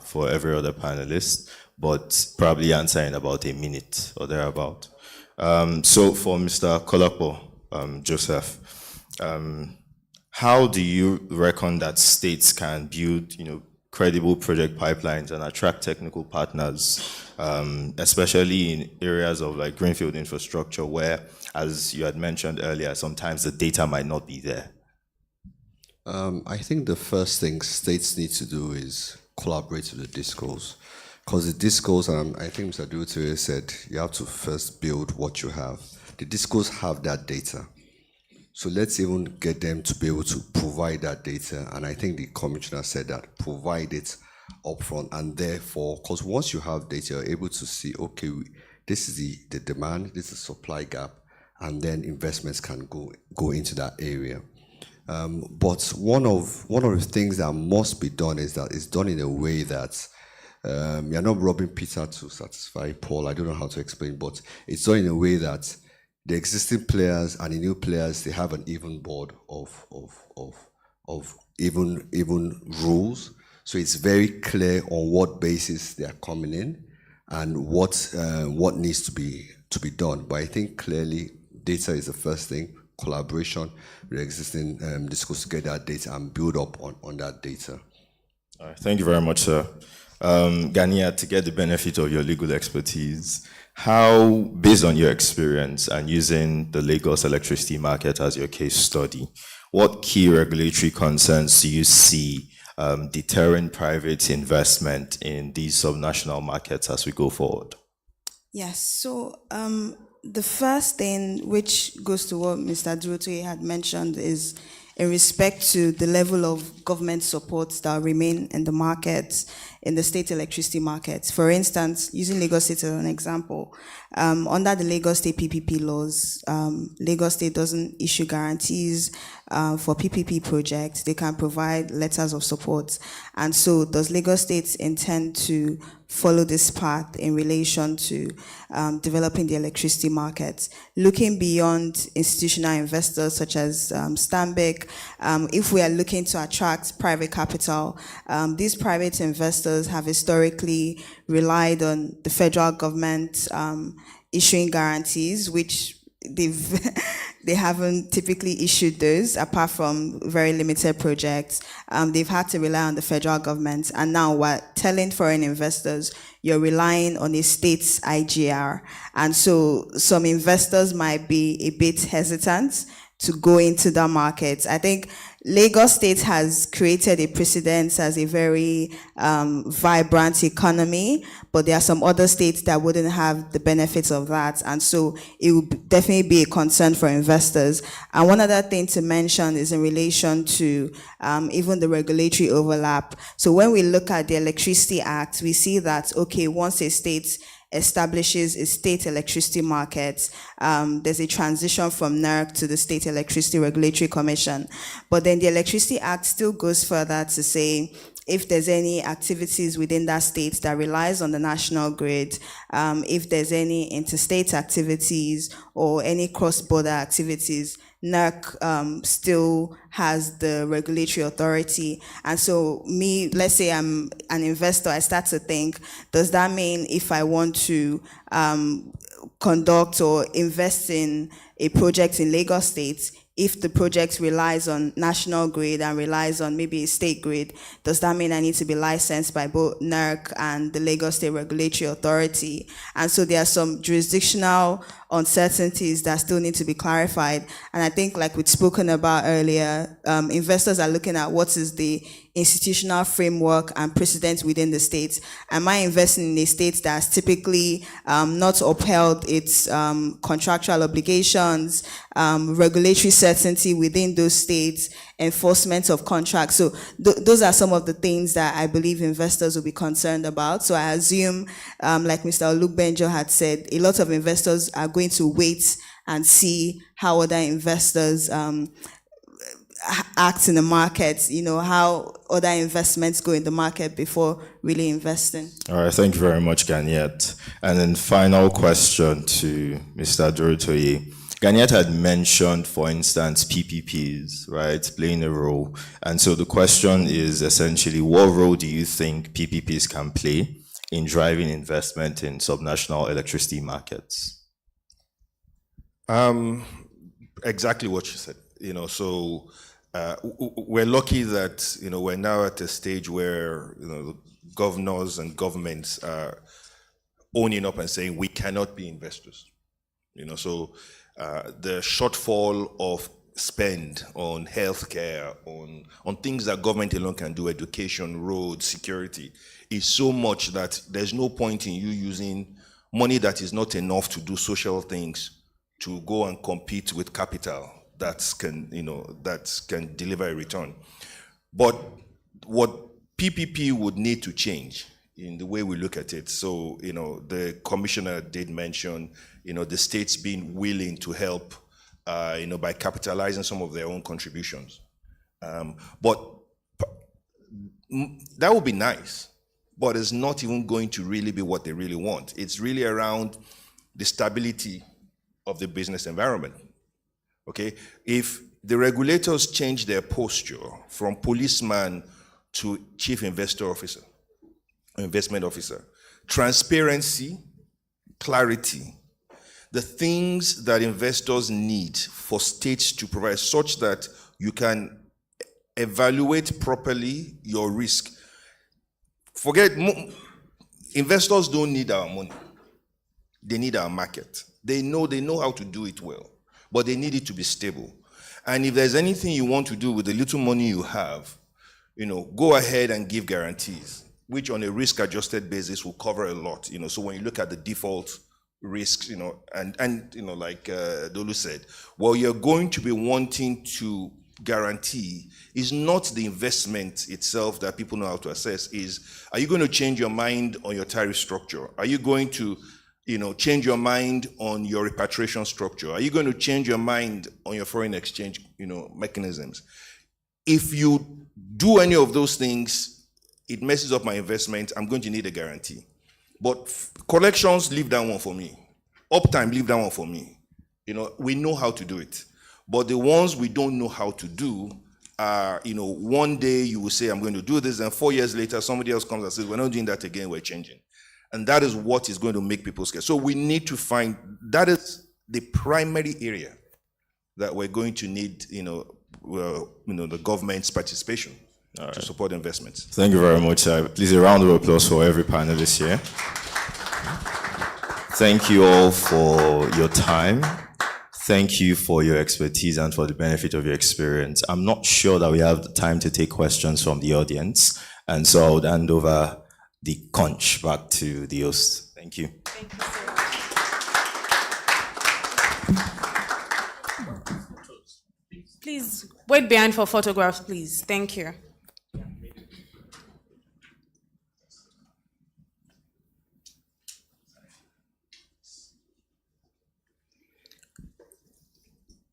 for every other panelist, but probably answer in about a minute or thereabout. So for Mr. Kolapo, Joseph, how do you reckon that states can build, credible project pipelines and attract technical partners, especially in areas of like greenfield infrastructure where, as you had mentioned earlier, sometimes the data might not be there? I think the first thing states need to do is collaborate with the DISCOs. Because the DISCOs, and I think Mr. Dutu said, you have to first build what you have. The DISCOs have that data. So let's even get them to be able to provide that data. And I think the commissioner said that, provide it upfront. And therefore, because once you have data, you're able to see, okay, this is the demand, this is the supply gap, and then investments can go into that area. But one of the things that must be done is that it's done in a way that you're not robbing Peter to satisfy Paul. I don't know how to explain, but it's done in a way that the existing players and the new players, they have an even board of even rules. So it's very clear on what basis they are coming in and what needs to be done. But I think clearly data is the first thing. Collaboration with existing DISCOs to get that data and build up on that data. All right, thank you very much, sir. Ganiya, to get the benefit of your legal expertise, how, based on your experience and using the Lagos electricity market as your case study, what key regulatory concerns do you see deterring private investment in these subnational markets as we go forward? Yes, so the first thing, which goes to what Mr. Durotoye had mentioned, is in respect to the level of government support that remain in the markets, in the state electricity markets. For instance, using Lagos State as an example, under the Lagos State PPP laws, Lagos State doesn't issue guarantees for PPP projects. They can provide letters of support. And so does Lagos State intend to follow this path in relation to developing the electricity market. Looking beyond institutional investors such as Stanbic, if we are looking to attract private capital, these private investors have historically relied on the federal government issuing guarantees, which they haven't typically issued those, apart from very limited projects. They've had to rely on the federal government, and now we're telling foreign investors, you're relying on a state's IGR. And so some investors might be a bit hesitant to go into the market. I think Lagos State has created a precedent as a very vibrant economy, but there are some other states that wouldn't have the benefits of that. And so it would definitely be a concern for investors. And one other thing to mention is in relation to even the regulatory overlap. So when we look at the Electricity Act, we see that, okay, once a state establishes a state electricity market, there's a transition from NERC to the State Electricity Regulatory Commission. But then the Electricity Act still goes further to say, if there's any activities within that state that relies on the national grid, if there's any interstate activities or any cross-border activities, NERC still has the regulatory authority. And so let's say I'm an investor, I start to think, does that mean if I want to conduct or invest in a project in Lagos State, if the project relies on national grid and relies on maybe a state grid, does that mean I need to be licensed by both NERC and the Lagos State Regulatory Authority? And so there are some jurisdictional uncertainties that still need to be clarified. And I think, like we'd spoken about earlier, investors are looking at what is the institutional framework and precedent within the states. Am I investing in a state that's typically not upheld its contractual obligations, regulatory certainty within those states, enforcement of contracts? So those are some of the things that I believe investors will be concerned about. So I assume, like Mr. Olugbenjo had said, a lot of investors are going to wait and see how other investors act in the market, how other investments go in the market before really investing. All right, thank you very much, Ganiet. And then final question to Mr. Dorotoye. Ganiet had mentioned, for instance, PPPs, right, playing a role. And so the question is essentially, what role do you think PPPs can play in driving investment in subnational electricity markets? Exactly what you said. So we're lucky that we're now at a stage where the governors and governments are owning up and saying we cannot be investors. So the shortfall of spend on healthcare, on things that government alone can do, education, roads, security, is so much that there's no point in you using money that is not enough to do social things to go and compete with capital that can deliver a return. But what PPP would need to change in the way we look at it. So, the commissioner did mention, the states being willing to help, by capitalizing some of their own contributions. But that would be nice, but it's not even going to really be what they really want. It's really around the stability of the business environment. Okay, if the regulators change their posture from policeman to chief investor officer, investment officer, transparency, clarity, the things that investors need for states to provide such that you can evaluate properly your risk. Investors don't need our money. They need our market. They know how to do it well, but they need it to be stable. And if there's anything you want to do with the little money you have, go ahead and give guarantees, which on a risk-adjusted basis will cover a lot. So when you look at the default risks, and like Dolu said, what you're going to be wanting to guarantee is not the investment itself that people know how to assess. Are you going to change your mind on your tariff structure? Are you going to change your mind on your repatriation structure? Are you going to change your mind on your foreign exchange, mechanisms? If you do any of those things, it messes up my investment. I'm going to need a guarantee. But collections, leave that one for me. Uptime, leave that one for me. We know how to do it. But the ones we don't know how to do are, one day you will say, I'm going to do this, and 4 years later, somebody else comes and says, we're not doing that again, we're changing. And that is what is going to make people scared. So we need to find, that is the primary area that we're going to need, the government's participation to support investments. Thank you very much. Please, a round of applause for every panelist here. Thank you all for your time. Thank you for your expertise and for the benefit of your experience. I'm not sure that we have the time to take questions from the audience, and so I would hand over the conch back to the host. Thank you. Thank you so much. Please wait behind for photographs, please. Thank you.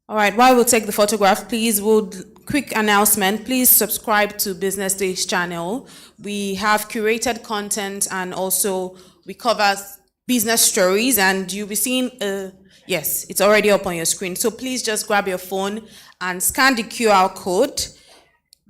All right, while we'll take the photograph, please, quick announcement, please subscribe to BusinessDay's channel. We have curated content, and also we cover business stories, and you'll be seeing, yes, it's already up on your screen. So please just grab your phone and scan the QR code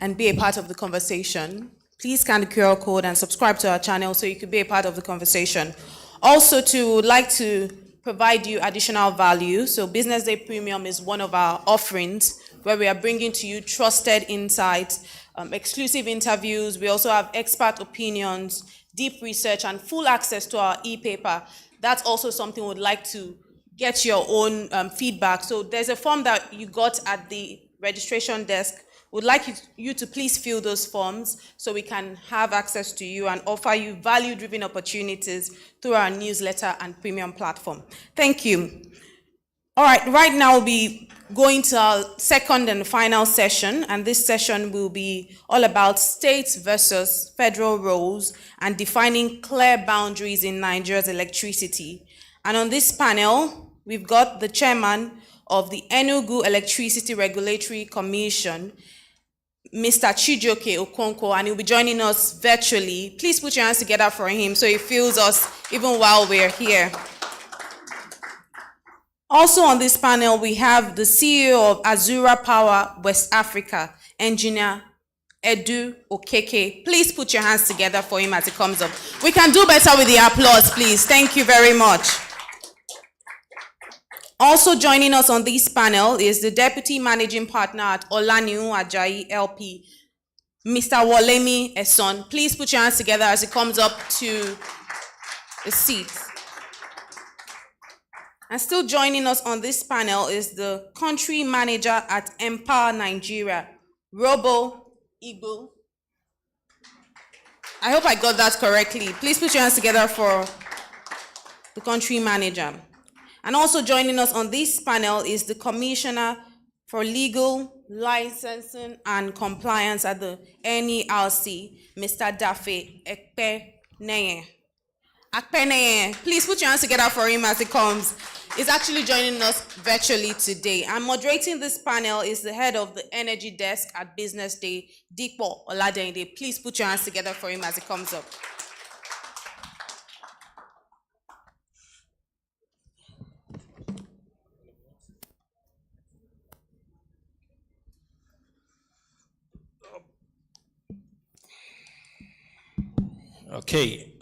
and be a part of the conversation. Please scan the QR code and subscribe to our channel so you could be a part of the conversation. Also, like to provide you additional value. So Business Day Premium is one of our offerings where we are bringing to you trusted insights, exclusive interviews. We also have expert opinions, deep research, and full access to our e-paper. That's also something we'd like to get your own feedback. So there's a form that you got at the registration desk. We'd like you to please fill those forms so we can have access to you and offer you value-driven opportunities through our newsletter and premium platform. Thank you. All right, right now we'll be going to our second and final session, and this session will be all about state versus federal roles and defining clear boundaries in Nigeria's electricity. And on this panel, we've got the chairman of the Enugu Electricity Regulatory Commission, Mr. Chijioke Okonkwo, and he'll be joining us virtually. Please put your hands together for him so he feels us even while we're here. Also on this panel, we have the CEO of Azura Power West Africa, Engineer Edu Okeke. Please put your hands together for him as he comes up. We can do better with the applause, please. Thank you very much. Also joining us on this panel is the Deputy Managing Partner at Olaniun Ajayi LP, Mr. Wolemi Eson. Please put your hands together as he comes up to the seat. And still joining us on this panel is the Country Manager at Empower Nigeria, Robo Igbo. I hope I got that correctly. Please put your hands together for the Country Manager. And also joining us on this panel is the Commissioner for Legal, Licensing and Compliance at the NERC, Mr. Dafe Ekpeneye. Akpeneye, please put your hands together for him as he comes. He's actually joining us virtually today. And moderating this panel is the head of the Energy Desk at Business Day, Dipo Oladende. Please put your hands together for him as he comes up. Okay,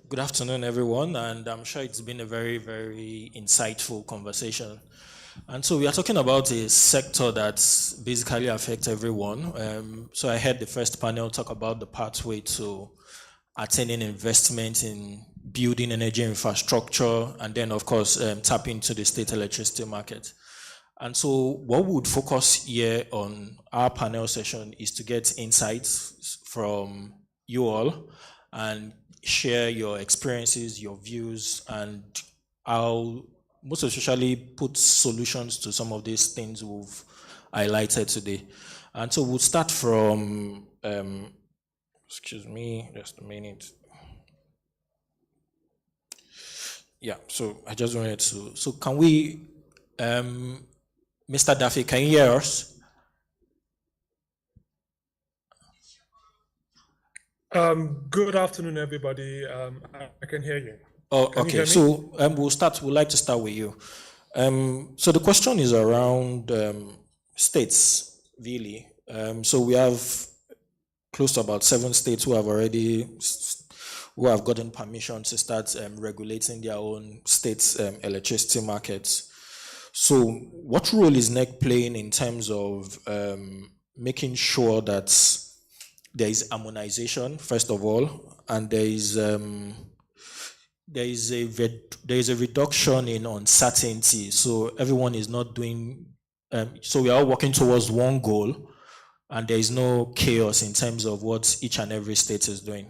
good afternoon, everyone, and I'm sure it's been a very, very insightful conversation. And so we are talking about a sector that basically affects everyone. So I heard the first panel talk about the pathway to attaining investment in building energy infrastructure, and then, of course, tap into the state electricity market. And so what we would focus here on our panel session is to get insights from you all and share your experiences, your views, and how most especially put solutions to some of these things we've highlighted today. And so we'll start from, excuse me, just a minute. Yeah, so I just wanted to, so can we, Mr. Daffy, can you hear us? Good afternoon, everybody. I can hear you. Oh, Can you okay. hear me? So we'd like to start with you. So the question is around states, really. So we have close to about 7 states who have gotten permission to start regulating their own states' electricity markets. So what role is NEC playing in terms of making sure that there is harmonization, first of all, and there is a reduction in uncertainty. So everyone is not doing. So we are all working towards one goal, and there is no chaos in terms of what each and every state is doing.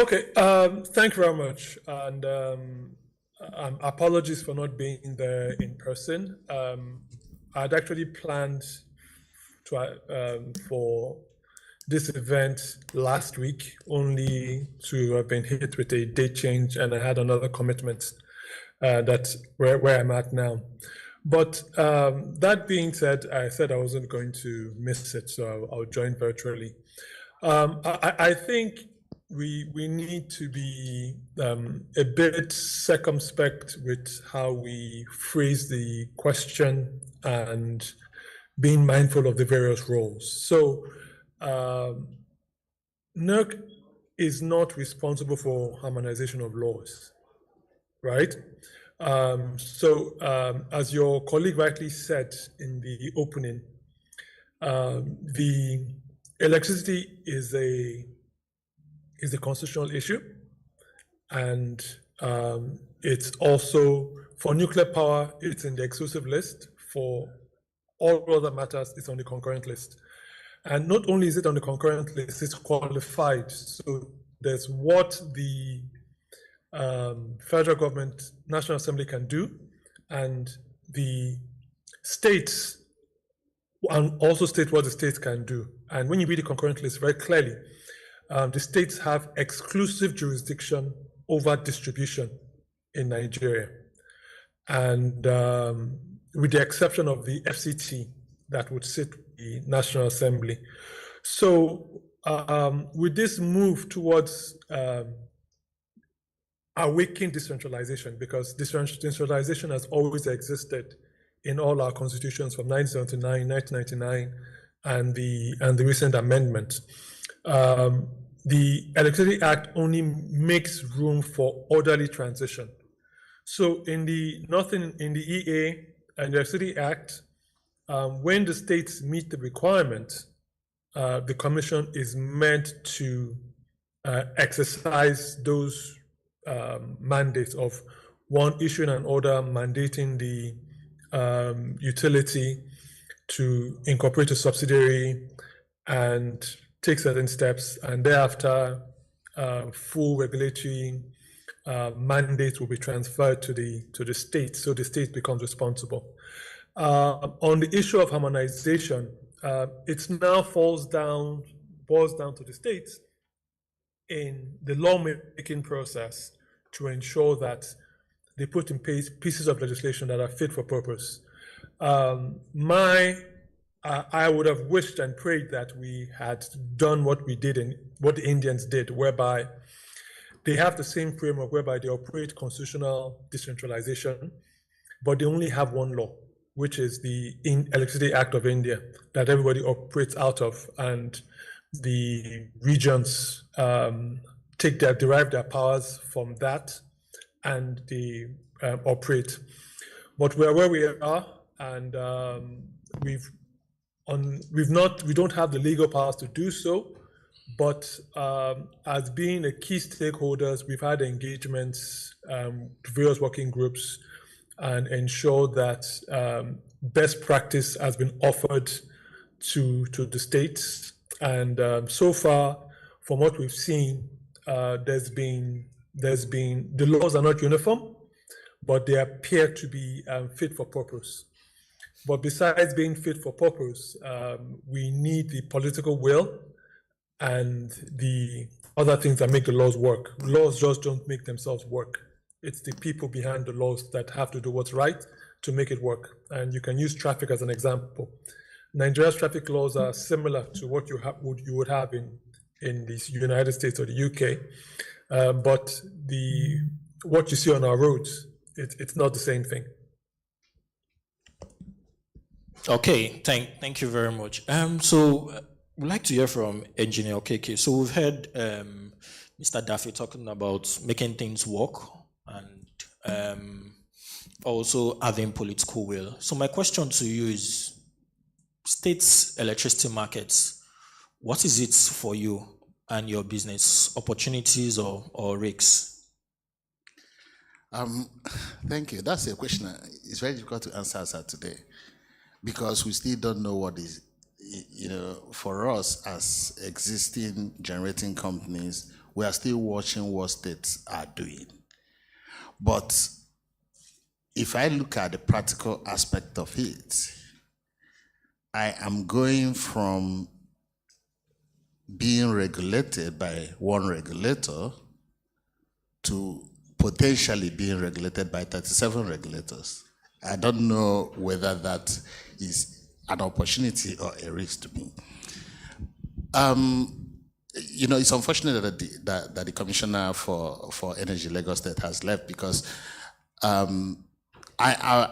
Okay, thank you very much. And apologies for not being there in person. I'd actually planned for this event last week, only to have been hit with a date change, and I had another commitment. That's where I'm at now. But that being said, I said I wasn't going to miss it, so I'll join virtually. I think we need to be a bit circumspect with how we phrase the question and being mindful of the various roles. So NERC is not responsible for harmonization of laws, right? As your colleague rightly said in the opening, the electricity is a constitutional issue, and it's also, for nuclear power, it's in the exclusive list. For all other matters, it's on the concurrent list. And not only is it on the concurrent list, it's qualified. So there's what the federal government, National Assembly can do, and the states, and also state what the states can do. And when you read the concurrent list very clearly, the states have exclusive jurisdiction over distribution in Nigeria. And with the exception of the FCT that would sit with the National Assembly. So with this move towards awakening decentralization, because decentralization has always existed in all our constitutions from 1979, 1999, and the recent amendment. The Electricity Act only makes room for orderly transition. So in the EA and the Electricity Act, when the states meet the requirement, the Commission is meant to exercise those mandates of, one, issuing an order mandating the utility to incorporate a subsidiary and take certain steps, and thereafter full regulatory mandates will be transferred to the state, so the state becomes responsible. On the issue of harmonization, it now boils down to the states in the lawmaking process to ensure that they put in place pieces of legislation that are fit for purpose. I would have wished and prayed that we had done what we did and what the Indians did, whereby they have the same framework whereby they operate constitutional decentralization, but they only have one law, which is the Electricity Act of India that everybody operates out of, and the regions derive their powers from that, and they operate. But we're where we are, and we don't have the legal powers to do so, but as being a key stakeholders, we've had engagements to various working groups and ensure that best practice has been offered to the states. And so far, from what we've seen, the laws are not uniform, but they appear to be fit for purpose. But besides being fit for purpose, we need the political will and the other things that make the laws work. Laws just don't make themselves work. It's the people behind the laws that have to do what's right to make it work. And you can use traffic as an example. Nigeria's traffic laws are similar to what you would have in the United States or the UK, but what you see on our roads, it's not the same thing. Okay, thank you very much. So we'd like to hear from Engineer KK. So we've heard Mr. Daffy talking about making things work and also having political will. So my question to you is, states' electricity markets, what is it for you and your business, opportunities or risks? Thank you. That's a question. It's very difficult to answer as of today because we still don't know what is, for us as existing generating companies, we are still watching what states are doing. But if I look at the practical aspect of it, I am going from being regulated by one regulator to potentially being regulated by 37 regulators. I don't know whether that is an opportunity or a risk to me. It's unfortunate that the commissioner for Energy Lagos State has left because I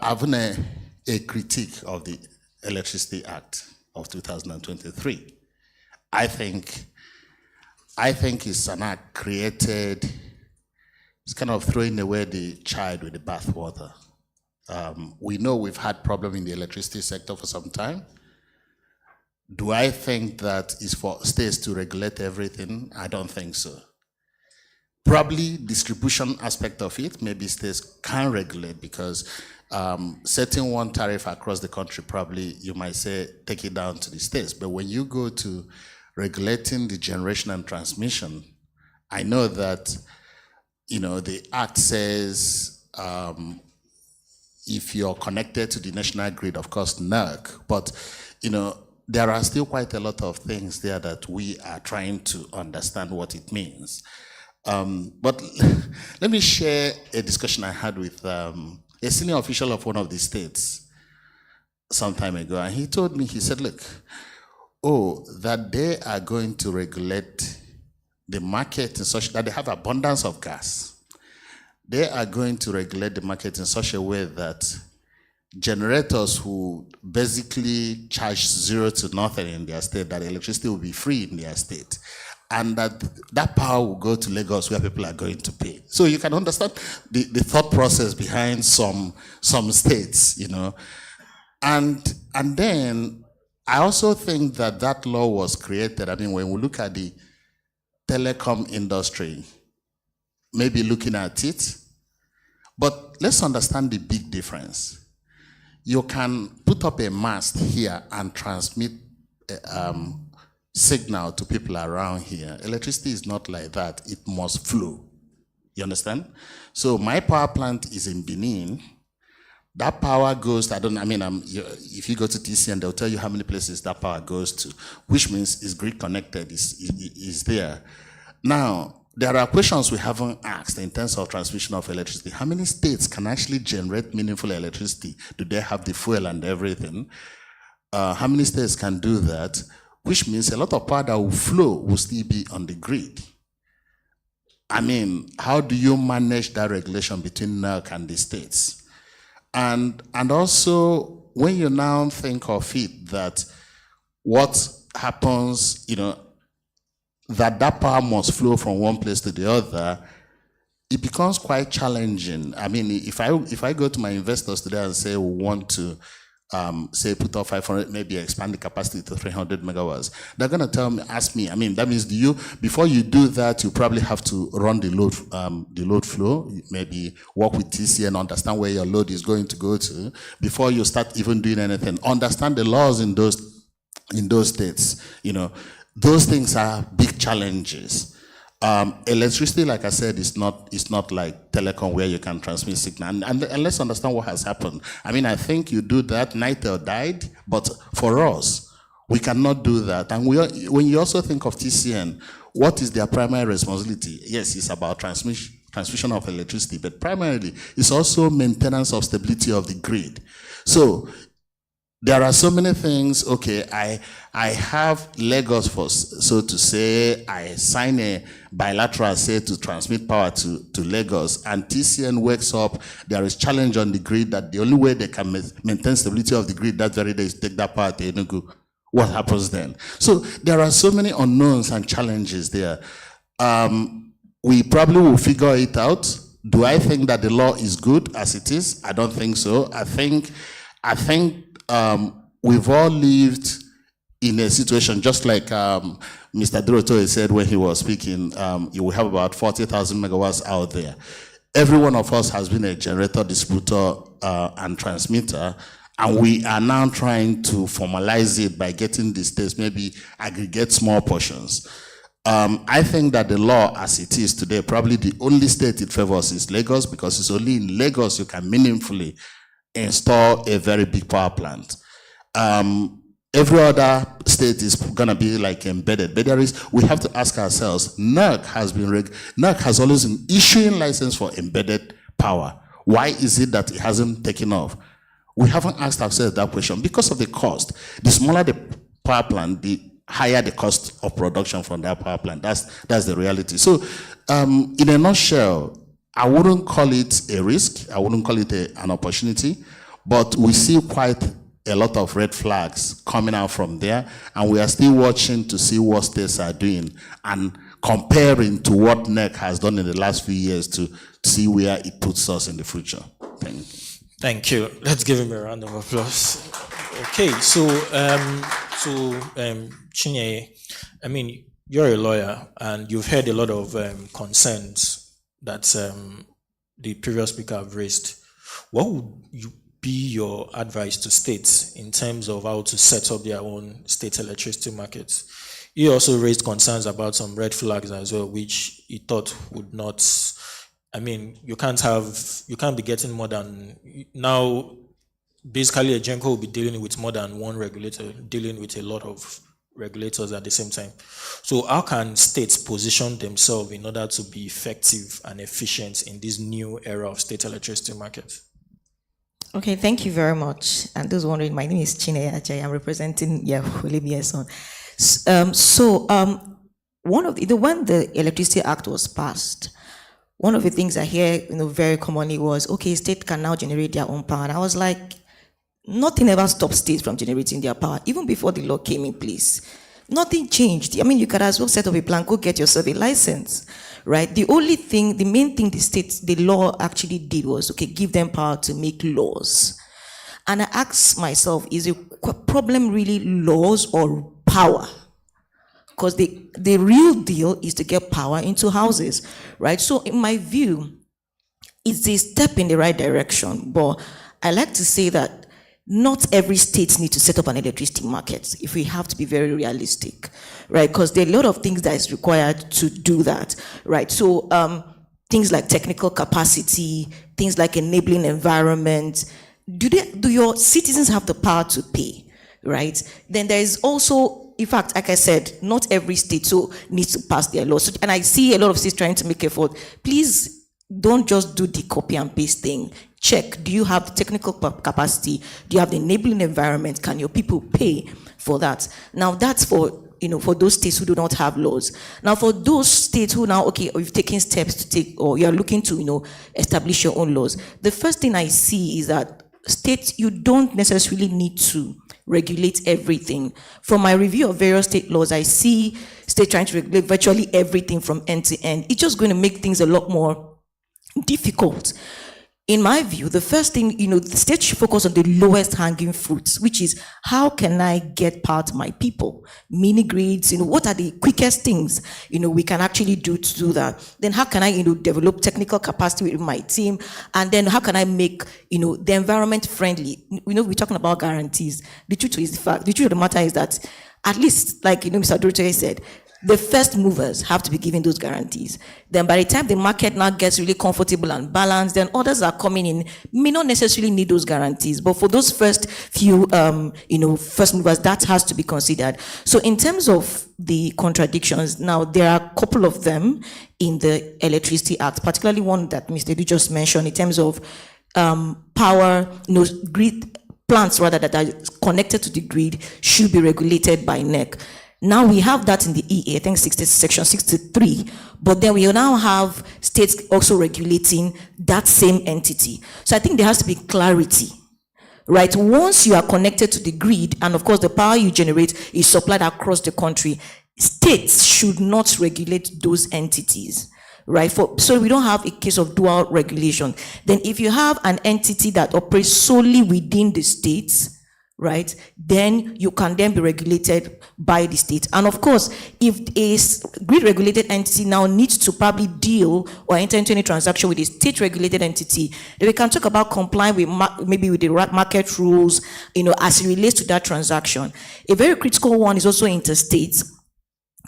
have a critique of the Electricity Act of 2023. I think it's an act created, it's kind of throwing away the child with the bathwater. We know we've had problems in the electricity sector for some time. Do I think that it's for states to regulate everything? I don't think so. Probably distribution aspect of it, maybe states can regulate because setting one tariff across the country, probably you might say take it down to the states. But when you go to regulating the generation and transmission, I know that the act says if you're connected to the national grid, of course, NERC, but there are still quite a lot of things there that we are trying to understand what it means. But let me share a discussion I had with a senior official of one of the states some time ago, and he told me, he said, look, that they are going to regulate the market in such that they have abundance of gas. They are going to regulate the market in such a way that generators who basically charge zero to nothing in their state, that electricity will be free in their state, and that power will go to Lagos where people are going to pay. So you can understand the thought process behind some states, And then I also think that law was created. I mean, when we look at the telecom industry, maybe looking at it, but let's understand the big difference. You can put up a mast here and transmit signal to people around here. Electricity is not like that. It must flow. You understand? So my power plant is in Benin. That power goes, if you go to TCN, they'll tell you how many places that power goes to, which means it's grid connected, is there. Now, there are questions we haven't asked in terms of transmission of electricity. How many states can actually generate meaningful electricity? Do they have the fuel and everything? How many states can do that? Which means a lot of power that will flow will still be on the grid. I mean, how do you manage that regulation between NERC and the states? And also, when you now think of it, that what happens, that power must flow from one place to the other, it becomes quite challenging. I mean, if I go to my investors today and say we want to, say put up 500, maybe expand the capacity to 300 megawatts, they're going to ask me, that means before you do that, you probably have to run the load flow, maybe work with TCN, understand where your load is going to go to, before you start even doing anything, understand the laws in those states, Those things are big challenges. Electricity, like I said, is not like telecom where you can transmit signal. And let's understand what has happened. I think you do that, Nitel died, but for us, we cannot do that. And when you also think of TCN, what is their primary responsibility? Yes, it's about transmission of electricity, but primarily it's also maintenance of stability of the grid. So there are so many things. Okay, I have Lagos for, so to say, I sign a bilateral, say, to transmit power to Lagos, and TCN wakes up, there is challenge on the grid that the only way they can maintain stability of the grid that very day is take that power to Enugu. What happens then? So there are so many unknowns and challenges there. We probably will figure it out. Do I think that the law is good as it is? I don't think so. I think we've all lived in a situation just like Mr. Doroto said when he was speaking. You will have about 40,000 megawatts out there. Every one of us has been a generator, distributor, and transmitter, and we are now trying to formalize it by getting the states, maybe aggregate small portions. I think that the law as it is today, probably the only state it favors is Lagos, because it's only in Lagos you can meaningfully install a very big power plant. Every other state is gonna be like embedded, but we have to ask ourselves, NERC has always been issuing license for embedded power. Why is it that it hasn't taken off? We haven't asked ourselves that question because of the cost. The smaller the power plant, the higher the cost of production from that power plant. That's the reality. So in a nutshell, I wouldn't call it a risk. I wouldn't call it an opportunity, but we see quite a lot of red flags coming out from there, and we are still watching to see what states are doing and comparing to what NERC has done in the last few years to see where it puts us in the future. Thank you. Thank you. Let's give him a round of applause. Okay, so Chinye, I mean, you're a lawyer and you've heard a lot of concerns that the previous speaker have raised. What would be your advice to states in terms of how to set up their own state electricity markets? He also raised concerns about some red flags as well, which he thought would not. I mean, you can't be getting more than, now basically a GENCO will be dealing with more than one regulator, dealing with a lot of regulators at the same time. So how can states position themselves in order to be effective and efficient in this new era of state electricity market? Okay, thank you very much. And those wondering, my name is Chine Ajay. I'm representing Yahweh BSon. When the Electricity Act was passed, one of the things I hear, very commonly was, okay, state can now generate their own power. And I was like, nothing ever stopped states from generating their power, even before the law came in place. Nothing changed. I mean, you could as well set up a plan, go get yourself a license, right? The main thing the law actually did was, okay, give them power to make laws. And I asked myself, is the problem really laws or power? Because the real deal is to get power into houses, right? So in my view, it's a step in the right direction, but I like to say that not every state needs to set up an electricity market, if we have to be very realistic, right? Because there are a lot of things that is required to do that, right? So things like technical capacity, things like enabling environment, do your citizens have the power to pay, right? Then there is also, in fact, like I said, not every state needs to pass their laws. And I see a lot of states trying to make effort. Please don't just do the copy and paste thing. Check, do you have the technical capacity? Do you have the enabling environment? Can your people pay for that? Now that's for those states who do not have laws. Now for those states who now, okay, you've taken steps to take, or you're looking to, establish your own laws. The first thing I see is that states, you don't necessarily need to regulate everything. From my review of various state laws, I see states trying to regulate virtually everything from end to end. It's just going to make things a lot more difficult. In my view, the first thing, the state should focus on the lowest hanging fruits, which is how can I get power to my people? Mini grids, what are the quickest things, we can actually do to do that? Then how can I, develop technical capacity with my team? And then how can I make, the environment friendly? We're talking about guarantees. The truth of the matter is that, at least, like, Mr. Dorote said, the first movers have to be given those guarantees. Then by the time the market now gets really comfortable and balanced, then others are coming in, may not necessarily need those guarantees. But for those first few, first movers, that has to be considered. So in terms of the contradictions, now there are a couple of them in the Electricity Act, particularly one that Mr. Edu just mentioned in terms of power, grid plants rather that are connected to the grid should be regulated by NEC. Now we have that in the EA, I think section 63, but then we now have states also regulating that same entity. So I think there has to be clarity, right? Once you are connected to the grid, and of course the power you generate is supplied across the country, states should not regulate those entities, right? So we don't have a case of dual regulation. Then if you have an entity that operates solely within the states, right, then you can then be regulated by the state. And of course, if a grid-regulated entity now needs to probably deal or enter into any transaction with a state-regulated entity, then we can talk about complying with maybe with the market rules, as it relates to that transaction. A very critical one is also interstate.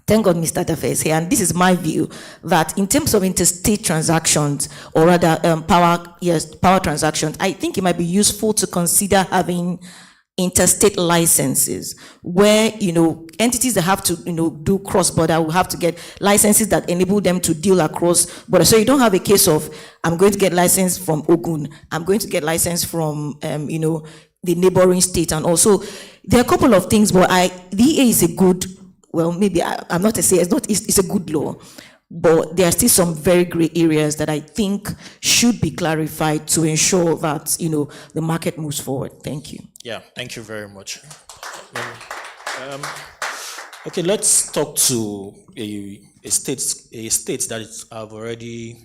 Thank God Mr. Dafe is here, and this is my view, that in terms of interstate transactions, or rather power transactions, I think it might be useful to consider having interstate licenses, where entities that have to do cross-border will have to get licenses that enable them to deal across border. So you don't have a case of, I'm going to get license from Ogun, I'm going to get license from the neighboring state. And also there are a couple of things, but the EA is a good, well, maybe I'm not to say it's a good law, but there are still some very gray areas that I think should be clarified to ensure that the market moves forward. Thank you. Yeah, thank you very much. Okay, let's talk to a state that is already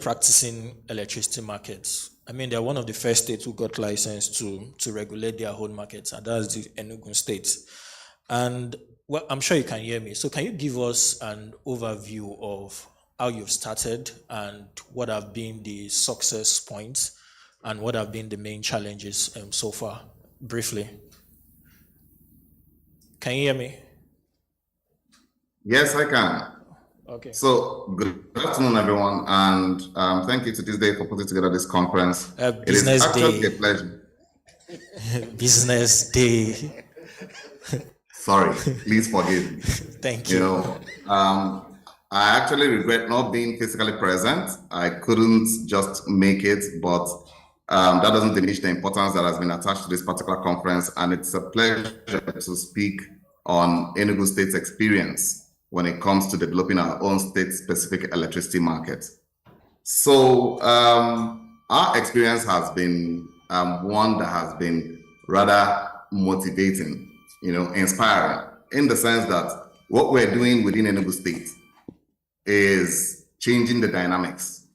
practicing electricity markets. I mean, they're one of the first states who got licensed to regulate their own markets, and that's the Enugu state. And well, I'm sure you can hear me. So can you give us an overview of how you've started and what have been the success points and what have been the main challenges so far, briefly? Can you hear me? Yes, I can. Okay. So good afternoon, everyone, and thank you to this day for putting together this conference. It is actually a pleasure. Business Day. Sorry, please forgive me. Thank you. I actually regret not being physically present. I couldn't just make it, but that doesn't diminish the importance that has been attached to this particular conference. And it's a pleasure to speak on Enugu State's experience when it comes to developing our own state-specific electricity market. So our experience has been one that has been rather motivating, inspiring, in the sense that what we're doing within Enugu State is changing the dynamics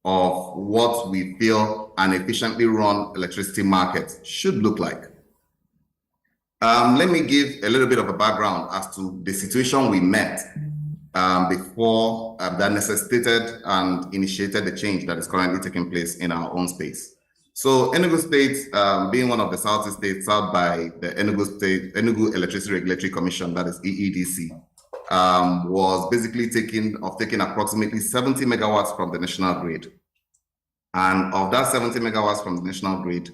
of what we feel an efficiently run electricity market should look like. Let me give a little bit of a background as to the situation we met before that necessitated and initiated the change that is currently taking place in our own space. So Enugu State, being one of the Southeast states served by the Enugu Electricity Regulatory Commission, that is EEDC, was basically taking approximately 70 megawatts from the national grid. And of that 70 megawatts from the national grid,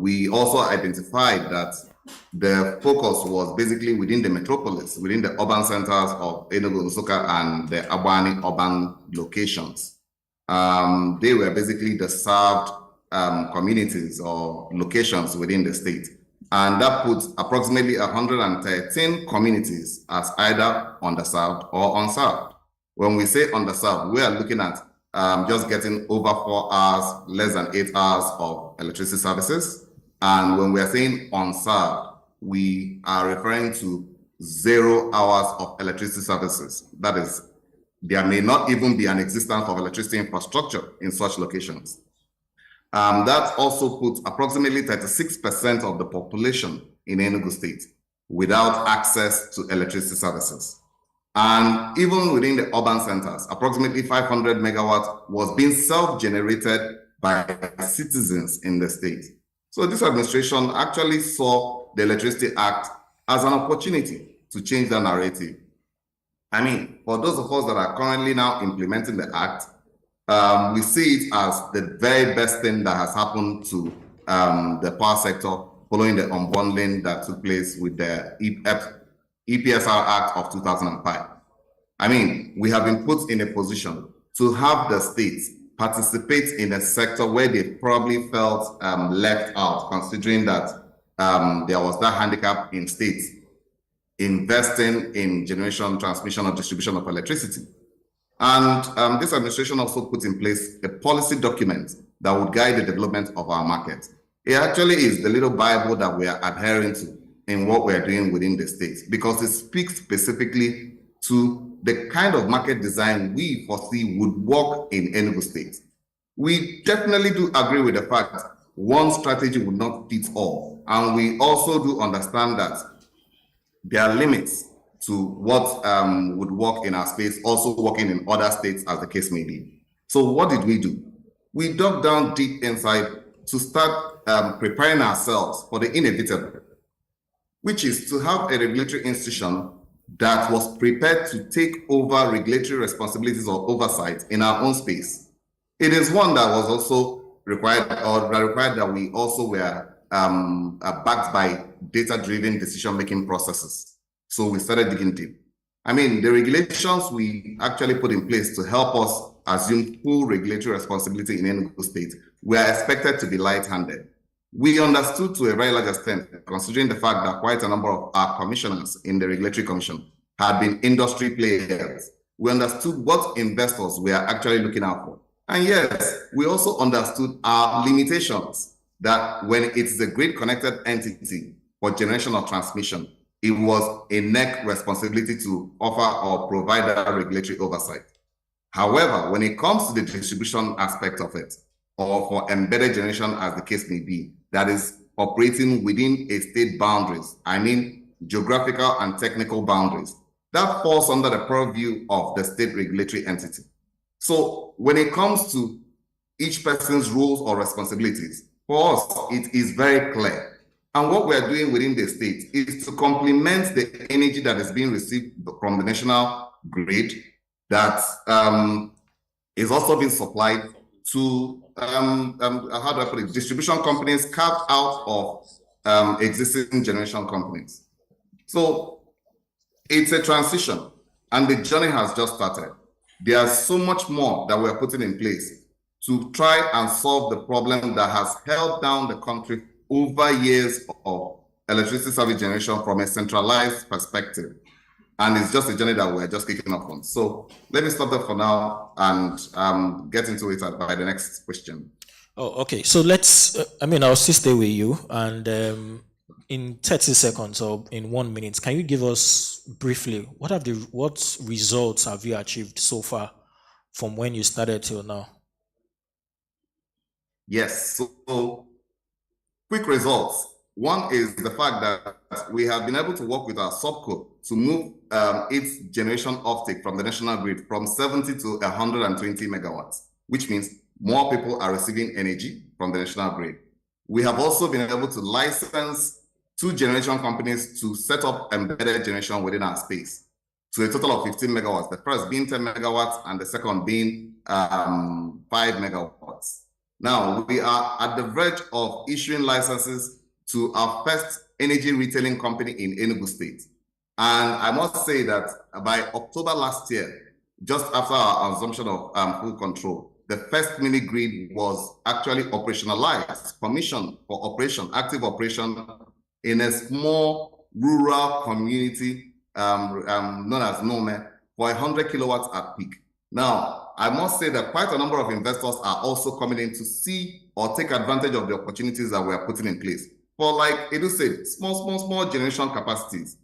we also identified that the focus was basically within the metropolis, within the urban centers of Enugu, Nsukka, and the Abani urban locations. They were basically the served communities or locations within the state. And that puts approximately 113 communities as either underserved or unserved. When we say underserved, we are looking at just getting over 4 hours, less than 8 hours of electricity services. And when we are saying unserved, we are referring to 0 hours of electricity services. That is, there may not even be an existence of electricity infrastructure in such locations. That also puts approximately 36% of the population in Enugu State without access to electricity services. And even within the urban centers, approximately 500 megawatts was being self-generated by citizens in the state. So this administration actually saw the Electricity Act as an opportunity to change the narrative. I mean, for those of us that are currently now implementing the Act, we see it as the very best thing that has happened to the power sector following the unbundling that took place with the EPSR Act of 2005. I mean, we have been put in a position to have the states participate in a sector where they probably felt left out, considering that there was that handicap in states investing in generation, transmission, or distribution of electricity. And this administration also put in place a policy document that would guide the development of our market. It actually is the little Bible that we are adhering to in what we are doing within the states, because it speaks specifically to the kind of market design we foresee would work in Enugu State. We definitely do agree with the fact one strategy would not fit all. And we also do understand that there are limits to what would work in our space, also working in other states as the case may be. So what did we do? We dug down deep inside to start preparing ourselves for the inevitable, which is to have a regulatory institution that was prepared to take over regulatory responsibilities or oversight in our own space. It is one that was also required, or required that we also were backed by data-driven decision-making processes. So we started digging deep. I mean, the regulations we actually put in place to help us assume full regulatory responsibility in Enugu State were expected to be light-handed. We understood to a very large extent, considering the fact that quite a number of our commissioners in the Regulatory Commission had been industry players. We understood what investors were actually looking out for. And yes, we also understood our limitations, that when it's the grid connected entity for generation or transmission, it was a NEC responsibility to offer or provide that regulatory oversight. However, when it comes to the distribution aspect of it, or for embedded generation as the case may be, that is operating within a state boundaries, I mean geographical and technical boundaries, that falls under the purview of the state regulatory entity. So when it comes to each person's roles or responsibilities, for us, it is very clear. And what we are doing within the state is to complement the energy that is being received from the national grid that is also being supplied to how do I put it, distribution companies carved out of existing generation companies. So it's a transition, and the journey has just started. There's so much more that we're putting in place to try and solve the problem that has held down the country over years of electricity service generation from a centralized perspective. And it's just a journey that we're just kicking off on. So let me stop there for now and get into it by the next question. Oh, okay. So let's, I'll still stay with you. And in 30 seconds or in 1 minute, can you give us briefly, what results have you achieved so far from when you started till now? Yes. So quick results. One is the fact that we have been able to work with our subco to move its generation offtake from the national grid from 70 to 120 megawatts, which means more people are receiving energy from the national grid. We have also been able to license 2 generation companies to set up embedded generation within our space to a total of 15 megawatts, the first being 10 megawatts and the second being 5 megawatts. Now, we are at the verge of issuing licenses to our first energy retailing company in Enugu State. And I must say that by October last year, just after our assumption of full control, the first mini grid was actually operationalized, commissioned for operation, active operation in a small rural community known as Nome for 100 kilowatts at peak. Now, I must say that quite a number of investors are also coming in to see or take advantage of the opportunities that we are putting in place for, like Edu said, small generation capacities.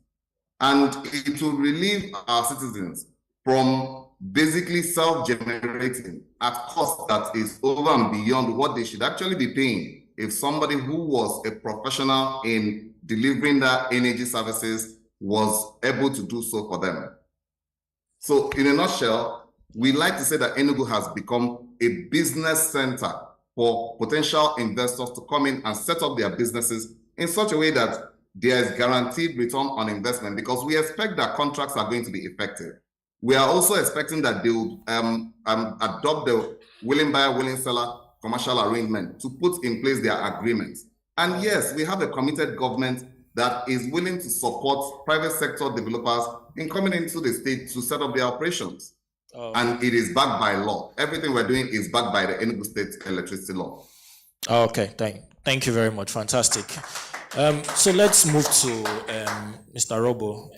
And it will relieve our citizens from basically self-generating at cost that is over and beyond what they should actually be paying if somebody who was a professional in delivering that energy services was able to do so for them. So in a nutshell, we like to say that Enugu has become a business center for potential investors to come in and set up their businesses in such a way that there is guaranteed return on investment, because we expect that contracts are going to be effective. We are also expecting that they will adopt the willing buyer, willing seller commercial arrangement to put in place their agreements. And yes, we have a committed government that is willing to support private sector developers in coming into the state to set up their operations. And it is backed by law. Everything we're doing is backed by the Enugu State electricity law. Okay, thank you very much. Fantastic. So let's move to Mr. Robo,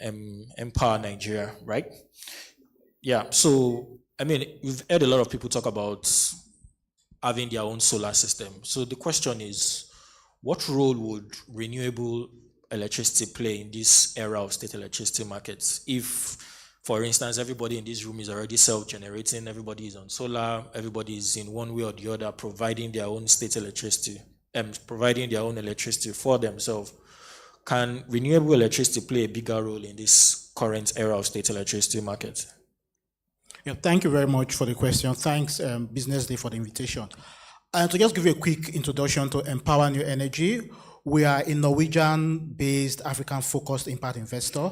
Empower Nigeria, right? Yeah, so, I mean, we've heard a lot of people talk about having their own solar system. So the question is, what role would renewable electricity play in this era of state electricity markets? If, for instance, everybody in this room is already self-generating, everybody is on solar, everybody is in one way or the other providing their own state electricity, providing their own electricity for themselves, can renewable electricity play a bigger role in this current era of state electricity market? Yeah, thank you very much for the question. Thanks, BusinessDay, for the invitation. And to just give you a quick introduction to Empower New Energy, we are a Norwegian-based, African-focused impact investor.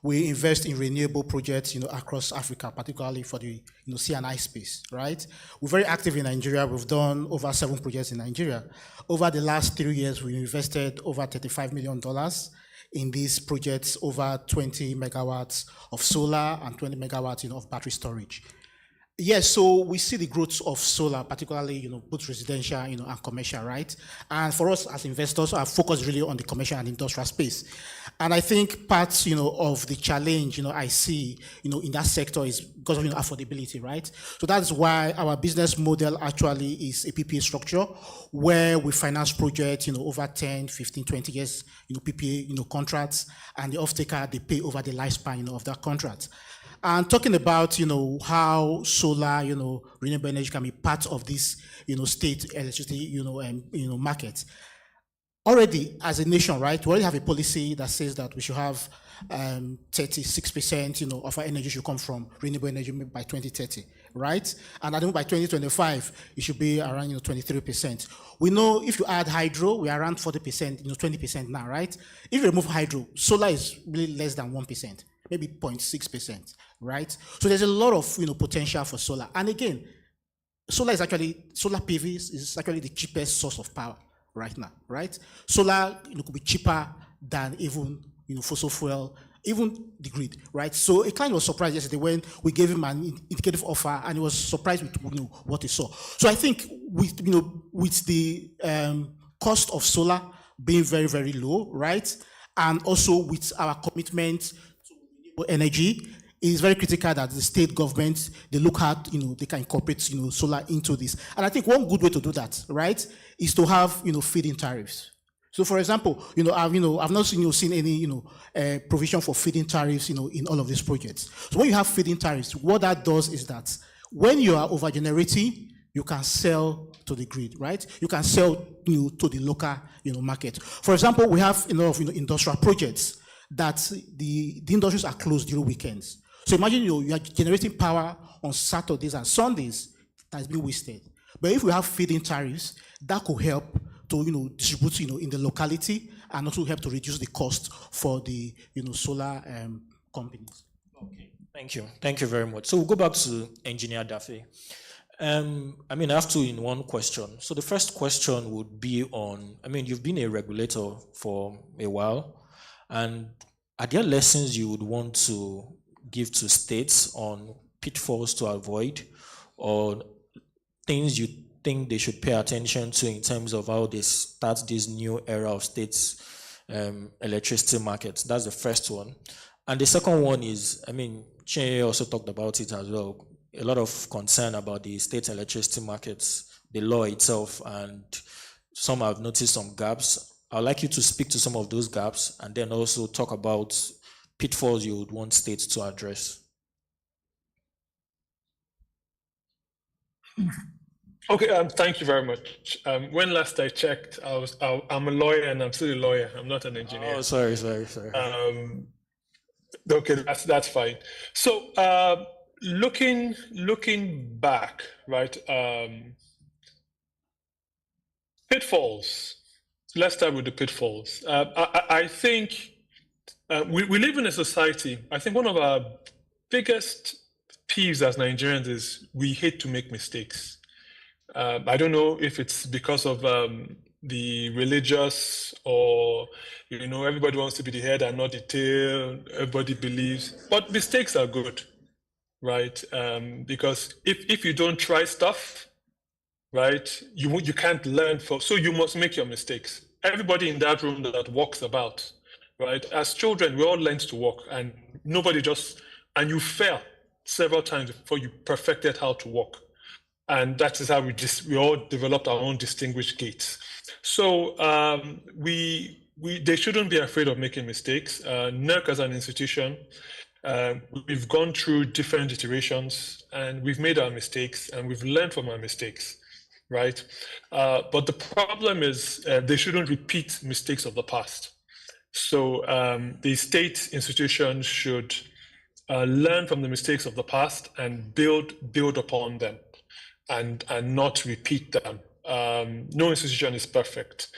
We invest in renewable projects, across Africa, particularly for the, C&I space, right? We're very active in Nigeria. We've done over 7 projects in Nigeria. Over the last 3 years, we invested over $35 million in these projects, over 20 megawatts of solar and 20 megawatts, of battery storage. Yes, so we see the growth of solar, particularly, both residential, and commercial, right? And for us as investors, our focus really on the commercial and industrial space. And I think parts, of the challenge, I see, in that sector is because of affordability, right? So that's why our business model actually is a PPA structure where we finance projects, over 10, 15, 20 years, PPA, contracts, and the off-taker, they pay over the lifespan, of that contract. And talking about, how solar, renewable energy can be part of this, state electricity, market. Already, as a nation, right, we already have a policy that says that we should have 36%, of our energy should come from renewable energy by 2030, right? And I think by 2025, it should be around, 23%. We know if you add hydro, we are around 40%, 20% now, right? If you remove hydro, solar is really less than 1%. Maybe 0.6%, right? So there's a lot of potential for solar. And again, solar PV is actually the cheapest source of power right now, right? Solar could be cheaper than even fossil fuel, even the grid, right? So a client was surprised yesterday when we gave him an indicative offer, and he was surprised with what he saw. So I think with the cost of solar being very, very low, right, and also with our commitment energy, it is very critical that the state governments, they look at, they can incorporate, solar into this. And I think one good way to do that, right, is to have, feed-in tariffs. So, for example, I've not seen any, provision for feed-in tariffs, in all of these projects. So when you have feed-in tariffs, what that does is that when you are over-generating, you can sell to the grid, right? You can sell, to the local, market. For example, we have enough, industrial projects that the industries are closed during weekends. So imagine you are generating power on Saturdays and Sundays that is being wasted. But if we have feed-in tariffs, that could help to distribute in the locality, and also help to reduce the cost for the solar companies. Okay, thank you very much. So we'll go back to Engineer Daffy. I have two in one question. So the first question would be on, you've been a regulator for a while. And are there lessons you would want to give to states on pitfalls to avoid, or things you think they should pay attention to in terms of how they start this new era of states' electricity markets? That's the first one. And the second one is, Che also talked about it as well, a lot of concern about the state electricity markets, the law itself, and some have noticed some gaps. I'd like you to speak to some of those gaps and then also talk about pitfalls you would want states to address. Okay, thank you very much. When last I checked, I'm a lawyer and I'm still a lawyer. I'm not an engineer. Oh, sorry. Okay, that's fine. So looking back, right? Pitfalls. So let's start with the pitfalls. I think we live in a society, I think one of our biggest peeves as Nigerians is we hate to make mistakes. I don't know if it's because of the religious or, everybody wants to be the head and not the tail, everybody believes, but mistakes are good. right? Because if you don't try stuff, right, you can't learn so you must make your mistakes. Everybody in that room that walks about, right? As children, we all learned to walk, and and you fail several times before you perfected how to walk. And that is how we all developed our own distinguished gaits. So they shouldn't be afraid of making mistakes. NERC as an institution, we've gone through different iterations, and we've made our mistakes, and we've learned from our mistakes, right? But the problem is they shouldn't repeat mistakes of the past. So the state institutions should learn from the mistakes of the past and build upon them, and not repeat them. No institution is perfect.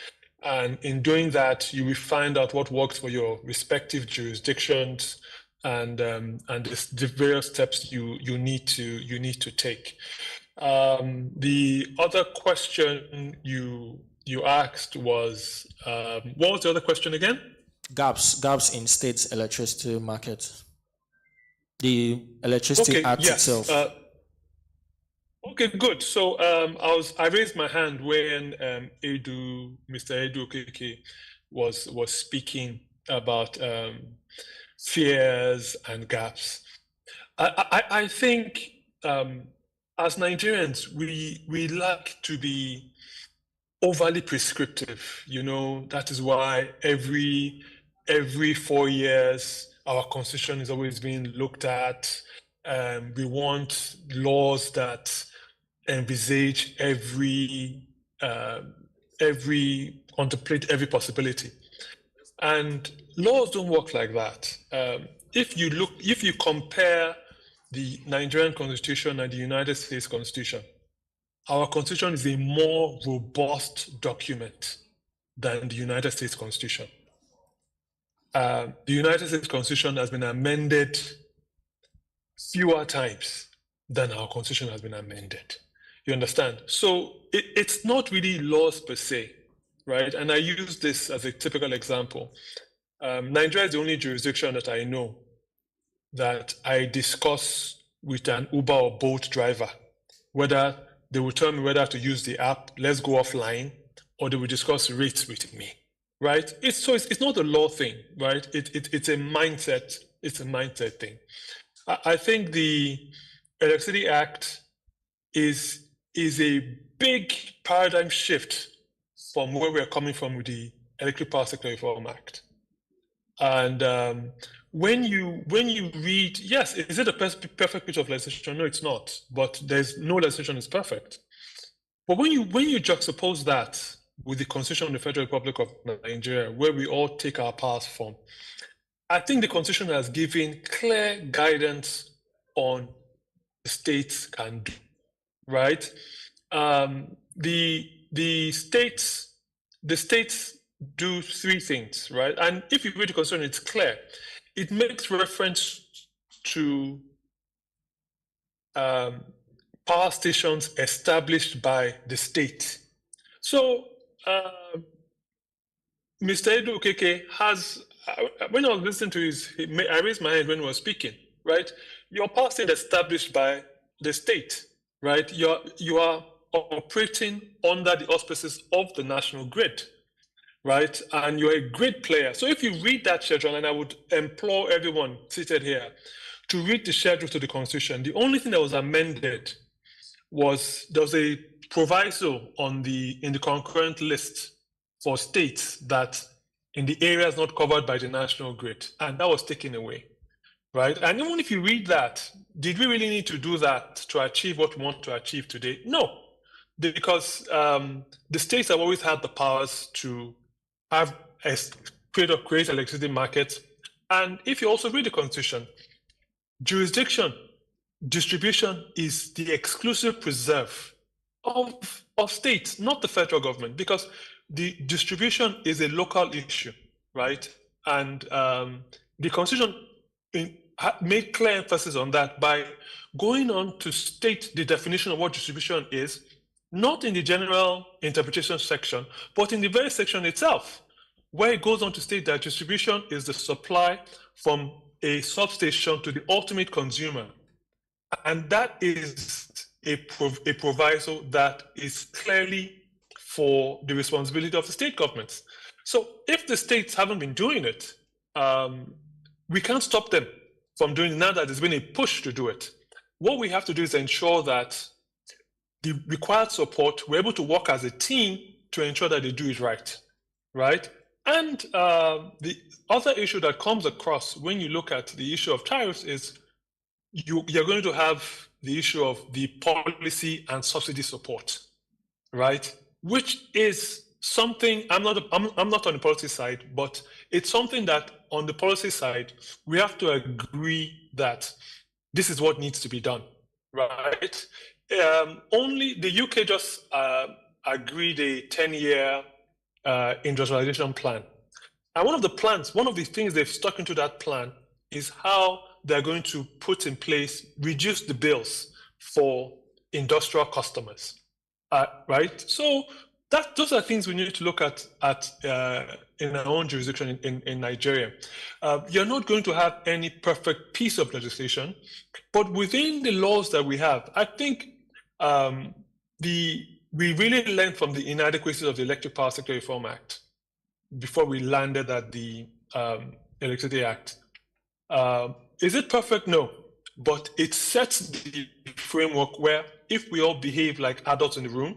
And in doing that, you will find out what works for your respective jurisdictions, and the various steps you need to take. The other question you asked was, what was the other question again? Gaps in states' electricity market. The Electricity Act itself. Okay, good. So I raised my hand when Mr. Edu Okeke was speaking about fears and gaps. I think as Nigerians, we like to be overly prescriptive. That is why every 4 years our constitution is always being looked at. We want laws that envisage contemplate every possibility, and laws don't work like that. If you compare the Nigerian Constitution and the United States Constitution, our Constitution is a more robust document than the United States Constitution. The United States Constitution has been amended fewer times than our Constitution has been amended. You understand? So it's not really laws per se, right? And I use this as a typical example. Nigeria is the only jurisdiction that I know that I discuss with an Uber or Bolt driver, whether they will tell me whether to use the app, let's go offline, or they will discuss rates with me, right? It's not a law thing, right? It's a mindset. It's a mindset thing. I think the Electricity Act is a big paradigm shift from where we're coming from with the Electric Power Sector Reform Act. And when you read, yes, is it a perfect picture of legislation? No, it's not. But there's no legislation is perfect. But when you juxtapose that with the Constitution of the Federal Republic of Nigeria, where we all take our powers from, I think the Constitution has given clear guidance on the states can do, right? The states do three things, right? And if you read the Constitution, it's clear. It makes reference to power stations established by the state. So Mr. Edu Okeke has, when I was listening to I raised my hand when he was speaking, right? Your power station established by the state, right? You are operating under the auspices of the national grid, right? And you're a grid player. So if you read that schedule, and I would implore everyone seated here to read the schedule to the Constitution, the only thing that was amended was there was a proviso in the concurrent list for states that in the areas not covered by the national grid, and that was taken away, right? And even if you read that, did we really need to do that to achieve what we want to achieve today? No, because the states have always had the powers to have create electricity markets. And if you also read the Constitution, jurisdiction, distribution is the exclusive preserve of states, not the federal government, because the distribution is a local issue, right? And the Constitution made clear emphasis on that by going on to state the definition of what distribution is, not in the general interpretation section, but in the very section itself, where it goes on to state that distribution is the supply from a substation to the ultimate consumer. And that is a proviso that is clearly for the responsibility of the state governments. So if the states haven't been doing it, we can't stop them from doing it now that there's been a push to do it. What we have to do is ensure that the required support, we're able to work as a team to ensure that they do it right, right? And the other issue that comes across when you look at the issue of tariffs is you're going to have the issue of the policy and subsidy support, right? Which is something, I'm not on the policy side, but it's something that on the policy side, we have to agree that this is what needs to be done, right? Only the UK just agreed a 10-year industrialization plan. And one of the things they've stuck into that plan is how they're going to put in place, reduce the bills for industrial customers, right? So those are things we need to look at in our own jurisdiction in Nigeria. You're not going to have any perfect piece of legislation, but within the laws that we have, I think we really learned from the inadequacies of the Electric Power Sector Reform Act before we landed at the Electricity Act. Is it perfect? No, but it sets the framework where if we all behave like adults in the room,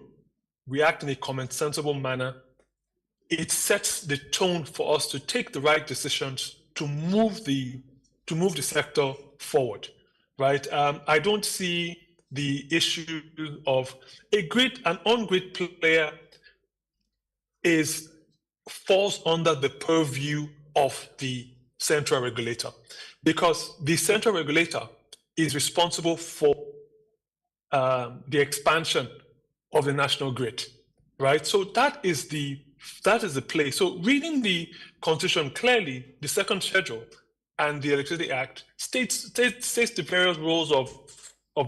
we act in a common-sensible manner, it sets the tone for us to take the right decisions to move the sector forward, right? I don't see the issue of an on-grid player falls under the purview of the central regulator, because the central regulator is responsible for the expansion of the national grid, right? So that is the play. So reading the Constitution clearly, the second schedule and the Electricity Act states the various roles of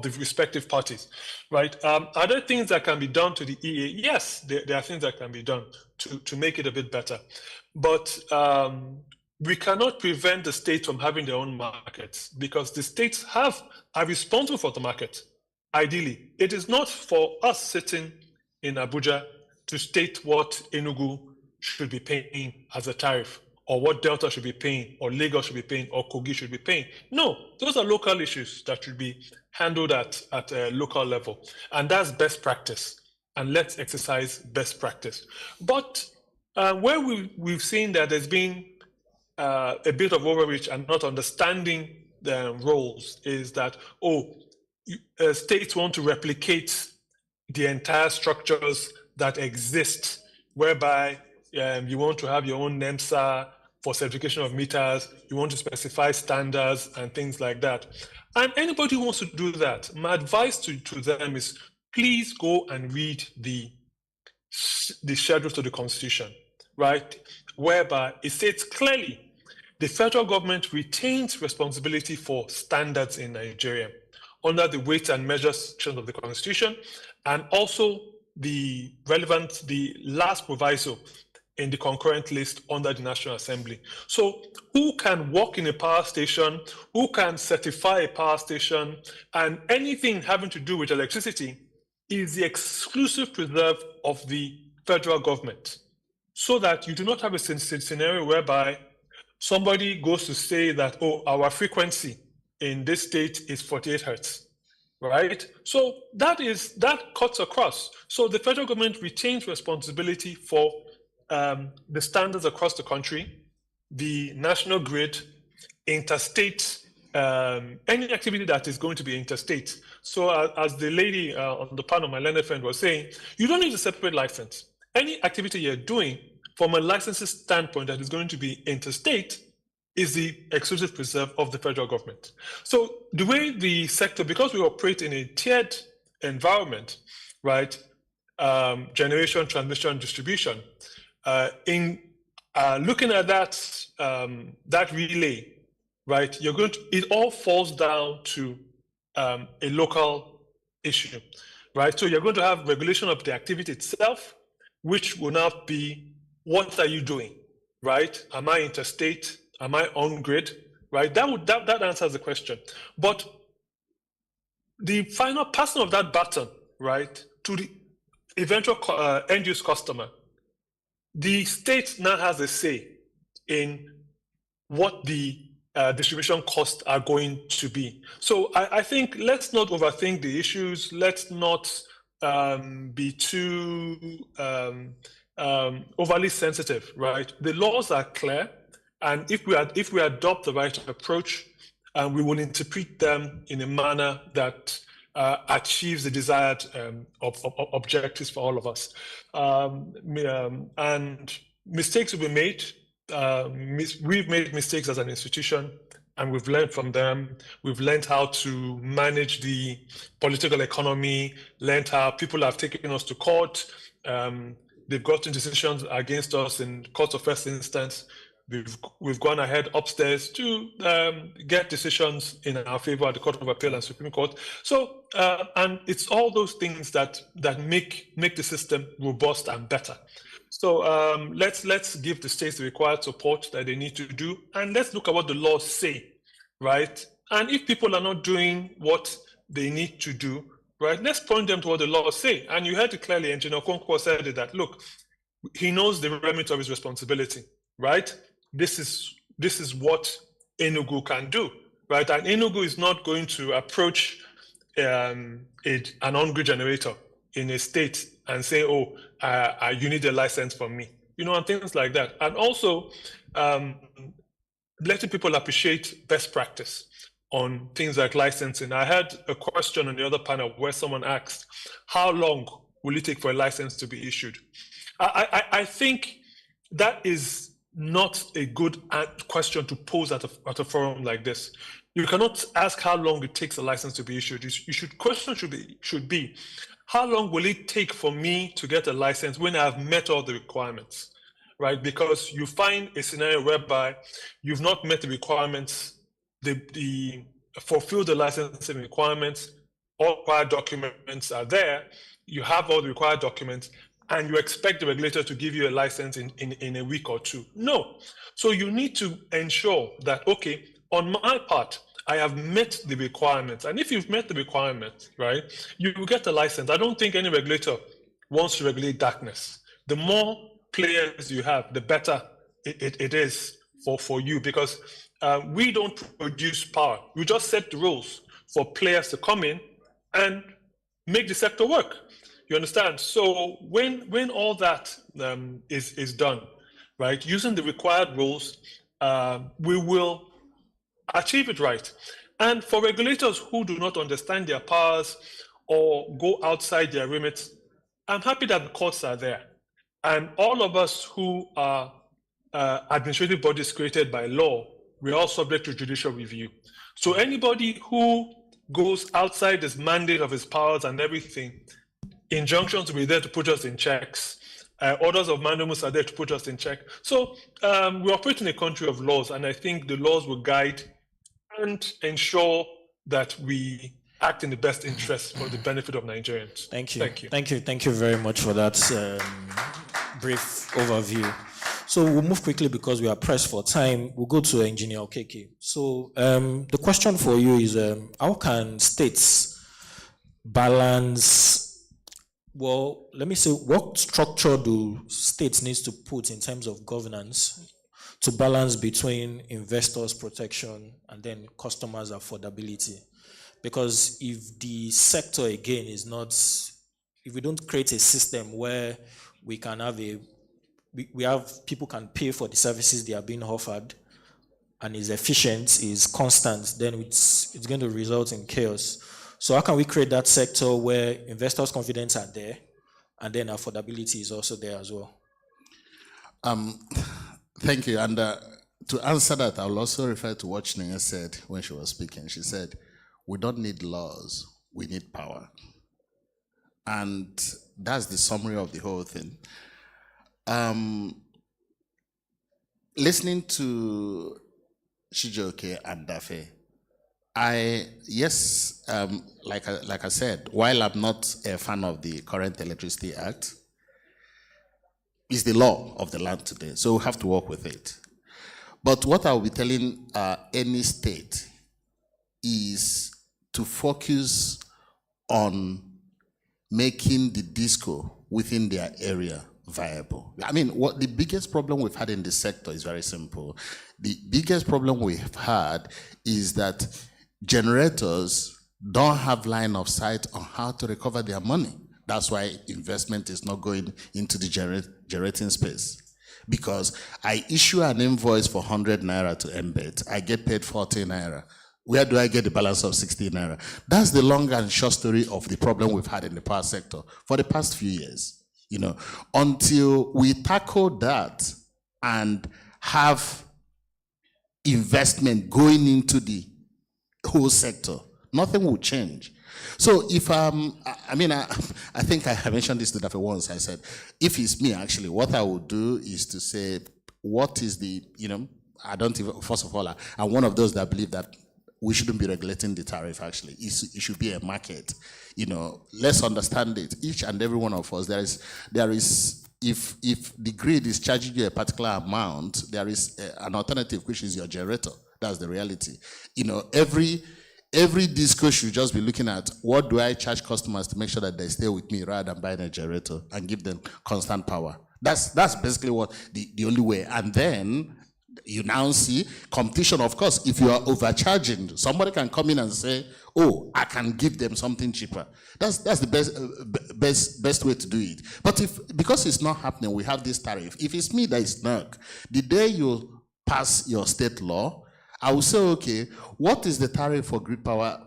the respective parties, right? Are there things that can be done to the EA? Yes, there are things that can be done to make it a bit better, but we cannot prevent the states from having their own markets, because the states are responsible for the market. Ideally, it is not for us sitting in Abuja to state what Enugu should be paying as a tariff, or what Delta should be paying, or Lagos should be paying, or Kogi should be paying. No, those are local issues that should be handled at a local level. And that's best practice. And let's exercise best practice. But where we've seen that there's been a bit of overreach and not understanding the roles is that, states want to replicate the entire structures that exist, whereby you want to have your own NEMSA for certification of meters, you want to specify standards and things like that. And anybody who wants to do that, my advice to them is please go and read the schedules to the Constitution, right? Whereby it states clearly the federal government retains responsibility for standards in Nigeria under the weights and measures section of the Constitution, and also the last proviso in the concurrent list under the National Assembly. So who can work in a power station, who can certify a power station, and anything having to do with electricity is the exclusive preserve of the federal government, so that you do not have a scenario whereby somebody goes to say that, our frequency in this state is 48 hertz, right? So that cuts across. So the federal government retains responsibility for the standards across the country, the national grid, interstate, any activity that is going to be interstate. So as the lady on the panel, my learned friend, was saying, you don't need a separate license. Any activity you're doing from a licensing standpoint that is going to be interstate is the exclusive preserve of the federal government. So the way the sector, because we operate in a tiered environment, right? Generation, transmission, distribution. In looking at that relay, right? It all falls down to a local issue, right? So you're going to have regulation of the activity itself, which will now be, what are you doing, right? Am I interstate? Am I on grid, right? That answers the question. But the final passing of that baton, right, to the eventual end-use customer, the state now has a say in what the distribution costs are going to be. So I think let's not overthink the issues. Let's not be too overly sensitive, right? The laws are clear, and if we adopt the right approach, we will interpret them in a manner that achieves the desired objectives for all of us. And mistakes will be made. We've made mistakes as an institution, and we've learned from them. We've learned how to manage the political economy, learned how people have taken us to court. They've gotten decisions against us in court of first instance. We've gone ahead upstairs to get decisions in our favor at the Court of Appeal and Supreme Court. So, and it's all those things that make the system robust and better. So let's give the states the required support that they need to do, and let's look at what the laws say, right? And if people are not doing what they need to do, right, let's point them to what the laws say. And you heard it clearly, Engineer Okonkwo said that, look, he knows the remit of his responsibility, right? This is what Enugu can do, right? And Enugu is not going to approach an on-grid generator in a state and say, oh, you need a license from me, and things like that. And also letting people appreciate best practice on things like licensing. I had a question on the other panel where someone asked, how long will it take for a license to be issued? I think that is not a good question to pose at a forum like this. You cannot ask how long it takes a license to be issued. Question should be, how long will it take for me to get a license when I have met all the requirements, right? Because you find a scenario whereby you've not met the requirements, fulfill the licensing requirements, all required documents are there, you have all the required documents, and you expect the regulator to give you a license in a week or two. No. So you need to ensure that, okay, on my part, I have met the requirements. And if you've met the requirements, right, you will get a license. I don't think any regulator wants to regulate darkness. The more players you have, the better it is for you, because we don't produce power. We just set the rules for players to come in and make the sector work. You understand? So when all that is done, right, using the required rules, we will achieve it right. And for regulators who do not understand their powers or go outside their remit, I'm happy that the courts are there. And all of us who are administrative bodies created by law, we're all subject to judicial review. So anybody who goes outside this mandate of his powers and everything, injunctions will be there to put us in checks. Orders of mandamus are there to put us in check. So we operate in a country of laws, and I think the laws will guide and ensure that we act in the best interest for the benefit of Nigerians. Thank you. Thank you. Thank you. Thank you very much for that brief overview. So we'll move quickly because we are pressed for time. We'll go to Engineer Okeke. So the question for you is, how can states balance, well, let me say, what structure do states need to put in terms of governance to balance between investors' protection and then customers' affordability? Because if the sector, again, is not, if we don't create a system where we can have people can pay for the services they are being offered and is efficient, is constant, then it's going to result in chaos. So how can we create that sector where investors' confidence are there and then affordability is also there as well? Thank you. And to answer that, I'll also refer to what Chinenye said when she was speaking. She said, we don't need laws, we need power. And that's the summary of the whole thing. Listening to Chijioke and Dafe, like I said, while I'm not a fan of the current Electricity Act, it's the law of the land today, so we have to work with it. But what I'll be telling any state is to focus on making the disco within their area viable. I mean, what the biggest problem we've had in this sector is very simple. The biggest problem we've had is that generators don't have line of sight on how to recover their money. That's why investment is not going into the generating space. Because I issue an invoice for 100 naira to embed, I get paid 40 naira. Where do I get the balance of 60 naira? That's the long and short story of the problem we've had in the power sector for the past few years. You know, until we tackle that and have investment going into the whole sector, nothing will change. So if I think I mentioned this to Dafe once. I said, if it's me, actually, what I would do is to say, what is the, I don't even, first of all, I'm one of those that believe that we shouldn't be regulating the tariff, actually. It should be a market. Let's understand it. Each and every one of us, there is if the grid is charging you a particular amount, there is an alternative, which is your generator. That's the reality. Every disco should just be looking at what do I charge customers to make sure that they stay with me rather than buying a generator and give them constant power. That's basically what the only way. And then you now see competition. Of course, if you are overcharging, somebody can come in and say, oh, I can give them something cheaper. That's the best way to do it. But because it's not happening, we have this tariff. If it's me that is NERC, the day you pass your state law, I will say, okay, what is the tariff for grid power?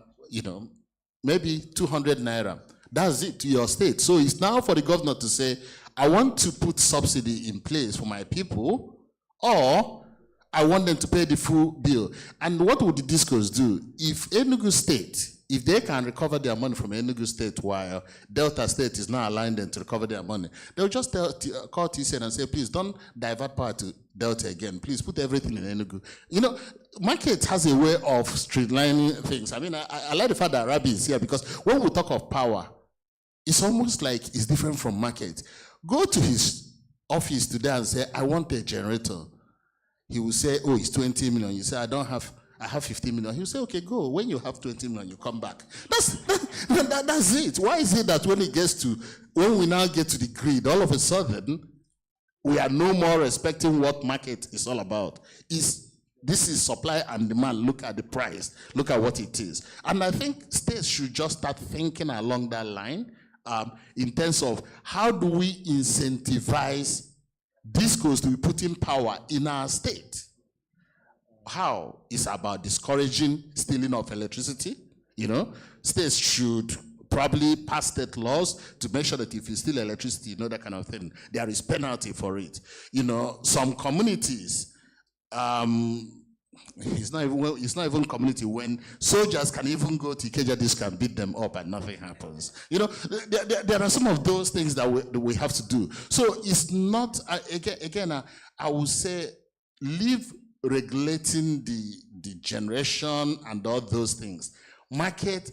Maybe 200 naira. That's it to your state. So it's now for the governor to say, I want to put subsidy in place for my people, or I want them to pay the full bill. And what would the discos do? If Enugu State, if they can recover their money from Enugu State while Delta State is not allowing them to recover their money, they'll just call TCN and say, please don't divert power to Delta again. Please put everything in Enugu. Market has a way of streamlining things. I mean, I like the fact that Rabi is here, because when we talk of power, it's almost like it's different from market. Go to his office today and say, I want a generator. He will say, oh, it's 20 million. You say, I have 15 million. He will say, okay, go. When you have 20 million, you come back. That's it. Why is it that when we now get to the grid, all of a sudden, we are no more respecting what market is all about? This is supply and demand. Look at the price. Look at what it is. And I think states should just start thinking along that line in terms of how do we incentivize discos to be putting power in our state. How? It's about discouraging stealing of electricity. States should probably pass state laws to make sure that if you steal electricity, that kind of thing, there is penalty for it. Some communities, it's not even community when soldiers can even go to Ikeja Disc and beat them up and nothing happens. There are some of those things that we have to do. So it's not, again, I would say, leave regulating the generation and all those things. Market,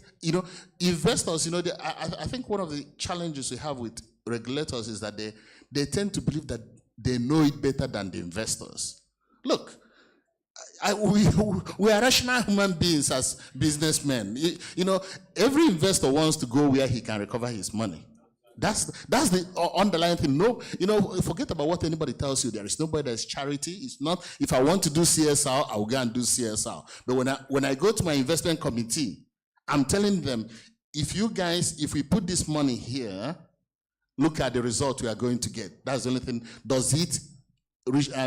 investors, I think one of the challenges we have with regulators is that they tend to believe that they know it better than the investors. Look, we are rational human beings as businessmen. Every investor wants to go where he can recover his money. That's the underlying thing. No, forget about what anybody tells you. There is nobody that's charity. It's not, if I want to do CSR, I will go and do CSR. But when I go to my investment committee, I'm telling them, if we put this money here, look at the result we are going to get. That's the only thing. Does it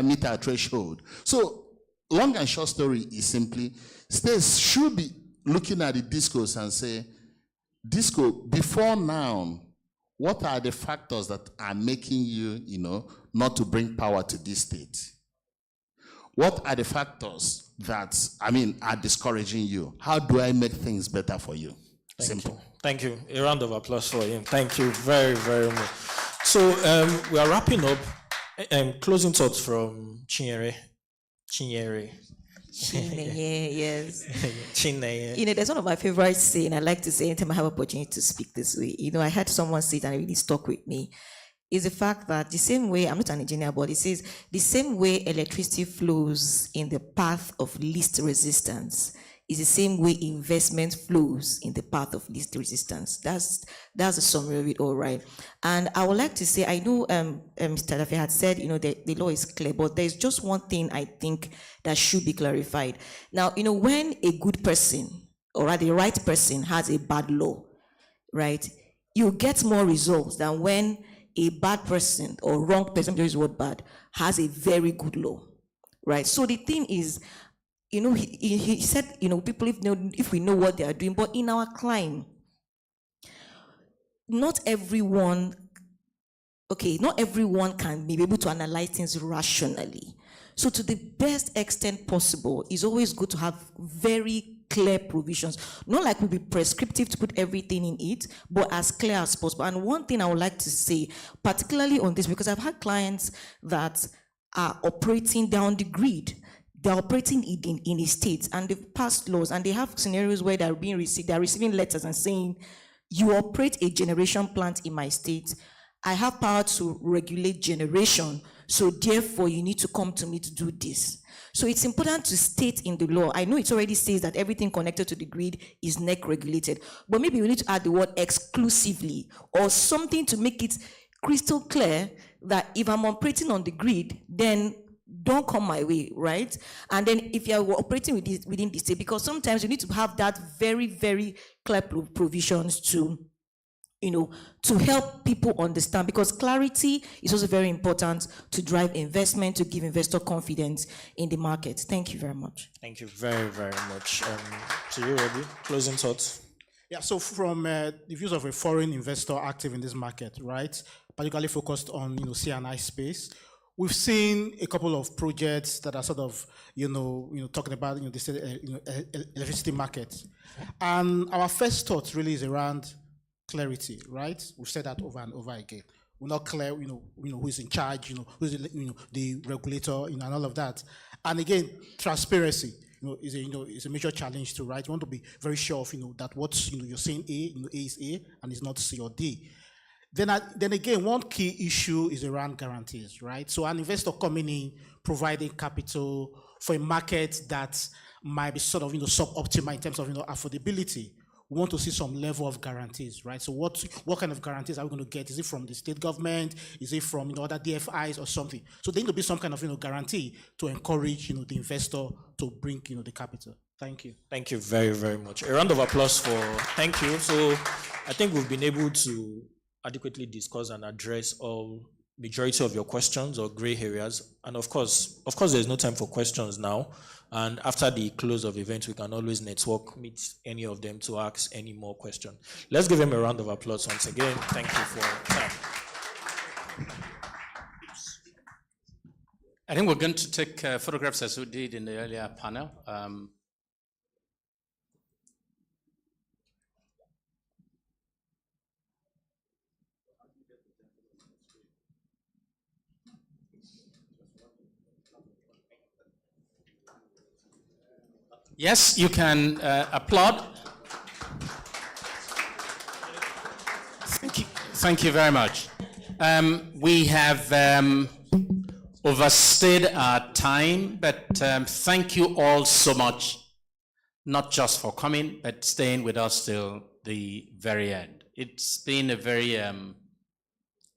meet our threshold? So, long and short story is simply, states should be looking at the discos and say, disco, before now, what are the factors that are making you, not to bring power to this state? What are the factors that, are discouraging you? How do I make things better for you? Simple. Thank you. A round of applause for him. Thank you very, very much. So we are wrapping up. Closing thoughts from Chinyere. Yes. Chineye. There's one of my favorite saying I like to say anytime I have opportunity to speak this way. I had someone say it and it really stuck with me. Is the fact that the same way, I'm not an engineer, but it says the same way electricity flows in the path of least resistance is the same way investment flows in the path of least resistance. That's the summary of it all, right? And I would like to say, I know Mr. Dafe had said, the law is clear, but there's just one thing I think that should be clarified. Now, when a good person, or rather the right person, has a bad law, right, you get more results than when a bad person or wrong person, use the word bad, has a very good law, right? So the thing is, he said, people if we know what they are doing, but in our climb, not everyone can be able to analyze things rationally. So to the best extent possible, it's always good to have very clear provisions. Not like we'll be prescriptive to put everything in it, but as clear as possible. And one thing I would like to say, particularly on this, because I've had clients that are operating down the grid. They're operating in a state, and they've passed laws, and they have scenarios where they're receiving letters and saying, you operate a generation plant in my state, I have power to regulate generation, so therefore you need to come to me to do this. So it's important to state in the law, I know it already says that everything connected to the grid is NEC regulated, but maybe we need to add the word exclusively, or something to make it crystal clear that if I'm operating on the grid, then don't come my way, right? And then if you're operating within the state, because sometimes you need to have that very, very clear provisions to, to help people understand, because clarity is also very important to drive investment, to give investor confidence in the market. Thank you very much. Thank you very, very much. To you, Robbie, closing thoughts. Yeah, so from the views of a foreign investor active in this market, right, particularly focused on C&I space, we've seen a couple of projects that are sort of, talking about, the electricity market. And our first thought really is around clarity, right? We've said that over and over again. We're not clear, who is in charge, who's the regulator, and all of that. And again, transparency, is a major challenge to, right? You want to be very sure of, that what's, you're saying A, A is A, and it's not C or D. Then again, one key issue is around guarantees, right? So an investor coming in, providing capital for a market that might be sort of, suboptimal in terms of, affordability. We want to see some level of guarantees, right? So what kind of guarantees are we going to get? Is it from the state government? Is it from, other DFIs or something? So there need to be some kind of, guarantee to encourage, the investor to bring, the capital. Thank you. Thank you very, very much. A round of applause for, thank you. So I think we've been able to adequately discuss and address all majority of your questions or gray areas. And of course, there's no time for questions now. And after the close of event, we can always network, meet any of them to ask any more questions. Let's give them a round of applause once again. Thank you for your time. I think we're going to take photographs as we did in the earlier panel. Yes, you can applaud. Thank you very much. We have overstayed our time, but thank you all so much, not just for coming, but staying with us till the very end. It's been a very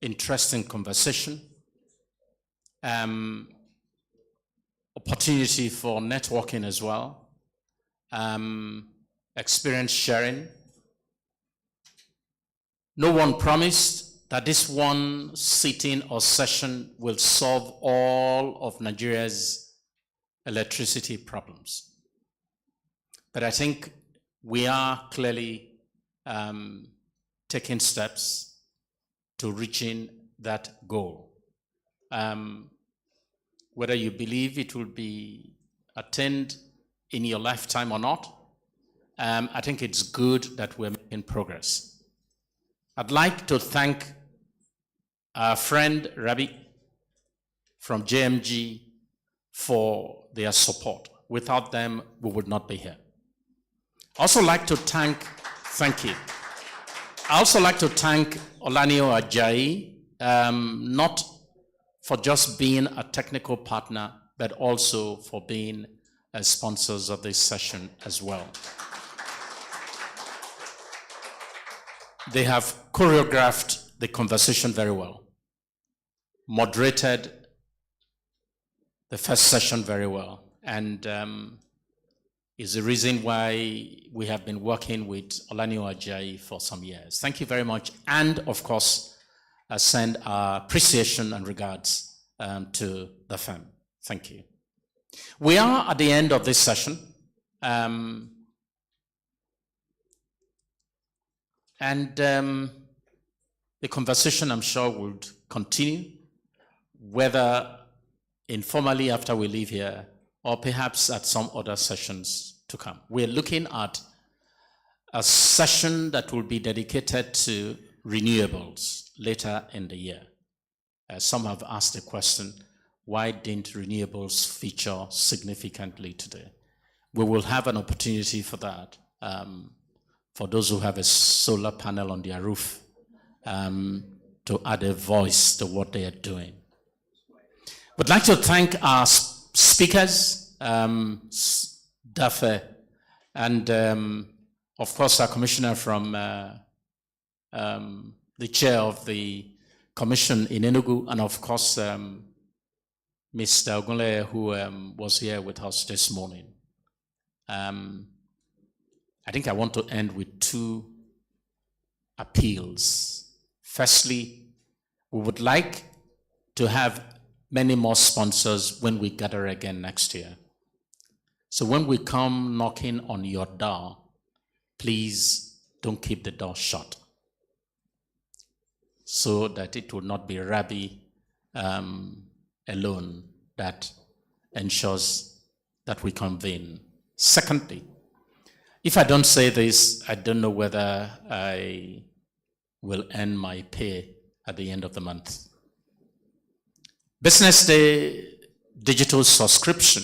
interesting conversation, opportunity for networking as well. Experience sharing. No one promised that this one sitting or session will solve all of Nigeria's electricity problems. But I think we are clearly taking steps to reaching that goal. Whether you believe it will be attained in your lifetime or not, I think it's good that we're making progress. I'd like to thank our friend Rabi from JMG for their support. Without them, we would not be here. I also like to thank Olanio Ajayi, not for just being a technical partner, but also for being sponsors of this session as well. They have choreographed the conversation very well, moderated the first session very well, and is the reason why we have been working with Olanio Ajayi for some years. Thank you very much. And of course, I send our appreciation and regards to the firm. Thank you. We are at the end of this session. The conversation, I'm sure, will continue, whether informally after we leave here, or perhaps at some other sessions to come. We're looking at a session that will be dedicated to renewables later in the year. Some have asked the question, why didn't renewables feature significantly today? We will have an opportunity for that, for those who have a solar panel on their roof, to add a voice to what they are doing. Would like to thank our speakers, Dafe, and of course our commissioner from the chair of the commission in Enugu, and of course Mr. Ogunle, who was here with us this morning. I think I want to end with two appeals. Firstly, we would like to have many more sponsors when we gather again next year. So when we come knocking on your door, please don't keep the door shut, so that it will not be Rabbi alone that ensures that we convene. Secondly, if I don't say this, I don't know whether I will earn my pay at the end of the month. BusinessDay digital subscription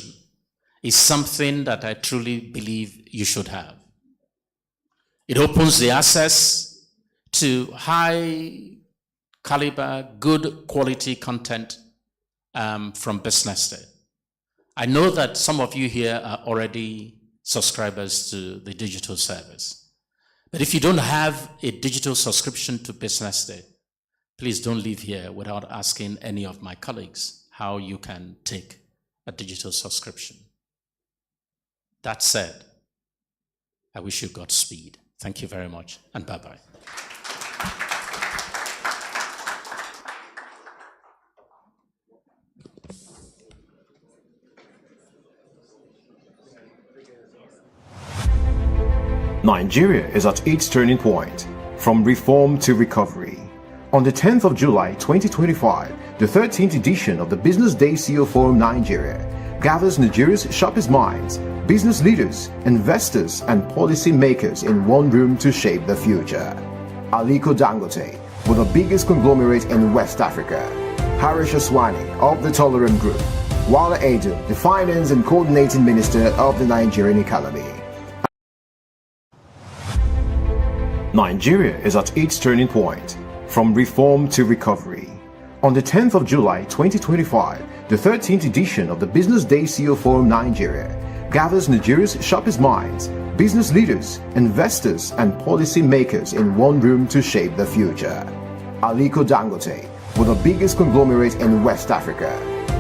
is something that I truly believe you should have. It opens the access to high caliber, good quality content from BusinessDay. I know that some of you here are already subscribers to the digital service. But if you don't have a digital subscription to BusinessDay, please don't leave here without asking any of my colleagues how you can take a digital subscription. That said, I wish you Godspeed. Thank you very much, and bye-bye. Nigeria is at its turning point, from reform to recovery. On the 10th of July 2025, the 13th edition of the Business Day CEO Forum Nigeria gathers Nigeria's sharpest minds, business leaders, investors, and policy makers in one room to shape the future. Aliko Dangote, with the biggest conglomerate in West Africa, Harish Aswani of the Tolerant Group, Wala Edu, the Finance and Coordinating Minister of the Nigerian economy. Nigeria is at its turning point, from reform to recovery. On the 10th of July 2025, the 13th edition of the Business Day CEO Forum Nigeria gathers Nigeria's sharpest minds, business leaders, investors, and policy makers in one room to shape the future. Aliko Dangote, with the biggest conglomerate in West Africa,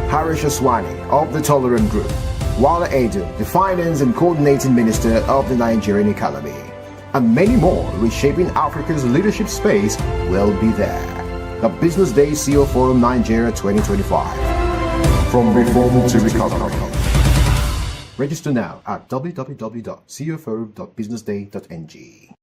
Harish Aswani of the Tolerant Group, Wala Edu, the Finance and Coordinating Minister of the Nigerian economy, and many more reshaping Africa's leadership space will be there. The Business Day CEO Forum Nigeria 2025. From reform to recovery. Register now at www.ceoforum.businessday.ng.